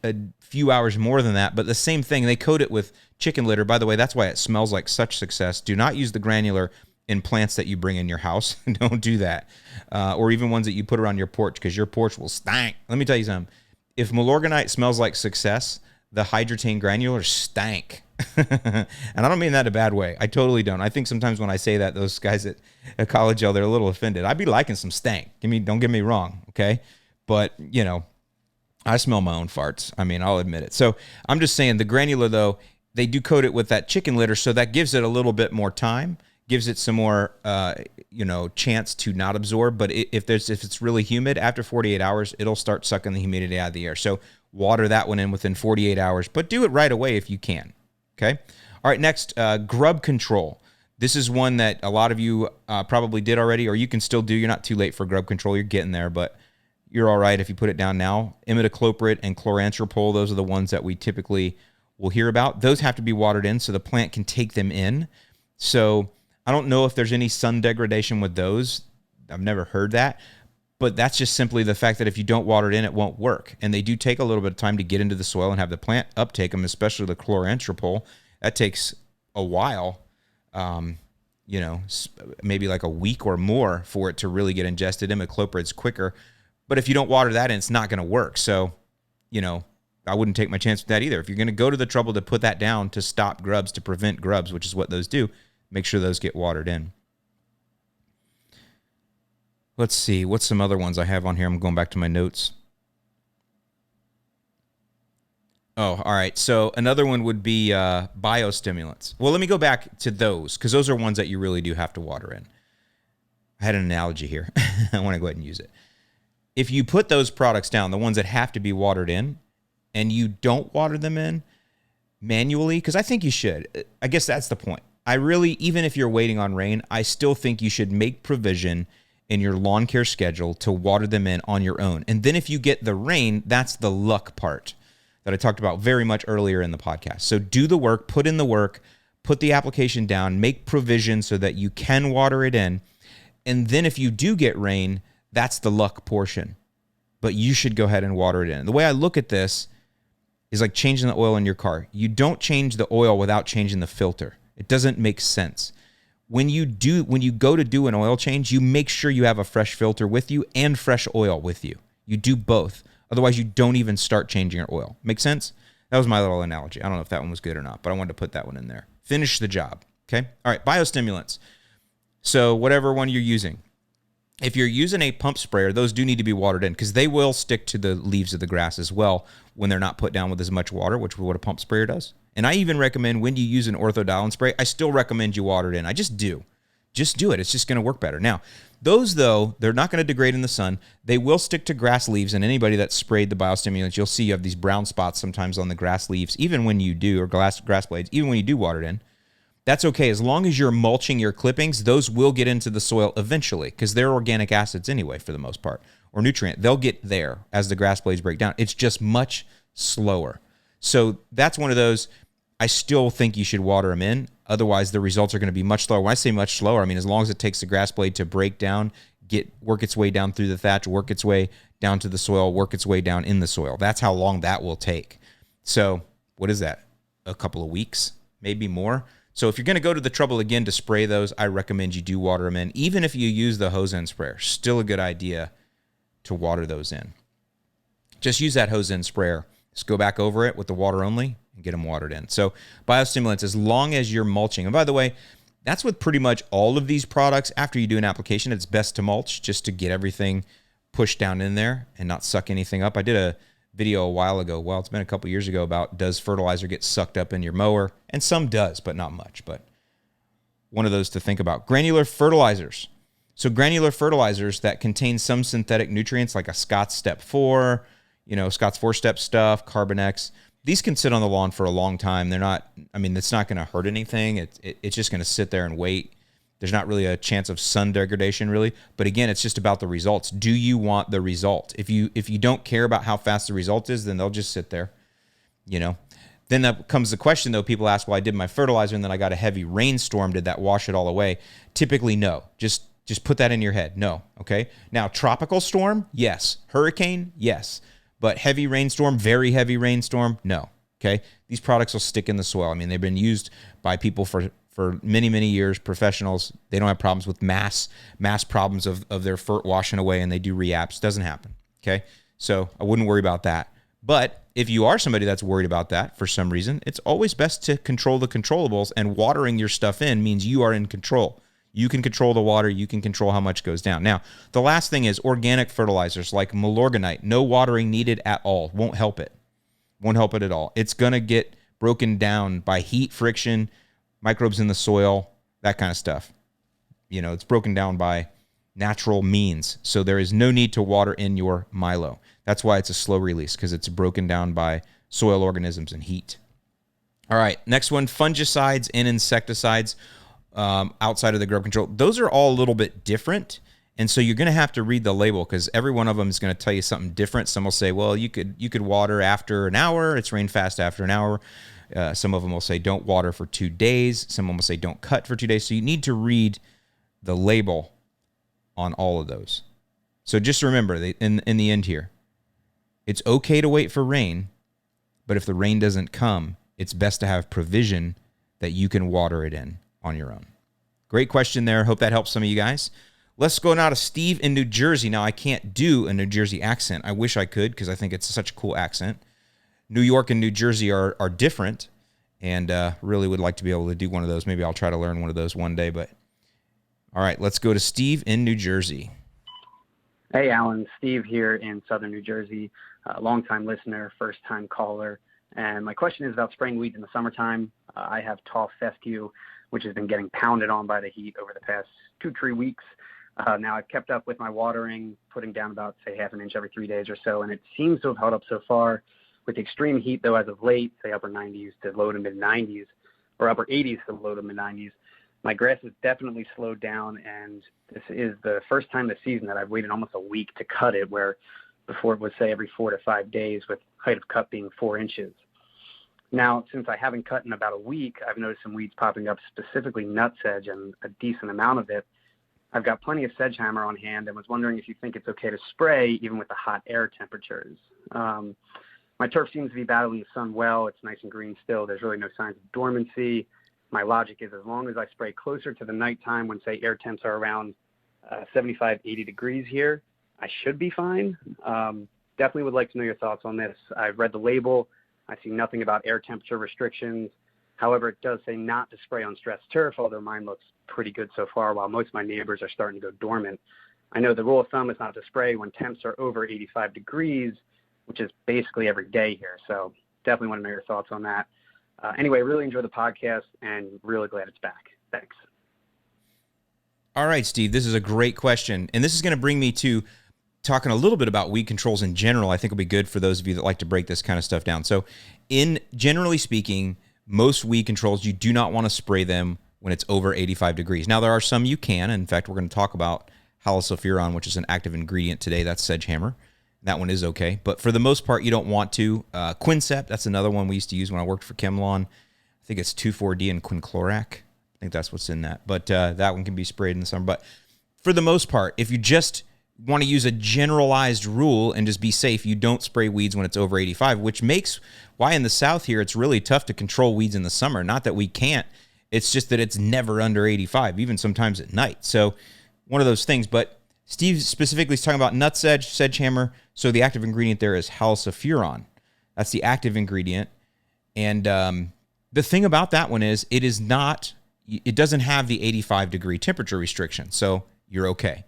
a few hours more than that, but the same thing. They coat it with chicken litter. By the way, that's why it smells like such success. Do not use the granular in plants that you bring in your house. Don't do that. Or even ones that you put around your porch, because your porch will stank. Let me tell you something. If Milorganite smells like success, the Hydrotain granular stank. And I don't mean that in a bad way. I totally don't. I think sometimes when I say that, those guys at College Gel, they're a little offended. I'd be liking some stank. Don't get me wrong, okay? But, I smell my own farts. I'll admit it. So I'm just saying the granular, though, they do coat it with that chicken litter, so that gives it a little bit more time, gives it some more, chance to not absorb. But if it's really humid, after 48 hours, it'll start sucking the humidity out of the air. So water that one in within 48 hours, but do it right away if you can. Okay. All right. Next, grub control. This is one that a lot of you probably did already, or you can still do. You're not too late for grub control. You're getting there, but you're all right if you put it down now. Imidacloprid and chloranthropol, those are the ones that we typically will hear about. Those have to be watered in so the plant can take them in. So I don't know if there's any sun degradation with those. I've never heard that. But that's just simply the fact that if you don't water it in, it won't work. And they do take a little bit of time to get into the soil and have the plant uptake them, especially the chloranthropol. That takes a while, maybe like a week or more for it to really get ingested. Imidacloprid's quicker. But if you don't water that in, it's not going to work. So, I wouldn't take my chance with that either. If you're going to go to the trouble to put that down to stop grubs, to prevent grubs, which is what those do, make sure those get watered in. Let's see. What's some other ones I have on here? I'm going back to my notes. Oh, all right. So another one would be biostimulants. Well, let me go back to those, because those are ones that you really do have to water in. I had an analogy here. I want to go ahead and use it. If you put those products down, the ones that have to be watered in, and you don't water them in manually, because I think you should. I guess that's the point. Even if you're waiting on rain, I still think you should make provision in your lawn care schedule to water them in on your own. And then if you get the rain, that's the luck part that I talked about very much earlier in the podcast. So do the work, put in the work, put the application down, make provision so that you can water it in. And then if you do get rain, that's the luck portion. But you should go ahead and water it in. The way I look at this is like changing the oil in your car. You don't change the oil without changing the filter. It doesn't make sense. When you go to do an oil change, you make sure you have a fresh filter with you and fresh oil with you. You do both. Otherwise, you don't even start changing your oil. Make sense? That was my little analogy. I don't know if that one was good or not, but I wanted to put that one in there. Finish the job. Okay? All right, biostimulants. So whatever one you're using. If you're using a pump sprayer, those do need to be watered in, because they will stick to the leaves of the grass as well when they're not put down with as much water, which is what a pump sprayer does. And I even recommend when you use an orthodilane spray, I still recommend you water it in. I just do. Just do it. It's just going to work better. Now, those, though, they're not going to degrade in the sun. They will stick to grass leaves, and anybody that's sprayed the biostimulants, you'll see you have these brown spots sometimes on the grass leaves, even when you do, or grass blades, even when you do water it in. That's okay. As long as you're mulching your clippings, those will get into the soil eventually, because they're organic acids anyway, for the most part, or nutrient. They'll get there as the grass blades break down. It's just much slower. So that's one of those. I still think you should water them in. Otherwise, the results are going to be much slower. When I say much slower, I mean as long as it takes the grass blade to break down, work its way down through the thatch, work its way down to the soil, work its way down in the soil. That's how long that will take. So what is that? A couple of weeks, maybe more. So if you're going to go to the trouble again to spray those, I recommend you do water them in. Even if you use the hose end sprayer, still a good idea to water those in. Just use that hose end sprayer. Just go back over it with the water only and get them watered in. So biostimulants, as long as you're mulching. And by the way, that's with pretty much all of these products. After you do an application, it's best to mulch just to get everything pushed down in there and not suck anything up. I did a video a while ago. Well, it's been a couple years ago about does fertilizer get sucked up in your mower? And some does, but not much. But one of those to think about. Granular fertilizers. So granular fertilizers that contain some synthetic nutrients like a Scott's Step 4, Scott's 4-step stuff, Carbonex. these can sit on the lawn for a long time. They're not, I mean, it's not going to hurt anything. It's just going to sit there and wait. There's not really a chance of sun degradation, really. But again, it's just about the results. Do you want the result? If you don't care about how fast the result is, then they'll just sit there, you know. Then that comes the question, though. People ask, well, I did my fertilizer and then I got a heavy rainstorm. Did that wash it all away? Typically, no. Just put that in your head. No, okay? Now, tropical storm, yes. Hurricane, yes. But heavy rainstorm, very heavy rainstorm, no, okay? These products will stick in the soil. I mean, they've been used by people for many, many years, professionals. They don't have problems with mass problems of their fert washing away, and they do reapps. Doesn't happen, okay? So I wouldn't worry about that. But if you are somebody that's worried about that for some reason, it's always best to control the controllables, and watering your stuff in means you are in control. You can control the water. You can control how much goes down. Now, the last thing is organic fertilizers like Milorganite. No watering needed at all. Won't help it. Won't help it at all. It's going to get broken down by heat, friction, microbes in the soil, that kind of stuff. You know, it's broken down by natural means. So there is no need to water in your Milo. That's why it's a slow release, because it's broken down by soil organisms and heat. All right, next one, fungicides and insecticides outside of the grub control. Those are all a little bit different. And so you're going to have to read the label, because every one of them is going to tell you something different. Some will say, well, you could water after an hour. It's rain fast after an hour. Some of them will say don't water for 2 days. Some of them will say don't cut for 2 days. So you need to read the label on all of those. So just remember, in the end here, it's okay to wait for rain, but if the rain doesn't come, it's best to have provision that you can water it in on your own. Great question there. Hope that helps some of you guys. Let's go now to Steve in New Jersey. Now, I can't do a New Jersey accent. I wish I could, because I think it's such a cool accent. New York and New Jersey are different, and really would like to be able to do one of those. Maybe I'll try to learn one of those one day. But all right, let's go to Steve in New Jersey. Hey, Alan. Steve here in southern New Jersey. Longtime listener, first-time caller. And my question is about spraying weeds in the summertime. I have tall fescue, which has been getting pounded on by the heat over the past 2-3 weeks. Now I've kept up with my watering, putting down about, say, half an inch every 3 days or so, and it seems to have held up so far. With the extreme heat, though, as of late, say upper 90s to low to mid-90s, or upper 80s to low to mid-90s, my grass has definitely slowed down, and this is the first time this season that I've waited almost a week to cut it, where before it was, say, every 4 to 5 days, with height of cut being 4 inches. Now, since I haven't cut in about a week, I've noticed some weeds popping up, specifically nutsedge, and a decent amount of it. I've got plenty of sedgehammer on hand and was wondering if you think it's okay to spray even with the hot air temperatures. My turf seems to be battling the sun well. It's nice and green still. There's really no signs of dormancy. My logic is as long as I spray closer to the nighttime when, say, air temps are around 75, 80 degrees here, I should be fine. Definitely would like to know your thoughts on this. I've read the label. I see nothing about air temperature restrictions. However, it does say not to spray on stressed turf, although mine looks pretty good so far, while most of my neighbors are starting to go dormant. I know the rule of thumb is not to spray when temps are over 85 degrees, which is basically every day here. So definitely want to know your thoughts on that. Anyway, really enjoy the podcast and really glad it's back. Thanks. All right, Steve, this is a great question. And this is going to bring me to talking a little bit about weed controls in general. I think will be good for those of you that like to break this kind of stuff down. So generally speaking, most weed controls, you do not want to spray them when it's over 85 degrees. Now, there are some you can. In fact, we're going to talk about halosulfuron, which is an active ingredient today. That's sedgehammer. That one is okay. But for the most part, you don't want to. Quincept, that's another one we used to use when I worked for ChemLawn. I think it's 2,4-D and quinclorac. I think that's what's in that. But that one can be sprayed in the summer. But for the most part, if you just want to use a generalized rule and just be safe, you don't spray weeds when it's over 85, which makes why in the South here it's really tough to control weeds in the summer. Not that we can't. It's just that it's never under 85, even sometimes at night. So one of those things. But Steve specifically is talking about nutsedge, sedgehammer. So the active ingredient there is halosulfuron. That's the active ingredient. And the thing about that one is it doesn't have the 85 degree temperature restriction. So you're okay.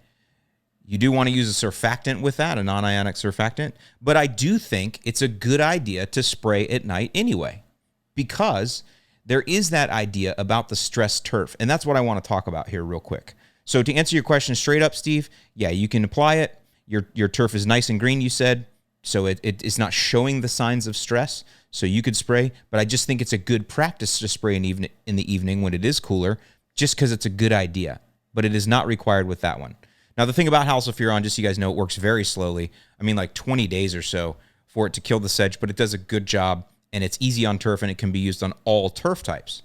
You do want to use a surfactant with that, a non-ionic surfactant. But I do think it's a good idea to spray at night anyway, because there is that idea about the stressed turf. And that's what I want to talk about here real quick. So to answer your question straight up, Steve, yeah, you can apply it. Your turf is nice and green, you said. So it is not showing the signs of stress. So you could spray, but I just think it's a good practice to spray in the evening when it is cooler, just because it's a good idea. But it is not required with that one. Now, the thing about halosulfuron, just so you guys know, it works very slowly. I mean, like 20 days or so for it to kill the sedge, but it does a good job, and it's easy on turf, and it can be used on all turf types.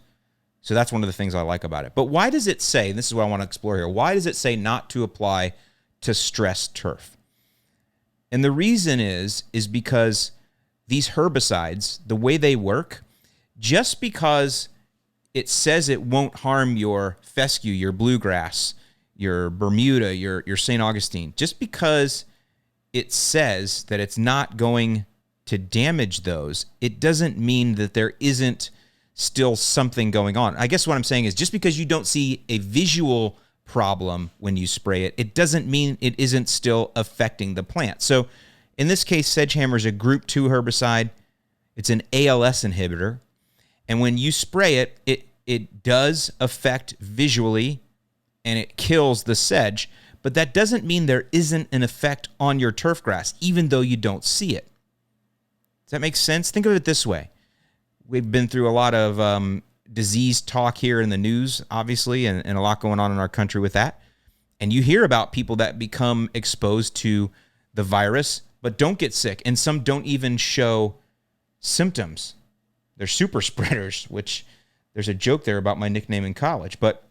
So that's one of the things I like about it. But why does it say, and this is what I want to explore here, why does it say not to apply to stressed turf? And the reason is because these herbicides, the way they work, just because it says it won't harm your fescue, your bluegrass, your Bermuda, your St. Augustine, just because it says that it's not going to damage those, it doesn't mean that there isn't still something going on. I guess what I'm saying is just because you don't see a visual problem when you spray it, it doesn't mean it isn't still affecting the plant. So in this case, sedgehammer is a group 2 herbicide. It's an ALS inhibitor. And when you spray it, it does affect visually and it kills the sedge, but that doesn't mean there isn't an effect on your turf grass, even though you don't see it. Does that make sense? Think of it this way. We've been through a lot of disease talk here in the news, obviously, and a lot going on in our country with that. And you hear about people that become exposed to the virus, but don't get sick. And some don't even show symptoms. They're super spreaders, which there's a joke there about my nickname in college, but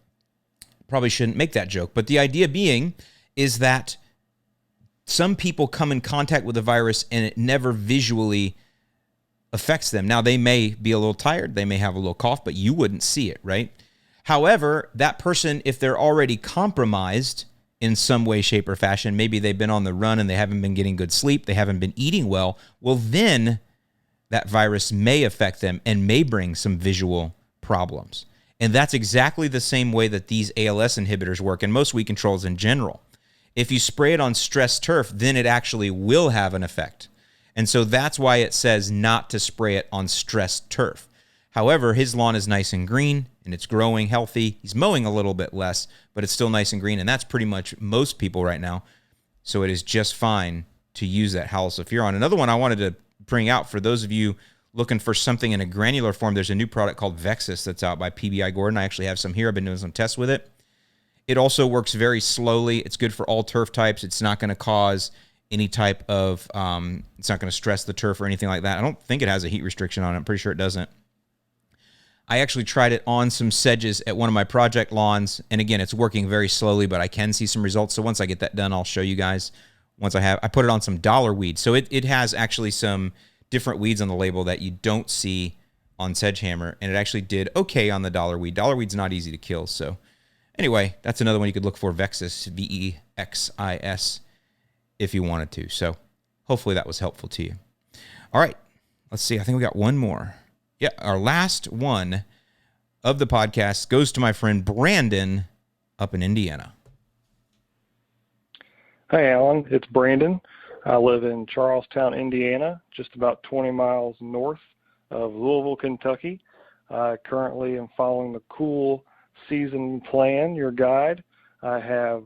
probably shouldn't make that joke. But the idea being is that some people come in contact with the virus and it never visually affects them. Now, they may be a little tired, they may have a little cough, but you wouldn't see it, right? However, that person, if they're already compromised in some way, shape, or fashion, maybe they've been on the run and they haven't been getting good sleep, they haven't been eating well, well, then that virus may affect them and may bring some visual problems. And that's exactly the same way that these ALS inhibitors work and most weed controls in general. If you spray it on stressed turf, then it actually will have an effect. And so that's why it says not to spray it on stressed turf. However, his lawn is nice and green and it's growing healthy. He's mowing a little bit less, but it's still nice and green. And that's pretty much most people right now. So it is just fine to use that halosulfuron. Another one I wanted to bring out for those of you looking for something in a granular form, there's a new product called Vexus that's out by PBI Gordon. I actually have some here. I've been doing some tests with it. It also works very slowly. It's good for all turf types. It's not going to cause any type of, it's not going to stress the turf or anything like that. I don't think it has a heat restriction on it. I'm pretty sure it doesn't. I actually tried it on some sedges at one of my project lawns. And again, it's working very slowly, but I can see some results. So once I get that done, I'll show you guys. Once I put it on some dollar weed. So it has actually some different weeds on the label that you don't see on sedgehammer, and it actually did okay on the dollar weed. Dollar weed's not easy to kill, so anyway, that's another one you could look for, Vexus, Vexis, if you wanted to. So hopefully that was helpful to you. All right, let's see. I think we got one more. Yeah, our last one of the podcast goes to my friend Brandon up in Indiana. Hey, Alan. It's Brandon. I live in Charlestown, Indiana, just about 20 miles north of Louisville, Kentucky. I currently am following the cool season plan, your guide. I have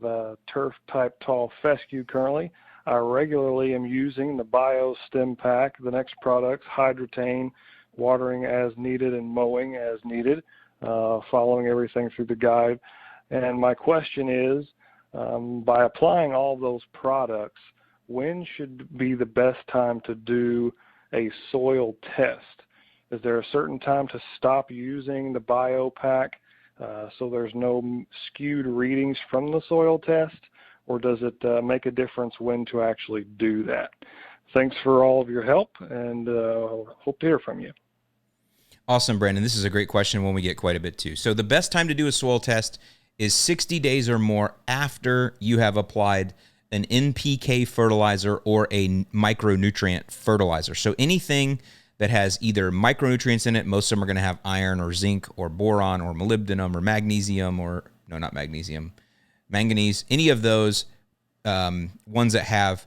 turf-type tall fescue currently. I regularly am using the Bio Stem Pack, the next products, Hydrotain, watering as needed and mowing as needed, following everything through the guide. And my question is, by applying all those products, when should be the best time to do a soil test? Is there a certain time to stop using the biopack so there's no skewed readings from the soil test, or does it make a difference when to actually do that? Thanks for all of your help, and hope to hear from you. Awesome, Brandon. This is a great question, one we get quite a bit too. So the best time to do a soil test is 60 days or more after you have applied an NPK fertilizer or a micronutrient fertilizer. So anything that has either micronutrients in it, most of them are going to have iron or zinc or boron or molybdenum or magnesium or, no, not magnesium, manganese, any of those ones that have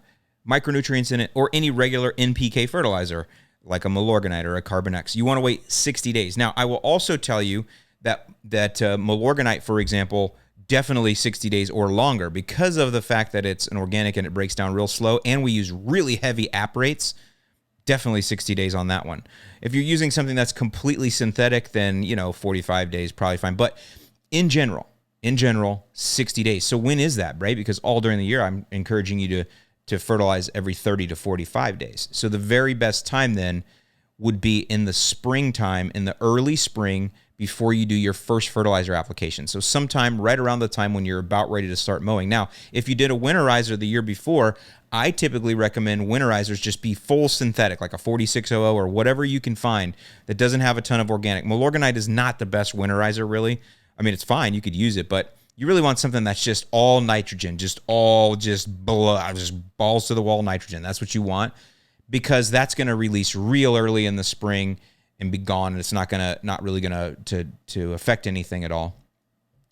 micronutrients in it, or any regular NPK fertilizer like a Milorganite or a Carbonex. You want to wait 60 days. Now, I will also tell you that Milorganite, for example, definitely 60 days or longer because of the fact that it's an organic and it breaks down real slow, and we use really heavy app rates. Definitely 60 days on that one. If you're using something that's completely synthetic, then 45 days probably fine. But in general, 60 days. So when is that, right? Because all during the year, I'm encouraging you to fertilize every 30 to 45 days. So the very best time then would be in the springtime, in the early spring, before you do your first fertilizer application. So sometime right around the time when you're about ready to start mowing. Now, if you did a winterizer the year before, I typically recommend winterizers just be full synthetic, like a 4600 or whatever you can find that doesn't have a ton of organic. Milorganite is not the best winterizer, really. I mean, it's fine. You could use it, but you really want something that's just all nitrogen, just balls to the wall nitrogen. That's what you want, because that's going to release real early in the spring and be gone, and it's not really gonna to affect anything at all.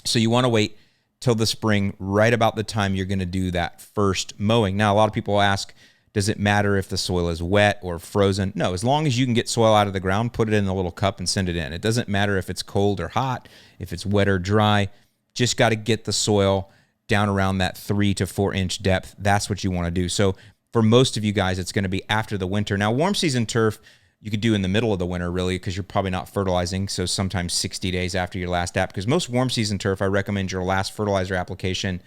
So you want to wait till the spring, right about the time you're going to do that first mowing. Now, a lot of people ask, does it matter if the soil is wet or frozen? No, as long as you can get soil out of the ground, put it in a little cup and send it in. It doesn't matter if it's cold or hot, if it's wet or dry. Just got to get the soil down around that 3 to 4 inch depth. That's what you want to do. So for most of you guys, it's going to be after the winter. Now, warm season turf, you could do in the middle of the winter, really, because you're probably not fertilizing. So sometimes 60 days after your last app, because most warm season turf, I recommend your last fertilizer application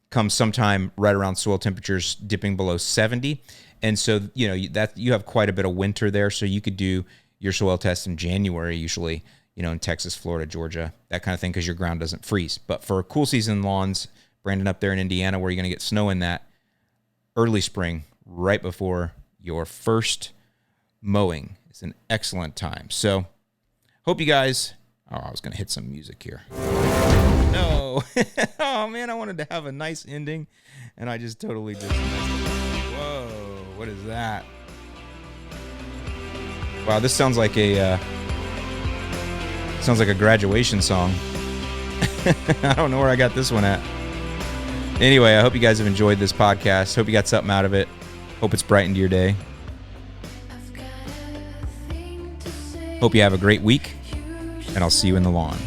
comes sometime right around soil temperatures dipping below 70. And so, you have quite a bit of winter there. So you could do your soil test in January, usually, in Texas, Florida, Georgia, that kind of thing, because your ground doesn't freeze. But for cool season lawns, Brandon, up there in Indiana, where you're going to get snow in that early spring, right before your first mowing, is an excellent time. So hope you guys, I was going to hit some music here. No. Oh man, I wanted to have a nice ending and I just totally just messed it up. Whoa, what is that? Wow, this sounds like a graduation song. I don't know where I got this one at. Anyway, I hope you guys have enjoyed this podcast. Hope you got something out of it. Hope it's brightened your day. Hope you have a great week, and I'll see you in the lawn.